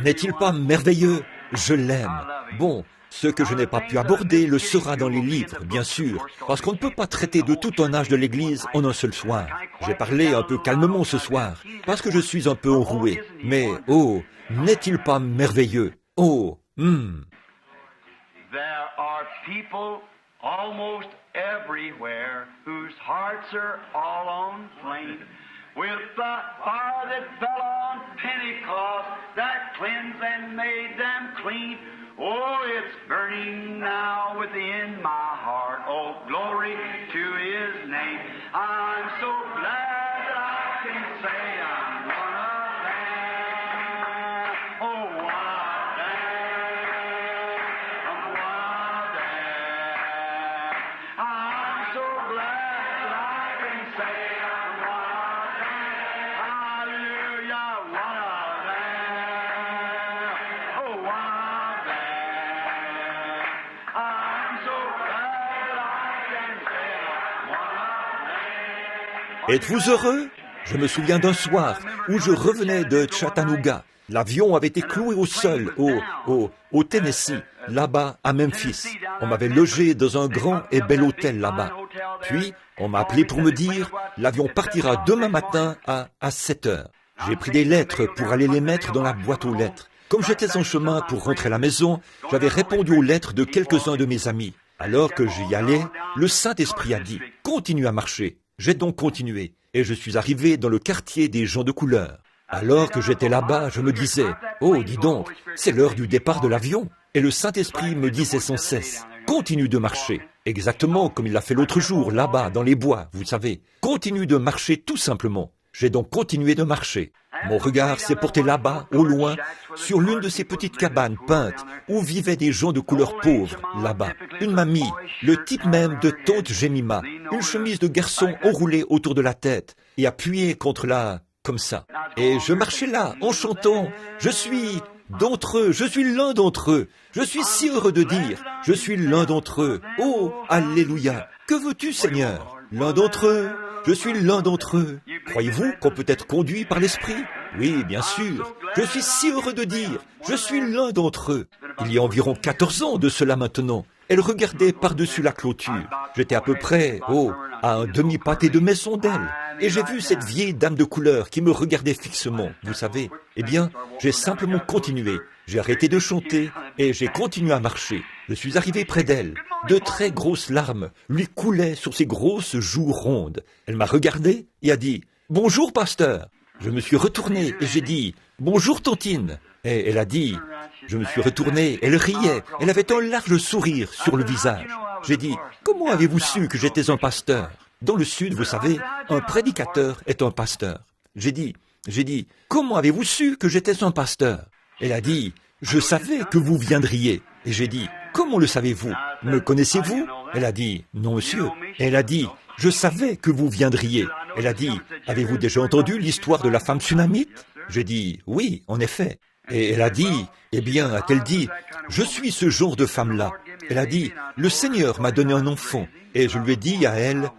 N'est-il pas merveilleux? Je l'aime. Bon, ce que je n'ai pas pu aborder le sera dans les livres, bien sûr, parce qu'on ne peut pas traiter de tout un âge de l'Église en un seul soir. J'ai parlé un peu calmement ce soir, parce que je suis un peu enroué. Mais, oh, n'est-il pas merveilleux? Oh, There are people almost everywhere whose hearts are all on flame with the fire that fell on Pentecost that cleansed and made them clean. Oh, it's burning now within my heart. Oh, glory to His name. I'm so glad that I can say I'm one of them. Oh, one of them. I'm one of them. I'm so glad that I can say I'm one of them. Hallelujah, one of them. Oh, one of them. I'm so glad that I can say I'm one of them. Êtes-vous heureux? Je me souviens d'un soir où je revenais de Chattanooga. L'avion avait été cloué au sol, au Tennessee, là-bas à Memphis. On m'avait logé dans un grand et bel hôtel là-bas. Puis, on m'a appelé pour me dire, l'avion partira demain matin à 7 heures. J'ai pris des lettres pour aller les mettre dans la boîte aux lettres. Comme j'étais en chemin pour rentrer à la maison, j'avais répondu aux lettres de quelques-uns de mes amis. Alors que j'y allais, le Saint-Esprit a dit, continue à marcher. J'ai donc continué, et je suis arrivé dans le quartier des gens de couleur. Alors que j'étais là-bas, je me disais, oh, dis donc, c'est l'heure du départ de l'avion. Et le Saint-Esprit me disait sans cesse, continue de marcher. Exactement comme il l'a fait l'autre jour, là-bas, dans les bois, vous savez. Continue de marcher tout simplement. J'ai donc continué de marcher. Mon regard s'est porté là-bas, au loin, sur l'une de ces petites cabanes peintes où vivaient des gens de couleur pauvre, là-bas. Une mamie, le type même de tante Jemima, une chemise de garçon enroulée autour de la tête et appuyée contre la... comme ça. Et je marchais là, en chantant, je suis d'entre eux, je suis l'un d'entre eux. Je suis si heureux de dire, je suis l'un d'entre eux. Oh, alléluia. Que veux-tu, Seigneur? L'un d'entre eux. Je suis l'un d'entre eux. Croyez-vous qu'on peut être conduit par l'Esprit? Oui, bien sûr. Je suis si heureux de dire, je suis l'un d'entre eux. Il y a environ 14 ans de cela maintenant. Elle regardait par-dessus la clôture. J'étais à peu près, à un demi-pâté de maison d'elle. Et j'ai vu cette vieille dame de couleur qui me regardait fixement, vous savez. Eh bien, j'ai simplement continué. J'ai arrêté de chanter et j'ai continué à marcher. Je suis arrivé près d'elle. De très grosses larmes lui coulaient sur ses grosses joues rondes. Elle m'a regardé et a dit « Bonjour, pasteur !» Je me suis retourné et j'ai dit « Bonjour, tontine !» Et elle a dit, je me suis retourné, elle riait, elle avait un large sourire sur le visage. J'ai dit, comment avez-vous su que j'étais un pasteur? Dans le Sud, vous savez, un prédicateur est un pasteur. J'ai dit, comment avez-vous su que j'étais un pasteur? Elle a dit, je savais que vous viendriez. Et j'ai dit, comment le savez-vous? Me connaissez-vous? Elle a dit, non monsieur. Et elle a dit, je savais que vous viendriez. Elle a dit, avez-vous déjà entendu l'histoire de la femme sunamite? J'ai dit, oui, en effet. Et elle a dit, eh bien, a-t-elle dit, je suis ce genre de femme-là. Elle a dit, le Seigneur m'a donné un enfant, et je lui ai dit à elle,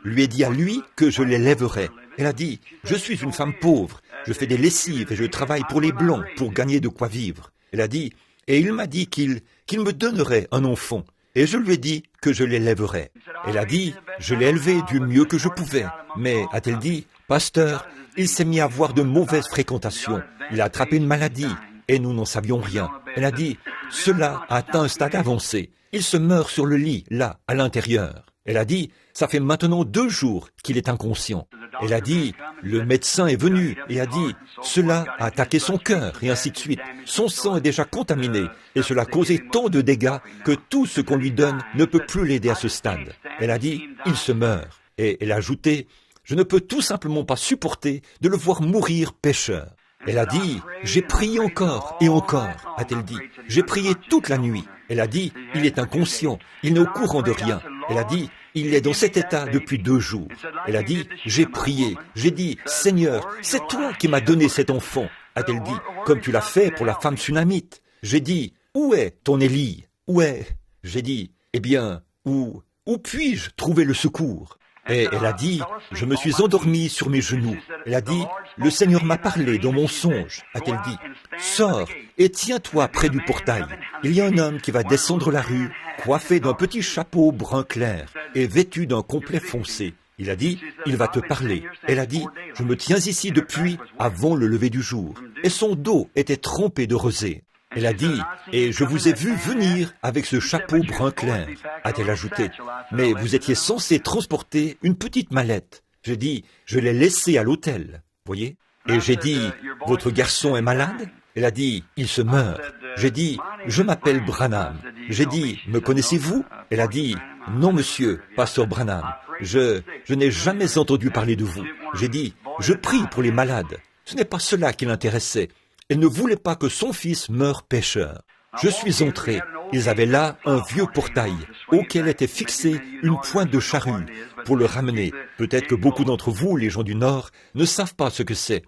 lui ai dit à lui que je l'élèverais. Elle a dit, je suis une femme pauvre, je fais des lessives et je travaille pour les Blancs pour gagner de quoi vivre. Elle a dit, et il m'a dit qu'il me donnerait un enfant, et je lui ai dit que je l'élèverais. Elle a dit, je l'ai élevé du mieux que je pouvais, mais, a-t-elle dit, pasteur, il s'est mis à avoir de mauvaises fréquentations. Il a attrapé une maladie et nous n'en savions rien. Elle a dit, cela a atteint un stade avancé. Il se meurt sur le lit, là, à l'intérieur. Elle a dit, ça fait maintenant 2 jours qu'il est inconscient. Elle a dit, le médecin est venu et a dit, cela a attaqué son cœur et ainsi de suite. Son sang est déjà contaminé et cela a causé tant de dégâts que tout ce qu'on lui donne ne peut plus l'aider à ce stade. Elle a dit, il se meurt. Et elle a ajouté, je ne peux tout simplement pas supporter de le voir mourir pécheur. Elle a dit, j'ai prié encore et encore, a-t-elle dit. J'ai prié toute la nuit. Elle a dit, il est inconscient, il n'est au courant de rien. Elle a dit, il est dans cet état depuis 2 jours. Elle a dit, j'ai prié, j'ai dit, Seigneur, c'est toi qui m'as donné cet enfant, a-t-elle dit, comme tu l'as fait pour la femme sunamite. J'ai dit, où est ton Élie? Où est? J'ai dit, eh bien, où puis-je trouver le secours? Et elle a dit, je me suis endormie sur mes genoux. Elle a dit, le Seigneur m'a parlé dans mon songe, a-t-elle dit. Sors et tiens-toi près du portail. Il y a un homme qui va descendre la rue, coiffé d'un petit chapeau brun clair et vêtu d'un complet foncé. Il a dit, il va te parler. Elle a dit, je me tiens ici depuis avant le lever du jour. Et son dos était trempé de rosée. Elle a dit, et je vous ai vu venir avec ce chapeau brun clair, a-t-elle ajouté. Mais vous étiez censé transporter une petite mallette. J'ai dit, je l'ai laissée à l'hôtel, voyez. Et j'ai dit, votre garçon est malade? Elle a dit, il se meurt. J'ai dit, je m'appelle Branham. J'ai dit, me connaissez-vous? Elle a dit, non monsieur, pasteur Branham. Je n'ai jamais entendu parler de vous. J'ai dit, je prie pour les malades. Ce n'est pas cela qui l'intéressait. Elle ne voulait pas que son fils meure pécheur. Je suis entré. Ils avaient là un vieux portail auquel était fixée une pointe de charrue pour le ramener. Peut-être que beaucoup d'entre vous, les gens du Nord, ne savent pas ce que c'est.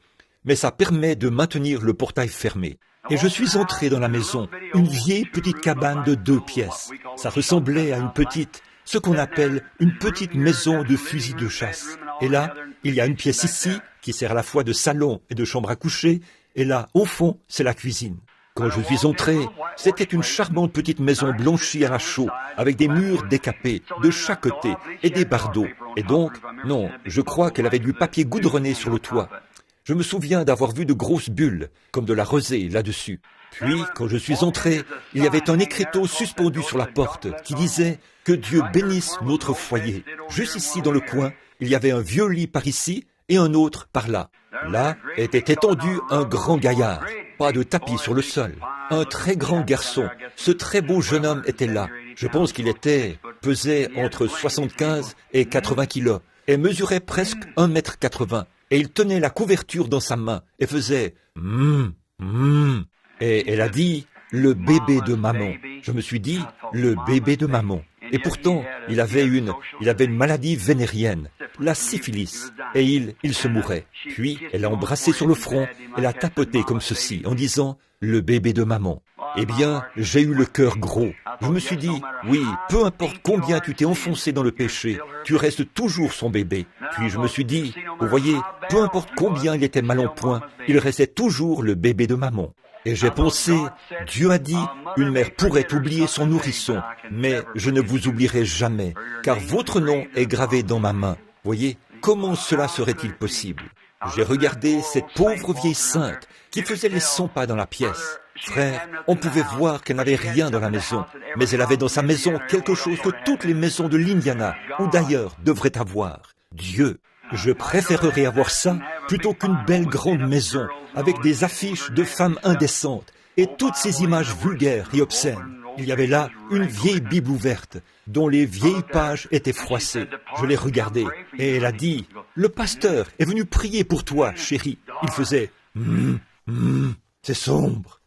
Mais ça permet de maintenir le portail fermé. Et je suis entré dans la maison, une vieille petite cabane de 2 pièces. Ça ressemblait à ce qu'on appelle une petite maison de fusil de chasse. Et là, il y a une pièce ici qui sert à la fois de salon et de chambre à coucher. Et là, au fond, c'est la cuisine. Quand je suis entré, c'était une charmante petite maison blanchie à la chaux, avec des murs décapés de chaque côté et des bardeaux. Et donc, non, je crois qu'elle avait du papier goudronné sur le toit. Je me souviens d'avoir vu de grosses bulles, comme de la rosée là-dessus. Puis, quand je suis entré, il y avait un écriteau suspendu sur la porte qui disait « Que Dieu bénisse notre foyer ». Juste ici dans le coin, il y avait un vieux lit par ici et un autre par là. Là était étendu un grand gaillard, pas de tapis sur le sol, un très grand garçon. Ce très beau jeune homme était là. Je pense qu'il pesait entre 75 et 80 kilos et mesurait presque 1,80 m. Et il tenait la couverture dans sa main et faisait Et elle a dit, le bébé de maman. Je me suis dit, le bébé de maman. Et pourtant, il avait une maladie vénérienne, la syphilis, et il se mourait. Puis, elle l'a embrassé sur le front, elle a tapoté comme ceci, en disant, le bébé de maman. Eh bien, j'ai eu le cœur gros. Je me suis dit, oui, peu importe combien tu t'es enfoncé dans le péché, tu restes toujours son bébé. Puis je me suis dit, vous voyez, peu importe combien il était mal en point, il restait toujours le bébé de maman. Et j'ai pensé, Dieu a dit, une mère pourrait oublier son nourrisson, mais je ne vous oublierai jamais, car votre nom est gravé dans ma main. Voyez, comment cela serait-il possible? J'ai regardé cette pauvre vieille sainte qui faisait les 100 pas dans la pièce. Frère, on pouvait voir qu'elle n'avait rien dans la maison, mais elle avait dans sa maison quelque chose que toutes les maisons de l'Indiana ou d'ailleurs devraient avoir. Dieu. Je préférerais avoir ça plutôt qu'une belle grande maison avec des affiches de femmes indécentes et toutes ces images vulgaires et obscènes. Il y avait là une vieille Bible ouverte dont les vieilles pages étaient froissées. Je l'ai regardée et elle a dit, « Le pasteur est venu prier pour toi, chérie. » Il faisait, c'est sombre.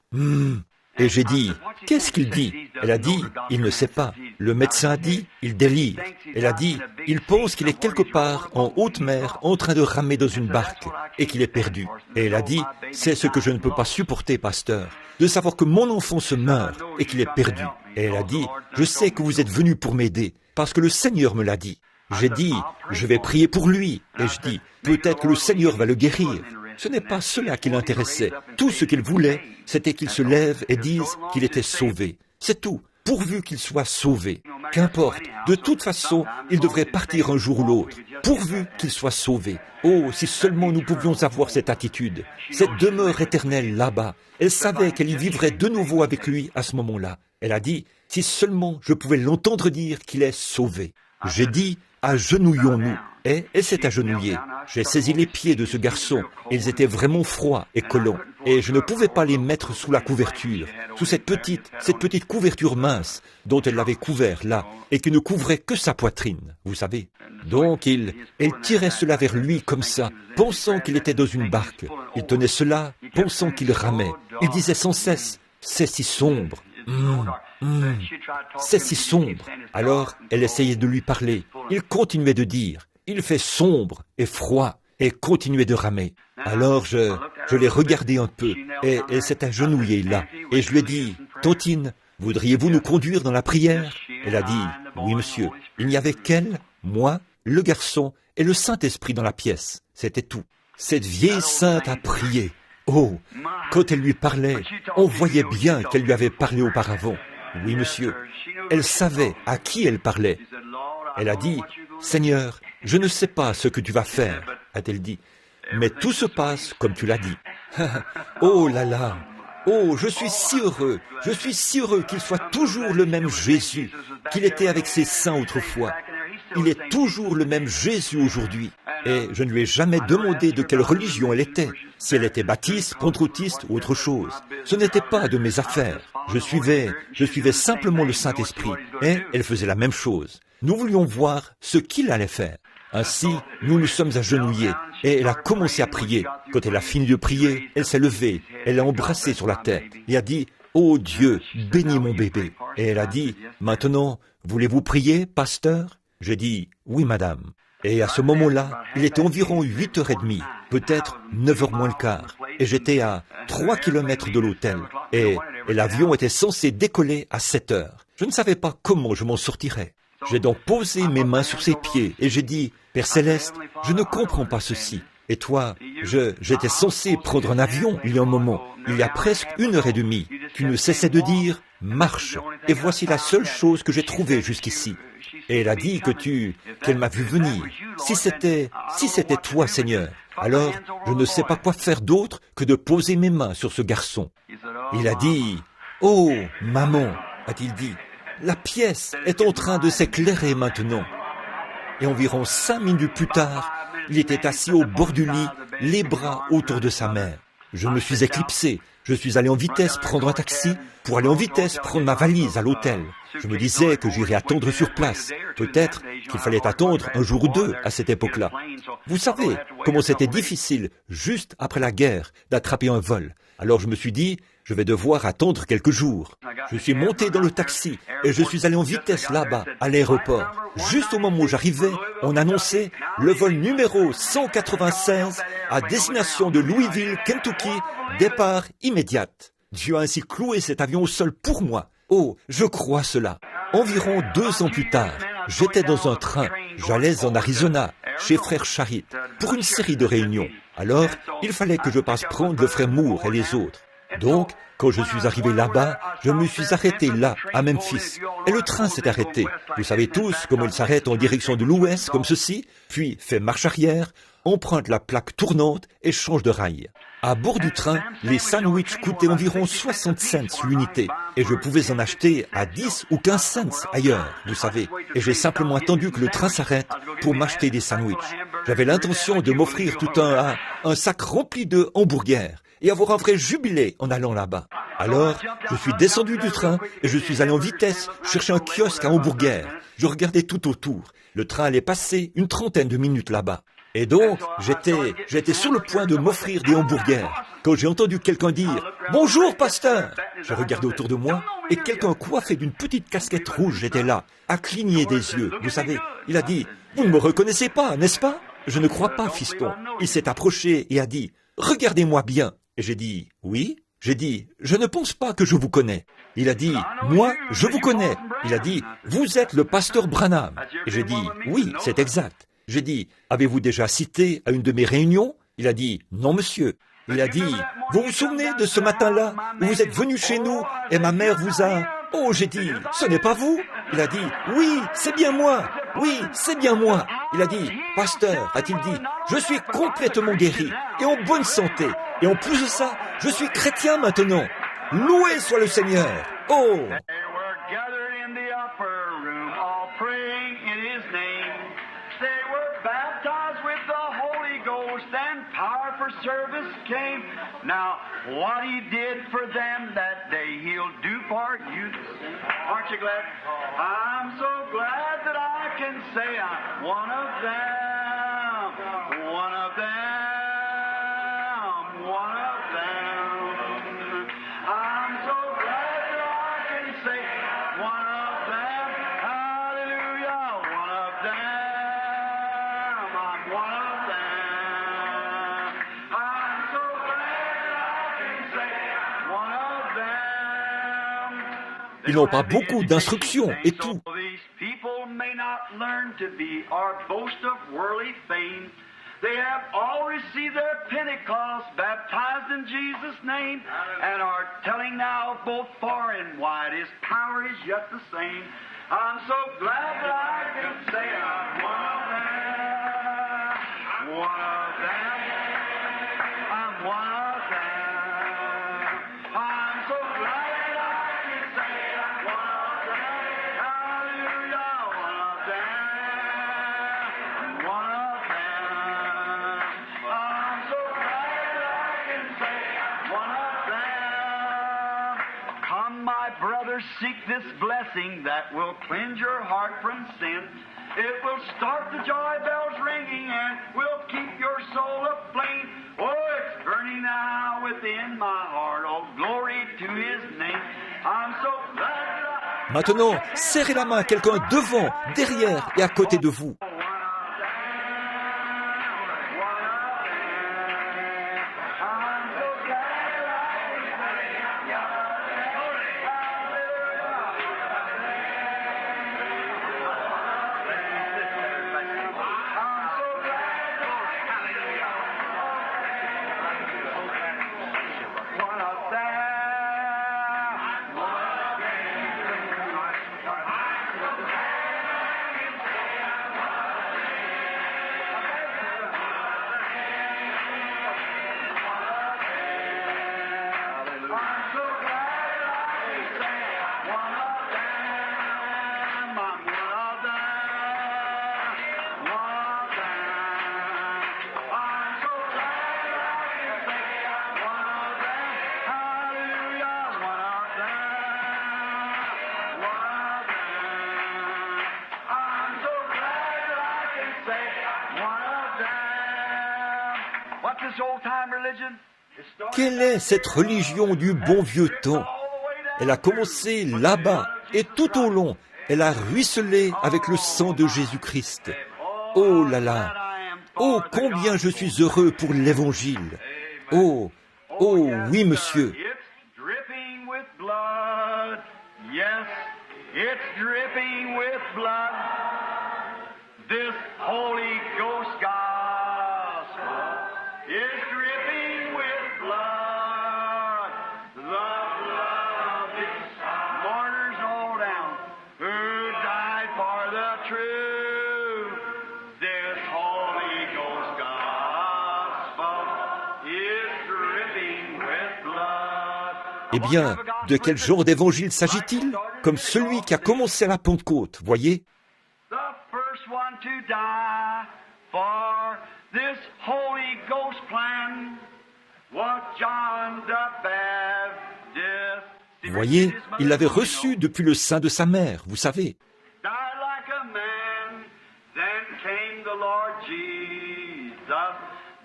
Et j'ai dit, qu'est-ce qu'il dit? Elle a dit, il ne sait pas. Le médecin a dit, il délire. Elle a dit, il pense qu'il est quelque part en haute mer en train de ramer dans une barque et qu'il est perdu. Et elle a dit, c'est ce que je ne peux pas supporter, pasteur, de savoir que mon enfant se meurt et qu'il est perdu. Et elle a dit, je sais que vous êtes venu pour m'aider parce que le Seigneur me l'a dit. J'ai dit, je vais prier pour lui. Et je dis, peut-être que le Seigneur va le guérir. Ce n'est pas cela qui l'intéressait. Tout ce qu'il voulait, c'était qu'il se lève et dise qu'il était sauvé. C'est tout, pourvu qu'il soit sauvé. Qu'importe, de toute façon, il devrait partir un jour ou l'autre, pourvu qu'il soit sauvé. Oh, si seulement nous pouvions avoir cette attitude, cette demeure éternelle là-bas. Elle savait qu'elle y vivrait de nouveau avec lui à ce moment-là. Elle a dit, si seulement je pouvais l'entendre dire qu'il est sauvé. J'ai dit, agenouillons-nous. Et elle s'est agenouillée. J'ai saisi les pieds de ce garçon. Ils étaient vraiment froids et collants. Et je ne pouvais pas les mettre sous la couverture, sous cette petite couverture mince dont elle l'avait couvert là, et qui ne couvrait que sa poitrine, vous savez. Donc elle tirait cela vers lui comme ça, pensant qu'il était dans une barque. Il tenait cela, pensant qu'il ramait. Il disait sans cesse, c'est si sombre. C'est si sombre. Alors, elle essayait de lui parler. Il continuait de dire, il fait sombre et froid, et continuait de ramer. Alors je l'ai regardé un peu, et elle s'est agenouillée là, et je lui ai dit, Tontine, voudriez-vous nous conduire dans la prière? Elle a dit, oui monsieur. Il n'y avait qu'elle, moi le garçon et le Saint-Esprit dans la pièce. C'était tout. Cette vieille sainte a prié. Oh, quand elle lui parlait, on voyait bien qu'elle lui avait parlé auparavant. Oui, monsieur. Elle savait à qui elle parlait. Elle a dit, « Seigneur, je ne sais pas ce que tu vas faire, a-t-elle dit, mais tout se passe comme tu l'as dit. » Oh là là! Oh, je suis si heureux qu'il soit toujours le même Jésus qu'il était avec ses saints autrefois. Il est toujours le même Jésus aujourd'hui. Et je ne lui ai jamais demandé de quelle religion elle était, si elle était baptiste, pentecôtiste ou autre chose. Ce n'était pas de mes affaires. Je suivais simplement le Saint-Esprit, et elle faisait la même chose. Nous voulions voir ce qu'il allait faire. Ainsi, nous nous sommes agenouillés, et elle a commencé à prier. Quand elle a fini de prier, elle s'est levée, elle l'a embrassé sur la tête, et a dit, « Oh Dieu, bénis mon bébé. » Et elle a dit, « Maintenant, voulez-vous prier, pasteur ?» J'ai dit, « Oui, madame. » Et à ce moment-là, il était environ 8h30, peut-être 9h moins le quart, et j'étais à 3 kilomètres de l'hôtel, et l'avion était censé décoller à 7h. Je ne savais pas comment je m'en sortirais. J'ai donc posé mes mains sur ses pieds, et j'ai dit, « Père Céleste, je ne comprends pas ceci. Et toi, j'étais censé prendre un avion il y a un moment, il y a presque 1h30. Tu ne cessais de dire, « Marche, et voici la seule chose que j'ai trouvée jusqu'ici. » Et elle a dit qu'elle m'a vu venir. Si c'était toi, Seigneur, alors je ne sais pas quoi faire d'autre que de poser mes mains sur ce garçon. Il a dit, « Oh, maman, a-t-il dit, la pièce est en train de s'éclairer maintenant. » Et environ 5 minutes plus tard, il était assis au bord du lit, les bras autour de sa mère. Je me suis éclipsé. Je suis allé en vitesse prendre un taxi pour aller en vitesse prendre ma valise à l'hôtel. Je me disais que j'irais attendre sur place. Peut-être qu'il fallait attendre un jour ou deux à cette époque-là. Vous savez comment c'était difficile, juste après la guerre, d'attraper un vol. Alors je me suis dit, je vais devoir attendre quelques jours. Je suis monté dans le taxi et je suis allé en vitesse là-bas, à l'aéroport. Juste au moment où j'arrivais, on annonçait le vol numéro 196 à destination de Louisville, Kentucky, départ immédiat. Dieu a ainsi cloué cet avion au sol pour moi. Oh, je crois cela. Environ 2 ans plus tard, j'étais dans un train. J'allais en Arizona, chez Frère Charit, pour une série de réunions. Alors, il fallait que je passe prendre le Frère Moore et les autres. Donc, quand je suis arrivé là-bas, je me suis arrêté là, à Memphis. Et le train s'est arrêté. Vous savez tous comment il s'arrête en direction de l'ouest, comme ceci, puis fait marche arrière, emprunte la plaque tournante et change de rail. À bord du train, les sandwichs coûtaient environ 60 cents l'unité, et je pouvais en acheter à 10 ou 15 cents ailleurs, vous savez. Et j'ai simplement attendu que le train s'arrête pour m'acheter des sandwichs. J'avais l'intention de m'offrir tout un sac rempli de hamburgers, et avoir un vrai jubilé en allant là-bas. Alors, je suis descendu du train et je suis allé en vitesse chercher un kiosque à hamburgers. Je regardais tout autour. Le train allait passer une 30aine de minutes là-bas. Et donc, j'étais sur le point de m'offrir des hamburgers quand j'ai entendu quelqu'un dire « Bonjour, pasteur !» J'ai regardé autour de moi et quelqu'un coiffé d'une petite casquette rouge était là, à cligner des yeux. Vous savez, il a dit « Vous ne me reconnaissez pas, n'est-ce pas ?» Je ne crois pas, fiston. Il s'est approché et a dit « Regardez-moi bien !» Et j'ai dit « Oui ?» J'ai dit « Je ne pense pas que je vous connais. » Il a dit « Moi, je vous connais. » Il a dit « Vous êtes le pasteur Branham. » Et j'ai dit « Oui, c'est exact. » J'ai dit « Avez-vous déjà cité à une de mes réunions ?» Il a dit « Non, monsieur. » Il a dit « Vous vous souvenez de ce matin-là où vous êtes venu chez nous et ma mère vous a... » Oh, j'ai dit « Ce n'est pas vous ?» Il a dit « Oui, c'est bien moi. Oui, c'est bien moi. » Il a dit « Pasteur, a-t-il dit, je suis complètement guéri et en bonne santé. Et en plus de ça, je suis chrétien maintenant. Loué soit le Seigneur. Oh !» And power for service came. Now, what he did for them that day, he'll do for you. Aren't you glad? I'm so glad that I can say I'm one of them. One of them. One of them. I'm so glad that I can say one of them. Hallelujah. One of them. I'm one of them. Ils n'ont pas beaucoup d'instructions et tout. may not learn to be or boast of worldly fame. They have all received their Pentecost, baptized in Jesus' name, and are telling now both far and wide His power is yet the same. I'm so glad that I can say I'm one of them. One of them. I'm one of them. I'm so glad that I can say I'm one of them. Hallelujah, one of them. One of them. I'm so glad that I can say I'm one of them. Come, my brothers, seek this blessing that will cleanse your heart from sin. It will start the joy bells ringing and will keep your soul aflame. Oh, it's burning now within my heart. Oh, glory to His name. I'm so glad that Maintenant, serrez la main à quelqu'un devant, derrière et à côté de vous. Quelle est cette religion du bon vieux temps? Elle a commencé là-bas et tout au long, elle a ruisselé avec le sang de Jésus-Christ. Oh là là! Oh, combien je suis heureux pour l'Évangile! Oh, oh oui, monsieur! This Holy Ghost gospel is dripping with blood, the blood of His martyrs all down, who died for the truth. This Holy Ghost gospel is dripping with blood. Eh bien, de quel genre d'évangile s'agit-il? Comme celui qui a commencé à la Pentecôte, voyez? To die for this Holy Ghost plan was John the Baptist. Vous voyez, il l'avait reçu depuis le sein de sa mère, vous savez. Died like a man, then came the Lord Jesus.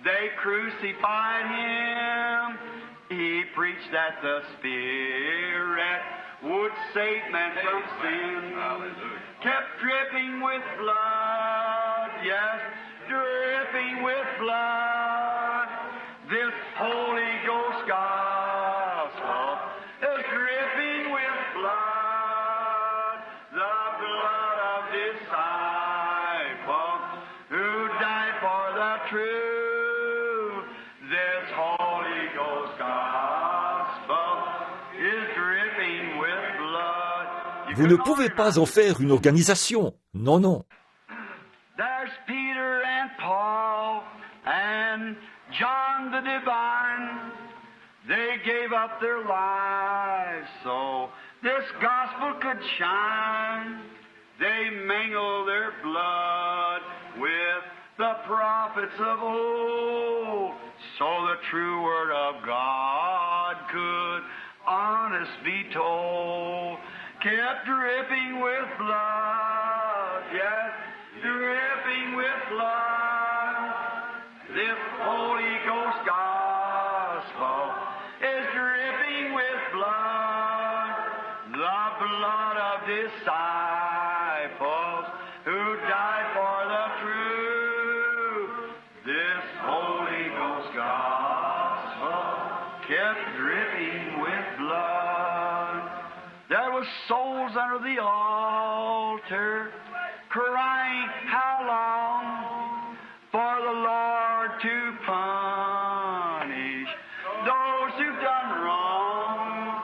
They crucified Him. He preached that the Spirit would save man from sin. Kept dripping with blood, yes, dripping with blood. This Holy Ghost gospel is dripping with blood, the blood of disciples who died for the truth. This Holy Ghost gospel is dripping with blood. Vous ne pouvez pas en faire une organisation. Non, non. There's Peter and Paul and John the Divine. They gave up their lives so this gospel could shine. They mingled their blood with the prophets of old, so the true word of God could honest be told. Kept dripping with blood, yes, dripping with blood. This Holy Ghost gospel is dripping with blood, the blood of disciples who died for the truth. This Holy Ghost gospel kept dripping with blood. There was souls under the altar crying, how long for the Lord to punish those who've done wrong?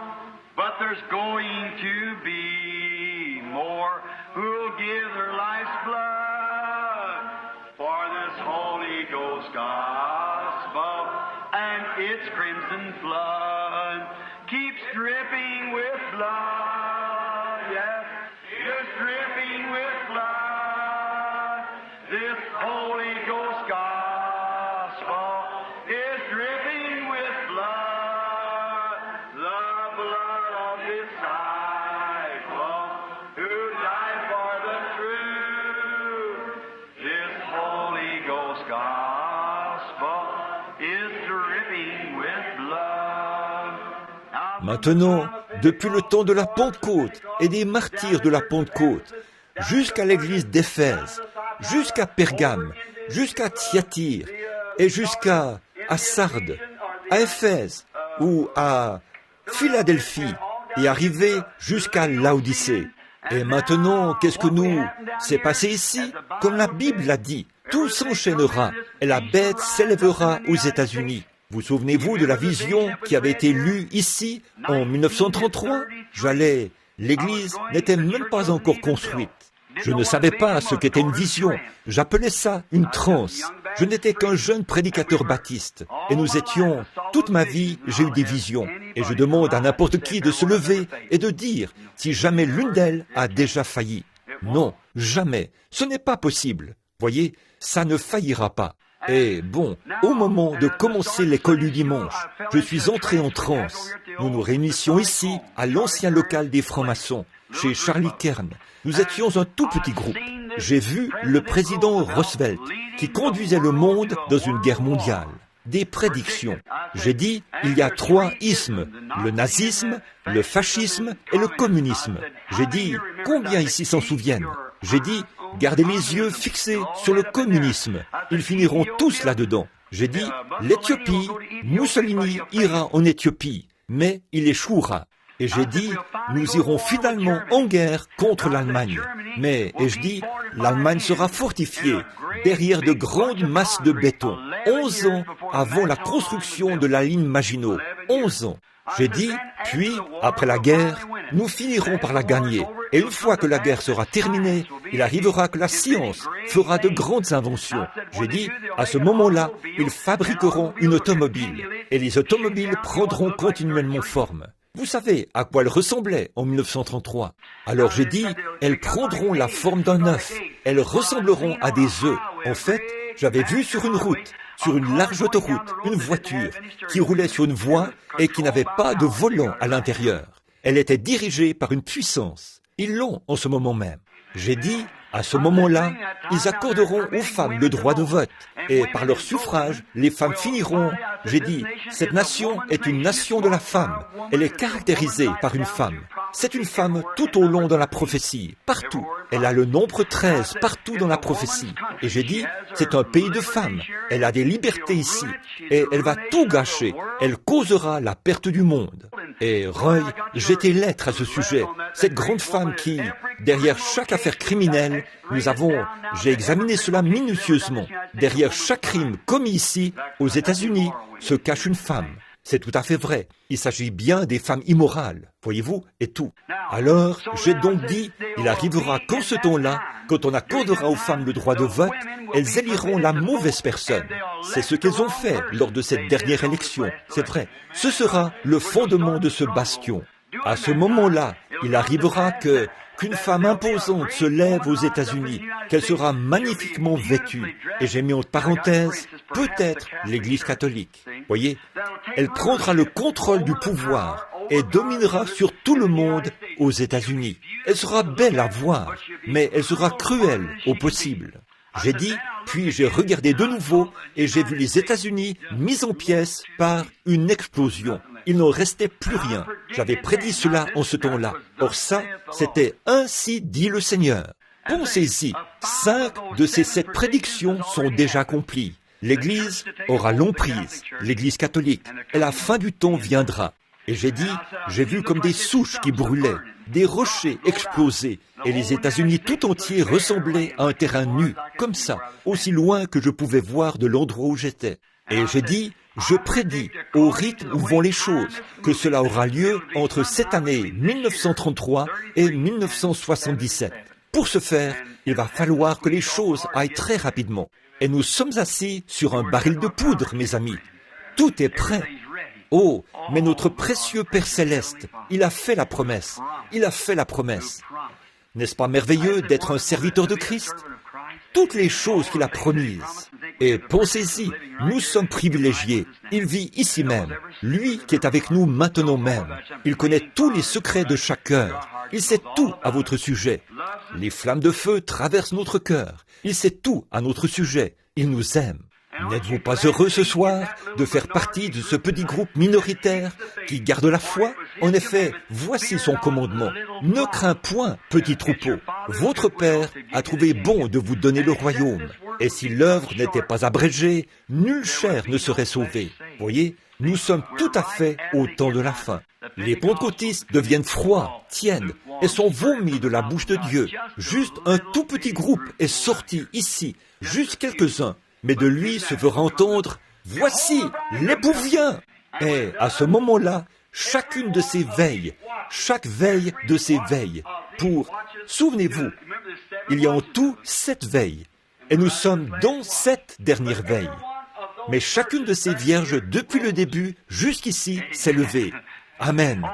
But there's going to be more who'll give their life's blood for this Holy Ghost gospel, and its crimson flood keeps dripping with blood. Yes, it's dripping with blood. This Holy Ghost gospel is dripping with blood, the blood of disciples who died for the truth. This Holy Ghost gospel is dripping with blood. Maintenant, depuis le temps de la Pentecôte et des martyrs de la Pentecôte, jusqu'à l'église d'Éphèse, jusqu'à Pergame, jusqu'à Thyatire et jusqu'à Sardes, à Éphèse ou à Philadelphie et arrivé jusqu'à Laodicée. Et maintenant, qu'est-ce que s'est passé ici? Comme la Bible l'a dit, tout s'enchaînera et la bête s'élèvera aux États-Unis. Vous souvenez-vous de la vision qui avait été lue ici en 1933? L'église n'était même pas encore construite. Je ne savais pas ce qu'était une vision. J'appelais ça une transe. Je n'étais qu'un jeune prédicateur baptiste. Et toute ma vie, j'ai eu des visions. Et je demande à n'importe qui de se lever et de dire si jamais l'une d'elles a déjà failli. Non, jamais. Ce n'est pas possible. Voyez, ça ne faillira pas. Et bon, au moment de commencer l'école du dimanche, je suis entré en transe. Nous nous réunissions ici, à l'ancien local des francs-maçons, chez Charlie Kern. Nous étions un tout petit groupe. J'ai vu le président Roosevelt, qui conduisait le monde dans une guerre mondiale. Des prédictions. J'ai dit, il y a 3 ismes, le nazisme, le fascisme et le communisme. J'ai dit, combien ici s'en souviennent? J'ai dit, gardez les yeux fixés sur le communisme. Ils finiront tous là-dedans. J'ai dit, l'Éthiopie, Mussolini ira en Éthiopie, mais il échouera. Et j'ai dit, nous irons finalement en guerre contre l'Allemagne. Et je dis, l'Allemagne sera fortifiée derrière de grandes masses de béton. 11 ans avant la construction de la ligne Maginot. 11 ans. J'ai dit, puis, après la guerre, nous finirons par la gagner. Et une fois que la guerre sera terminée, il arrivera que la science fera de grandes inventions. J'ai dit, à ce moment-là, ils fabriqueront une automobile. Et les automobiles prendront continuellement forme. Vous savez à quoi elles ressemblaient en 1933. Alors j'ai dit, elles prendront la forme d'un œuf. Elles ressembleront à des œufs. En fait, j'avais vu sur une route, sur une large autoroute, une voiture qui roulait sur une voie et qui n'avait pas de volant à l'intérieur. Elle était dirigée par une puissance. Ils l'ont en ce moment même. J'ai dit, à ce moment-là, ils accorderont aux femmes le droit de vote. Et par leur suffrage, les femmes finiront. J'ai dit, cette nation est une nation de la femme. Elle est caractérisée par une femme. C'est une femme tout au long dans la prophétie, partout. Elle a le nombre 13 partout dans la prophétie. Et j'ai dit, c'est un pays de femmes. Elle a des libertés ici. Et elle va tout gâcher. Elle causera la perte du monde. Et Roy, j'étais lettre à ce sujet. Cette grande femme qui, derrière chaque affaire criminelle, j'ai examiné cela minutieusement. Derrière chaque crime commis ici, aux États-Unis, se cache une femme. C'est tout à fait vrai. Il s'agit bien des femmes immorales, voyez-vous, et tout. Alors, j'ai donc dit, il arrivera qu'en ce temps-là, quand on accordera aux femmes le droit de vote, elles éliront la mauvaise personne. C'est ce qu'elles ont fait lors de cette dernière élection. C'est vrai. Ce sera le fondement de ce bastion. À ce moment-là, il arrivera qu'une femme imposante se lève aux États-Unis, qu'elle sera magnifiquement vêtue. Et j'ai mis entre parenthèses, peut-être l'Église catholique. Voyez, elle prendra le contrôle du pouvoir et dominera sur tout le monde aux États-Unis. Elle sera belle à voir, mais elle sera cruelle au possible. J'ai dit, puis j'ai regardé de nouveau et j'ai vu les États-Unis mis en pièces par une explosion. Il n'en restait plus rien. J'avais prédit cela en ce temps-là. Or ça, c'était ainsi dit le Seigneur. Pensez-y, 5 de ces 7 prédictions sont déjà accomplies. L'Église aura l'emprise, l'Église catholique, et la fin du temps viendra. Et j'ai dit, j'ai vu comme des souches qui brûlaient. des rochers explosaient, et les États-Unis tout entiers ressemblaient à un terrain nu, comme ça, aussi loin que je pouvais voir de l'endroit où j'étais. Et j'ai dit, je prédis, au rythme où vont les choses, que cela aura lieu entre cette année 1933 et 1977. Pour ce faire, il va falloir que les choses aillent très rapidement. Et nous sommes assis sur un baril de poudre, mes amis. Tout est prêt. Oh, mais notre précieux Père Céleste, il a fait la promesse. Il a fait la promesse. N'est-ce pas merveilleux d'être un serviteur de Christ? Toutes les choses qu'il a promises. Et pensez-y, nous sommes privilégiés. Il vit ici même. Lui qui est avec nous maintenant même. Il connaît tous les secrets de chaque cœur. Il sait tout à votre sujet. Les flammes de feu traversent notre cœur. Il sait tout à notre sujet. Il nous aime. N'êtes-vous pas heureux ce soir de faire partie de ce petit groupe minoritaire qui garde la foi? En effet, voici son commandement. Ne crains point, petit troupeau. Votre Père a trouvé bon de vous donner le royaume. Et si l'œuvre n'était pas abrégée, nulle chair ne serait sauvée. Voyez, nous sommes tout à fait au temps de la fin. Les pentecôtistes deviennent froids, tièdes, et sont vomis de la bouche de Dieu. Juste un tout petit groupe est sorti ici, juste quelques-uns. Mais de lui se fera entendre « Voici, l'époux vient !» Et à ce moment-là, chacune de ces veilles, chaque veille de ces veilles, souvenez-vous, il y a en tout 7 veilles, et nous sommes dans 7 dernières veilles. Mais chacune de ces vierges, depuis le début jusqu'ici, s'est levée. Amen.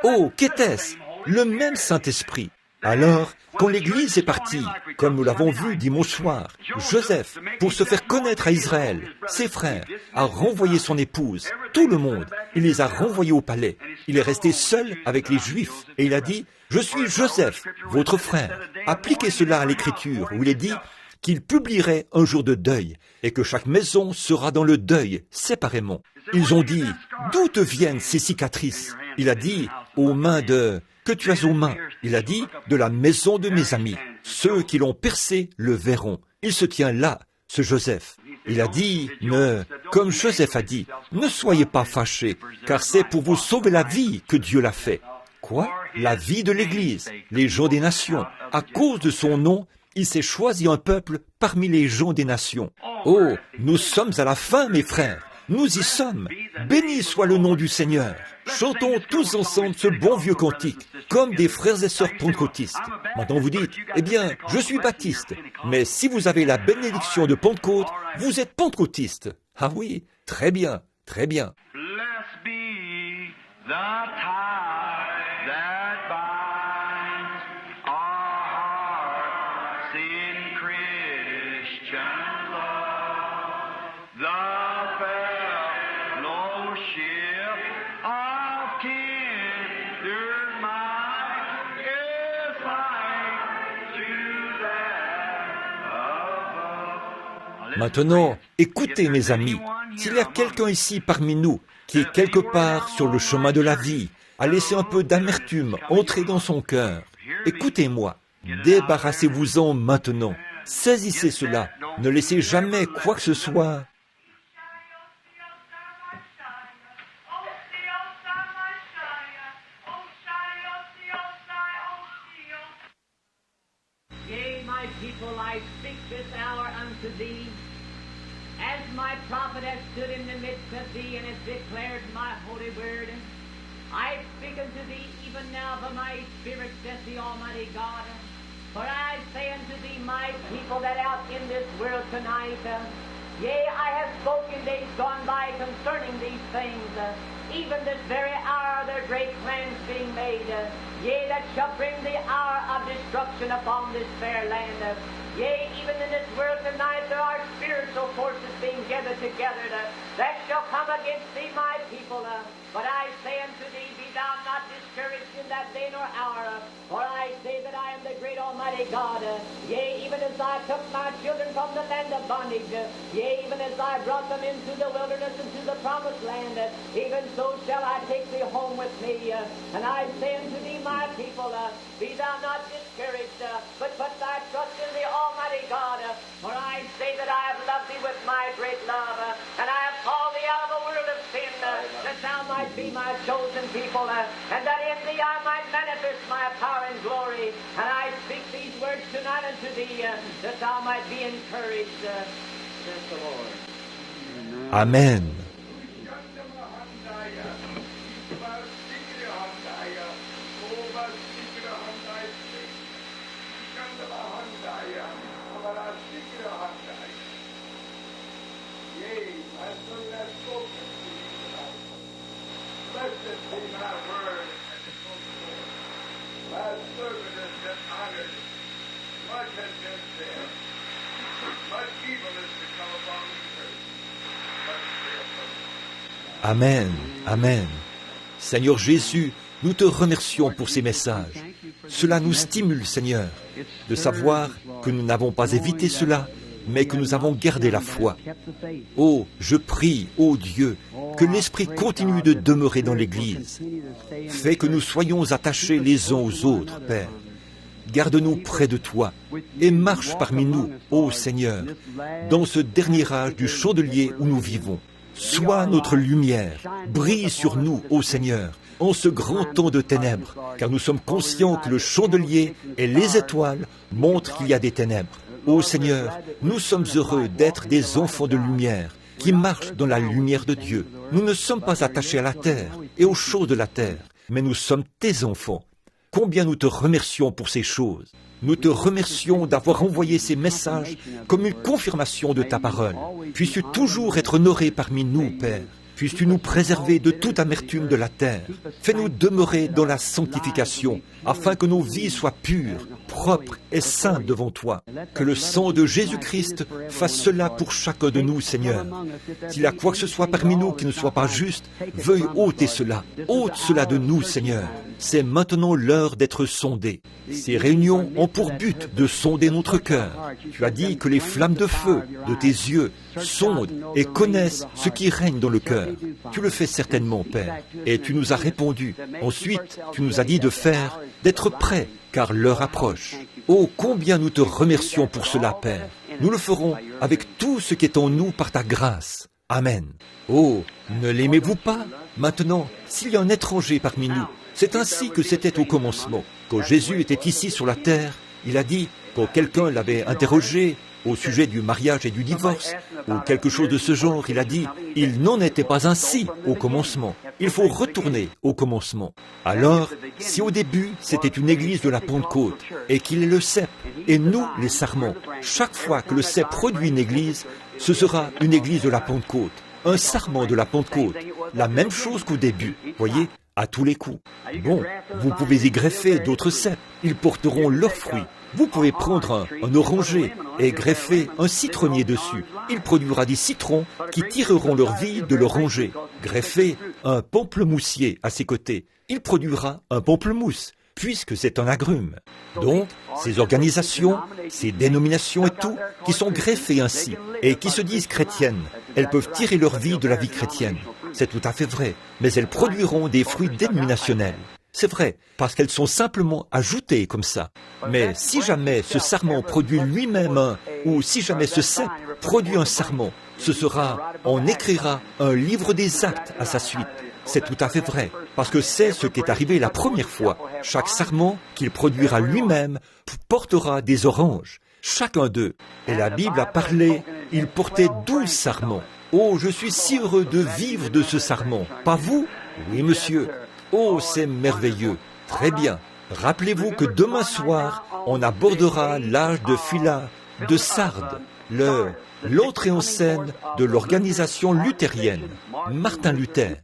Oh, qu'était-ce? Le même Saint-Esprit. Alors, quand l'Église est partie, comme nous l'avons vu dimanche soir, Joseph, pour se faire connaître à Israël, ses frères, a renvoyé son épouse, tout le monde, il les a renvoyés au palais. Il est resté seul avec les Juifs et il a dit, « Je suis Joseph, votre frère. » Appliquez cela à l'Écriture où il est dit qu'il publierait un jour de deuil et que chaque maison sera dans le deuil séparément. Ils ont dit, « D'où te viennent ces cicatrices ?» Il a dit, « Aux mains de... » Que tu as aux mains, il a dit, de la maison de mes amis. Ceux qui l'ont percé le verront. Il se tient là, ce Joseph. Il a dit, comme Joseph a dit, ne soyez pas fâchés, car c'est pour vous sauver la vie que Dieu l'a fait. Quoi? La vie de l'Église, les gens des nations. À cause de son nom, il s'est choisi un peuple parmi les gens des nations. Oh, nous sommes à la fin, mes frères. Nous y sommes. Béni soit le nom du Seigneur. Chantons tous ensemble ce bon vieux cantique, comme des frères et sœurs pentecôtistes. Maintenant vous dites, eh bien, je suis baptiste, mais si vous avez la bénédiction de Pentecôte, vous êtes pentecôtiste. Ah oui, très bien, très bien. Maintenant, écoutez mes amis, s'il y a quelqu'un ici parmi nous qui est quelque part sur le chemin de la vie, a laissé un peu d'amertume entrer dans son cœur, écoutez-moi, débarrassez-vous-en maintenant, saisissez cela, ne laissez jamais quoi que ce soit. As my prophet has stood in the midst of thee and has declared my holy word, I speak unto thee even now by my spirit, saith the Almighty God. For I say unto thee, my people that out in this world tonight, yea, I have spoken days gone by concerning these things, even this very hour their great plans being made, yea, that shall bring the hour of destruction upon this fair land. Yea, even in this world tonight there are spiritual forces being gathered together that shall come against thee, my people. But I say unto thee, be thou not discouraged in that day nor hour. For I say that I am the great Almighty God. Yea, even as I took my children from the land of bondage, yea, even as I brought them into the wilderness, into the promised land, even so shall I take thee home with me. And I say unto thee, my people, be thou not discouraged, but put thy trust in the Almighty God. For I say that I have loved thee with my great love, and I have called thee out of the world of sin, that thou might be my chosen people, and that in thee I might manifest my power. tonight unto thee, that thou might be encouraged, says the Lord. Amen. Amen, Amen. Seigneur Jésus, nous te remercions pour ces messages. Cela nous stimule, Seigneur, de savoir que nous n'avons pas évité cela, mais que nous avons gardé la foi. Oh, je prie, ô Dieu, que l'Esprit continue de demeurer dans l'Église. Fais que nous soyons attachés les uns aux autres, Père. Garde-nous près de toi et marche parmi nous, ô Seigneur, dans ce dernier âge du chandelier où nous vivons. Sois notre lumière, brille sur nous, ô Seigneur, en ce grand temps de ténèbres, car nous sommes conscients que le chandelier et les étoiles montrent qu'il y a des ténèbres. Ô Seigneur, nous sommes heureux d'être des enfants de lumière, qui marchent dans la lumière de Dieu. Nous ne sommes pas attachés à la terre et aux choses de la terre, mais nous sommes tes enfants. Combien nous te remercions pour ces choses. Nous te remercions d'avoir envoyé ces messages comme une confirmation de ta parole. Puisses-tu toujours être honoré parmi nous, Père. Puisses-tu nous préserver de toute amertume de la terre. Fais-nous demeurer dans la sanctification, afin que nos vies soient pures, propres et saintes devant toi. Que le sang de Jésus-Christ fasse cela pour chacun de nous, Seigneur. S'il y a quoi que ce soit parmi nous qui ne soit pas juste, veuille ôter cela. Ôte cela de nous, Seigneur. C'est maintenant l'heure d'être sondés. Ces réunions ont pour but de sonder notre cœur. Tu as dit que les flammes de feu de tes yeux sondent et connaissent ce qui règne dans le cœur. Tu le fais certainement, Père, et tu nous as répondu. Ensuite, tu nous as dit de faire, d'être prêts, car l'heure approche. Oh, combien nous te remercions pour cela, Père. Nous le ferons avec tout ce qui est en nous par ta grâce. Amen. Oh, ne l'aimez-vous pas? Maintenant, s'il y a un étranger parmi nous, c'est ainsi que c'était au commencement. Quand Jésus était ici sur la terre, il a dit, quand quelqu'un l'avait interrogé au sujet du mariage et du divorce, ou quelque chose de ce genre, il a dit, il n'en était pas ainsi au commencement. Il faut retourner au commencement. Alors, si au début, c'était une église de la Pentecôte, et qu'il est le cep, et nous, les sarments, chaque fois que le cep produit une église, ce sera une église de la Pentecôte, un sarment de la Pentecôte, la même chose qu'au début, voyez, à tous les coups. Bon, vous pouvez y greffer d'autres ceps, ils porteront leurs fruits. Vous pouvez prendre un oranger et greffer un citronnier dessus. Il produira des citrons qui tireront leur vie de l'oranger. Greffer un pamplemoussier à ses côtés. Il produira un pamplemousse, puisque c'est un agrume. Donc, ces organisations, ces dénominations et tout, qui sont greffées ainsi, et qui se disent chrétiennes, elles peuvent tirer leur vie de la vie chrétienne. C'est tout à fait vrai, mais elles produiront des fruits dénominationnels. C'est vrai, parce qu'elles sont simplement ajoutées comme ça. Mais si jamais ce sarment produit lui-même ou si jamais ce cep produit un sarment, ce sera, on écrira un livre des actes à sa suite. C'est tout à fait vrai, parce que c'est ce qui est arrivé la première fois. Chaque sarment qu'il produira lui-même portera des oranges, chacun d'eux. Et la Bible a parlé, il portait 12 sarments. Oh, je suis si heureux de vivre de ce sarment. Pas vous? Oui, monsieur. Oh, c'est merveilleux. Très bien. Rappelez-vous que demain soir, on abordera l'âge de Phila, de Sardes, l'entrée en scène de l'organisation luthérienne, Martin Luther.